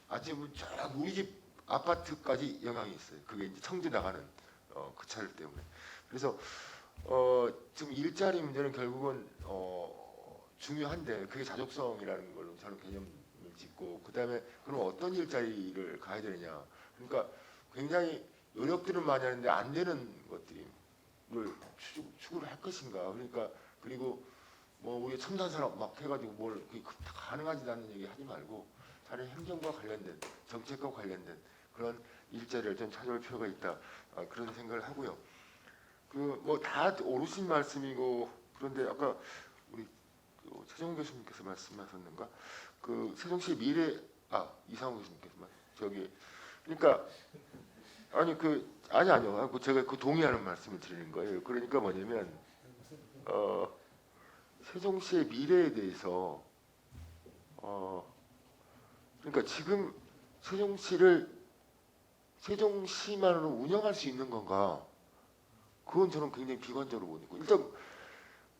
아침에 쫙 우리 집 아파트까지 영향이 있어요. 그게 이제 청주 나가는 그 차를 때문에. 그래서 지금 일자리 문제는 결국은 중요한데 그게 자족성이라는 걸로 저는 개념을 짓고 그다음에 그럼 어떤 일자리를 가야 되느냐. 그러니까 굉장히 노력들은 많이 하는데 안 되는 것들을 추구를 할 것인가. 그러니까 그리고 뭐 우리 첨단 산업 막 해가지고 뭘 가능하지 않는 얘기 하지 말고 차라리 행정과 관련된 정책과 관련된 그런 일자리를 좀 찾아볼 필요가 있다. 그런 생각을 하고요. 그 뭐 다 옳으신 말씀이고 그런데 아까 우리 최정훈 교수님께서 말씀하셨는가? 그 세종시 미래 이상훈 교수님께서 저기 그러니까 아니요. 제가 그 동의하는 말씀을 드리는 거예요. 그러니까 뭐냐면 세종시의 미래에 대해서 그러니까 지금 세종시만으로 운영할 수 있는 건가? 그건 저는 굉장히 비관적으로 보니까 일단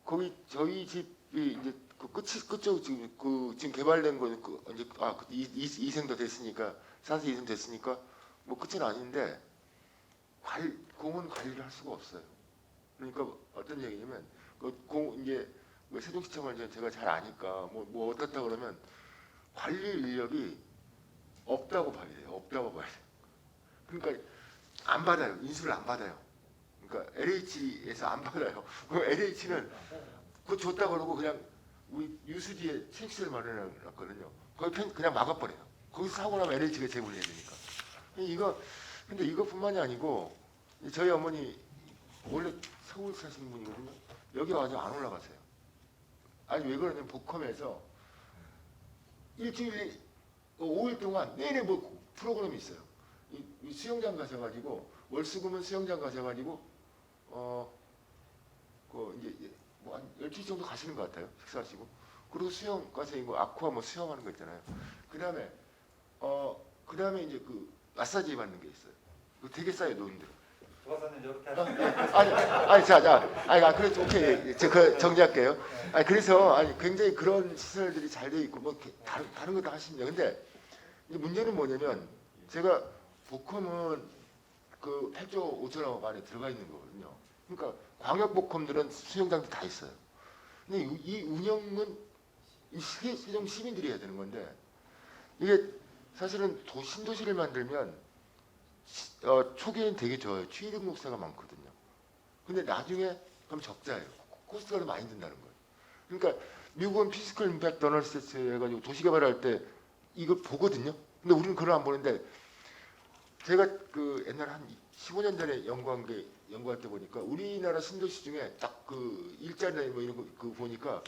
거기 저희 집이 이제 끝쪽 지금 개발된 거는 이제 이생도 됐으니까 4세 이생 됐으니까 뭐 끝은 아닌데 공원 관리를 할 수가 없어요. 그러니까 어떤 얘기냐면 이제 세종시청을 제가 잘 아니까 뭐 어떻다 그러면 관리 인력이 없다고 봐야 돼요. 그러니까 안 받아요. 인수를 안 받아요. 그러니까 LH에서 안 받아요. LH는 그거 줬다 그러고 그냥 우리 유수지에 체육시설 마련해놨거든요. 거기 그냥 막아버려요. 거기서 사고 나면 LH가 재분해야 되니까. 근데 이것뿐만이 아니고 저희 어머니 원래 서울 사시는 분이거든요. 여기 와서 안 올라가세요. 아니 왜 그러냐면 복컴에서 일주일에 5일 동안 내내 뭐 프로그램이 있어요. 이 수영장 가셔가지고 월수금은 수영장 가셔가지고 이제 뭐 한 12시 정도 가시는 것 같아요. 식사하시고 그리고 수영 가서 이거 아쿠아 뭐 수영하는 거 있잖아요. 그다음에 이제 그 마사지 받는 게 있어요. 그거 되게 싸요 노인들. 조박사님 이렇게 하시면 그래도 오케이. 제가 정리할게요. 그래서 굉장히 그런 시설들이 잘 돼 있고 뭐 다른 거 다 하십니다. 근데 이제 문제는 뭐냐면 제가 복컴은 그 8조 5천억 안에 들어가 있는 거거든요. 그러니까 광역 복컴들은 수영장도 다 있어요. 근데 이 운영은 이 세종 시민들이 해야 되는 건데 이게 사실은 신도시를 만들면 초기에는 되게 좋아요. 취득 목세가 많거든요. 근데 나중에 그럼 적자예요. 코스트가 더 많이 든다는 거예요. 그러니까 미국은 피스컬 임팩트 어널리시스 해가지고 도시개발할 때 이거 보거든요. 근데 우리는 그걸 안 보는데 제가 그 옛날에 한 15년 전에 연구한 게 연구할 때 보니까 우리나라 신도시 중에 딱 그 일자리 뭐 이런 거 그 보니까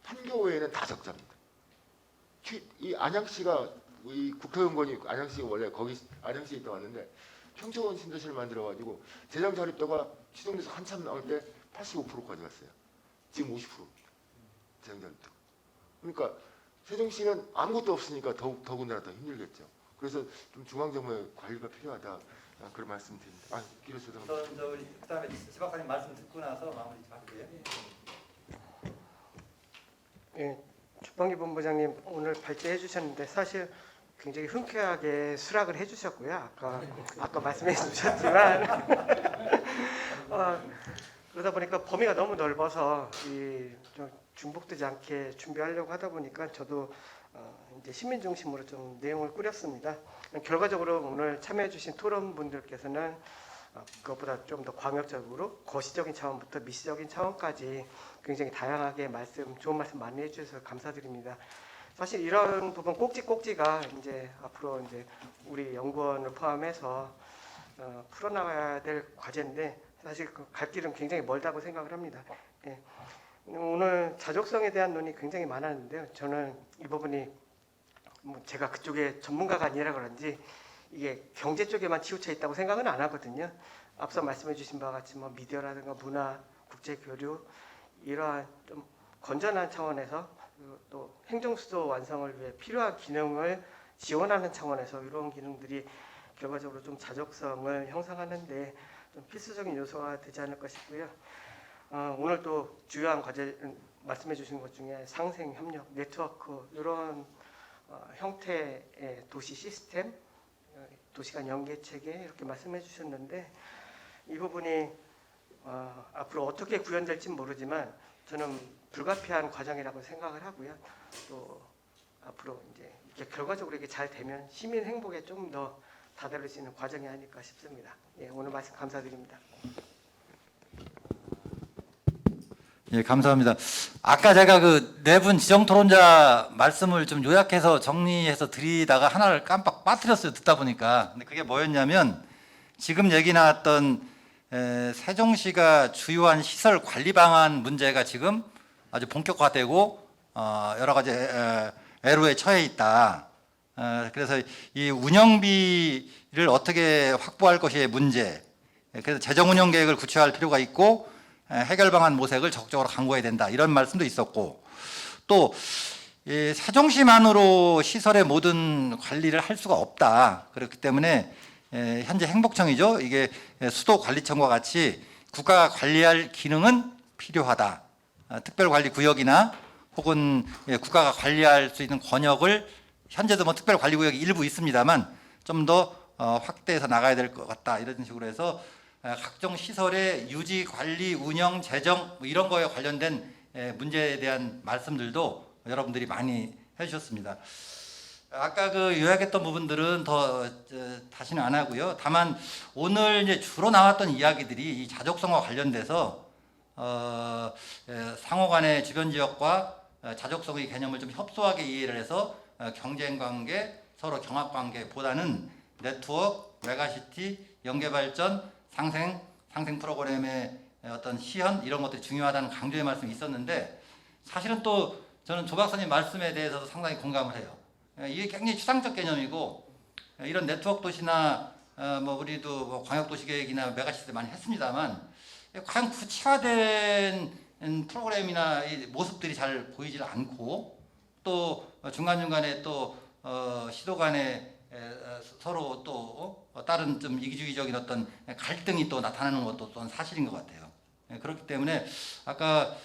판교에는 다 적자입니다. 이 안양시가 이 국토연구원이 안양시가 원래 거기 안양시에 있다 왔는데 평촌 신도시를 만들어가지고 재정 자립도가 추정돼서 한참 나올 때 85%까지 갔어요. 지금 50% 재정 자립도. 그러니까 세종시는 아무것도 없으니까 더군다나 더 힘들겠죠. 그래서 좀 중앙정부의 관리가 필요하다 그런 말씀드립니다. 길었어도 그다음에 지 박사님 말씀 듣고 나서 마무리 좀 할게요. 예, 주방기 본부장님 오늘 발제해 주셨는데 사실 굉장히 흔쾌하게 수락을 해주셨고요. 아까 말씀해 주셨지만 그러다 보니까 범위가 너무 넓어서 좀 중복되지 않게 준비하려고 하다 보니까 저도 이제 시민 중심으로 좀 내용을 꾸렸습니다. 결과적으로 오늘 참여해 주신 토론분들께서는 그것보다 좀 더 광역적으로 거시적인 차원부터 미시적인 차원까지 굉장히 다양하게 좋은 말씀 많이 해주셔서 감사드립니다. 사실 이런 부분 꼭지가 이제 앞으로 이제 우리 연구원을 포함해서 풀어나가야 될 과제인데 사실 그 갈 길은 굉장히 멀다고 생각을 합니다. 예. 오늘 자족성에 대한 논의 굉장히 많았는데요. 저는 이 부분이 뭐 제가 그쪽에 전문가가 아니라 그런지 이게 경제 쪽에만 치우쳐 있다고 생각은 안 하거든요. 앞서 말씀해 주신 바와 같이 뭐 미디어라든가 문화, 국제 교류 이러한 좀 건전한 차원에서 그리고 또 행정수도 완성을 위해 필요한 기능을 지원하는 차원에서 이런 기능들이 결과적으로 좀 자족성을 형성하는데 좀 필수적인 요소가 되지 않을까 싶고요. 오늘 또 주요한 과제 말씀해 주신 것 중에 상생, 협력, 네트워크 이런 형태의 도시 시스템, 도시간 연계 체계 이렇게 말씀해 주셨는데 이 부분이 앞으로 어떻게 구현될지 모르지만 저는 불가피한 과정이라고 생각을 하고요. 또 앞으로 이제 이렇게 결과적으로 이게 잘 되면 시민 행복에 좀 더 다다를 수 있는 과정이 아닐까 싶습니다. 예, 오늘 말씀 감사드립니다. 예, 감사합니다. 아까 제가 그 네 분 지정 토론자 말씀을 좀 요약해서 정리해서 드리다가 하나를 깜빡 빠뜨렸어요. 듣다 보니까. 근데 그게 뭐였냐면 지금 얘기 나왔던 세종시가 주요한 시설 관리 방안 문제가 지금 아주 본격화되고 여러 가지 애로에 처해 있다. 그래서 이 운영비를 어떻게 확보할 것이 문제. 그래서 재정 운영 계획을 구체화할 필요가 있고 해결 방안 모색을 적극적으로 강구해야 된다. 이런 말씀도 있었고 또 세종시만으로 시설의 모든 관리를 할 수가 없다. 그렇기 때문에 현재 행복청이죠. 이게 수도관리청과 같이 국가가 관리할 기능은 필요하다. 특별관리구역이나 혹은 국가가 관리할 수 있는 권역을 현재도 뭐 특별관리구역이 일부 있습니다만 좀 더 확대해서 나가야 될 것 같다. 이런 식으로 해서 각종 시설의 유지, 관리, 운영, 재정 뭐 이런 거에 관련된 문제에 대한 말씀들도 여러분들이 많이 해주셨습니다. 아까 그 요약했던 부분들은 더 다시는 안 하고요. 다만 오늘 이제 주로 나왔던 이야기들이 이 자족성과 관련돼서 상호간의 주변 지역과 자족성의 개념을 좀 협소하게 이해를 해서 경쟁 관계, 서로 경합 관계보다는 네트워크, 메가시티, 연계발전, 상생 프로그램의 어떤 시현 이런 것들이 중요하다는 강조의 말씀이 있었는데 사실은 또 저는 조 박사님 말씀에 대해서도 상당히 공감을 해요. 이게 굉장히 추상적 개념이고 이런 네트워크 도시나 뭐 우리도 뭐 광역도시계획이나 메가시티 많이 했습니다만 과연 구체화된 프로그램이나 이 모습들이 잘 보이질 않고 또 중간중간에 또 시도 간에 서로 또 다른 좀 이기주의적인 어떤 갈등이 또 나타나는 것도 또한 사실인 것 같아요. 그렇기 때문에 아까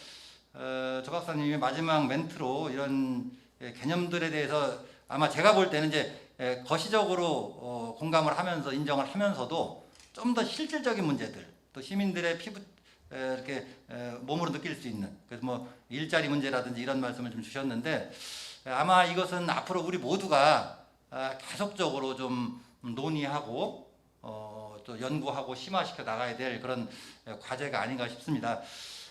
조 박사님이 마지막 멘트로 이런 개념들에 대해서 아마 제가 볼 때는 이제 거시적으로 공감을 하면서 인정을 하면서도 좀 더 실질적인 문제들 또 시민들의 피부 이렇게 몸으로 느낄 수 있는 그래서 뭐 일자리 문제라든지 이런 말씀을 좀 주셨는데 아마 이것은 앞으로 우리 모두가 계속적으로 좀 논의하고 또 연구하고 심화시켜 나가야 될 그런 과제가 아닌가 싶습니다.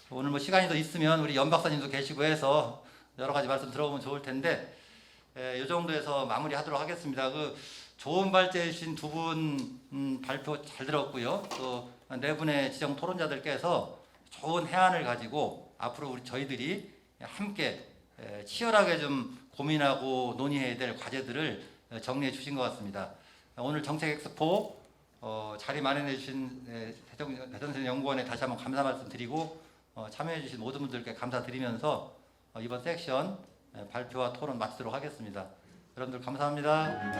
오늘 뭐 시간이 더 있으면 우리 연 박사님도 계시고 해서 여러 가지 말씀 들어보면 좋을 텐데 이 정도에서 마무리하도록 하겠습니다. 그 좋은 발제해 주신 두 분 발표 잘 들었고요. 또 네 분의 지정 토론자들께서 좋은 해안을 가지고 앞으로 저희들이 함께 치열하게 좀 고민하고 논의해야 될 과제들을 정리해 주신 것 같습니다. 오늘 정책 엑스포 자리 마련해 주신 대전세 연구원에 다시 한번 감사 말씀드리고 참여해 주신 모든 분들께 감사드리면서 이번 섹션 발표와 토론 마치도록 하겠습니다. 여러분들 감사합니다.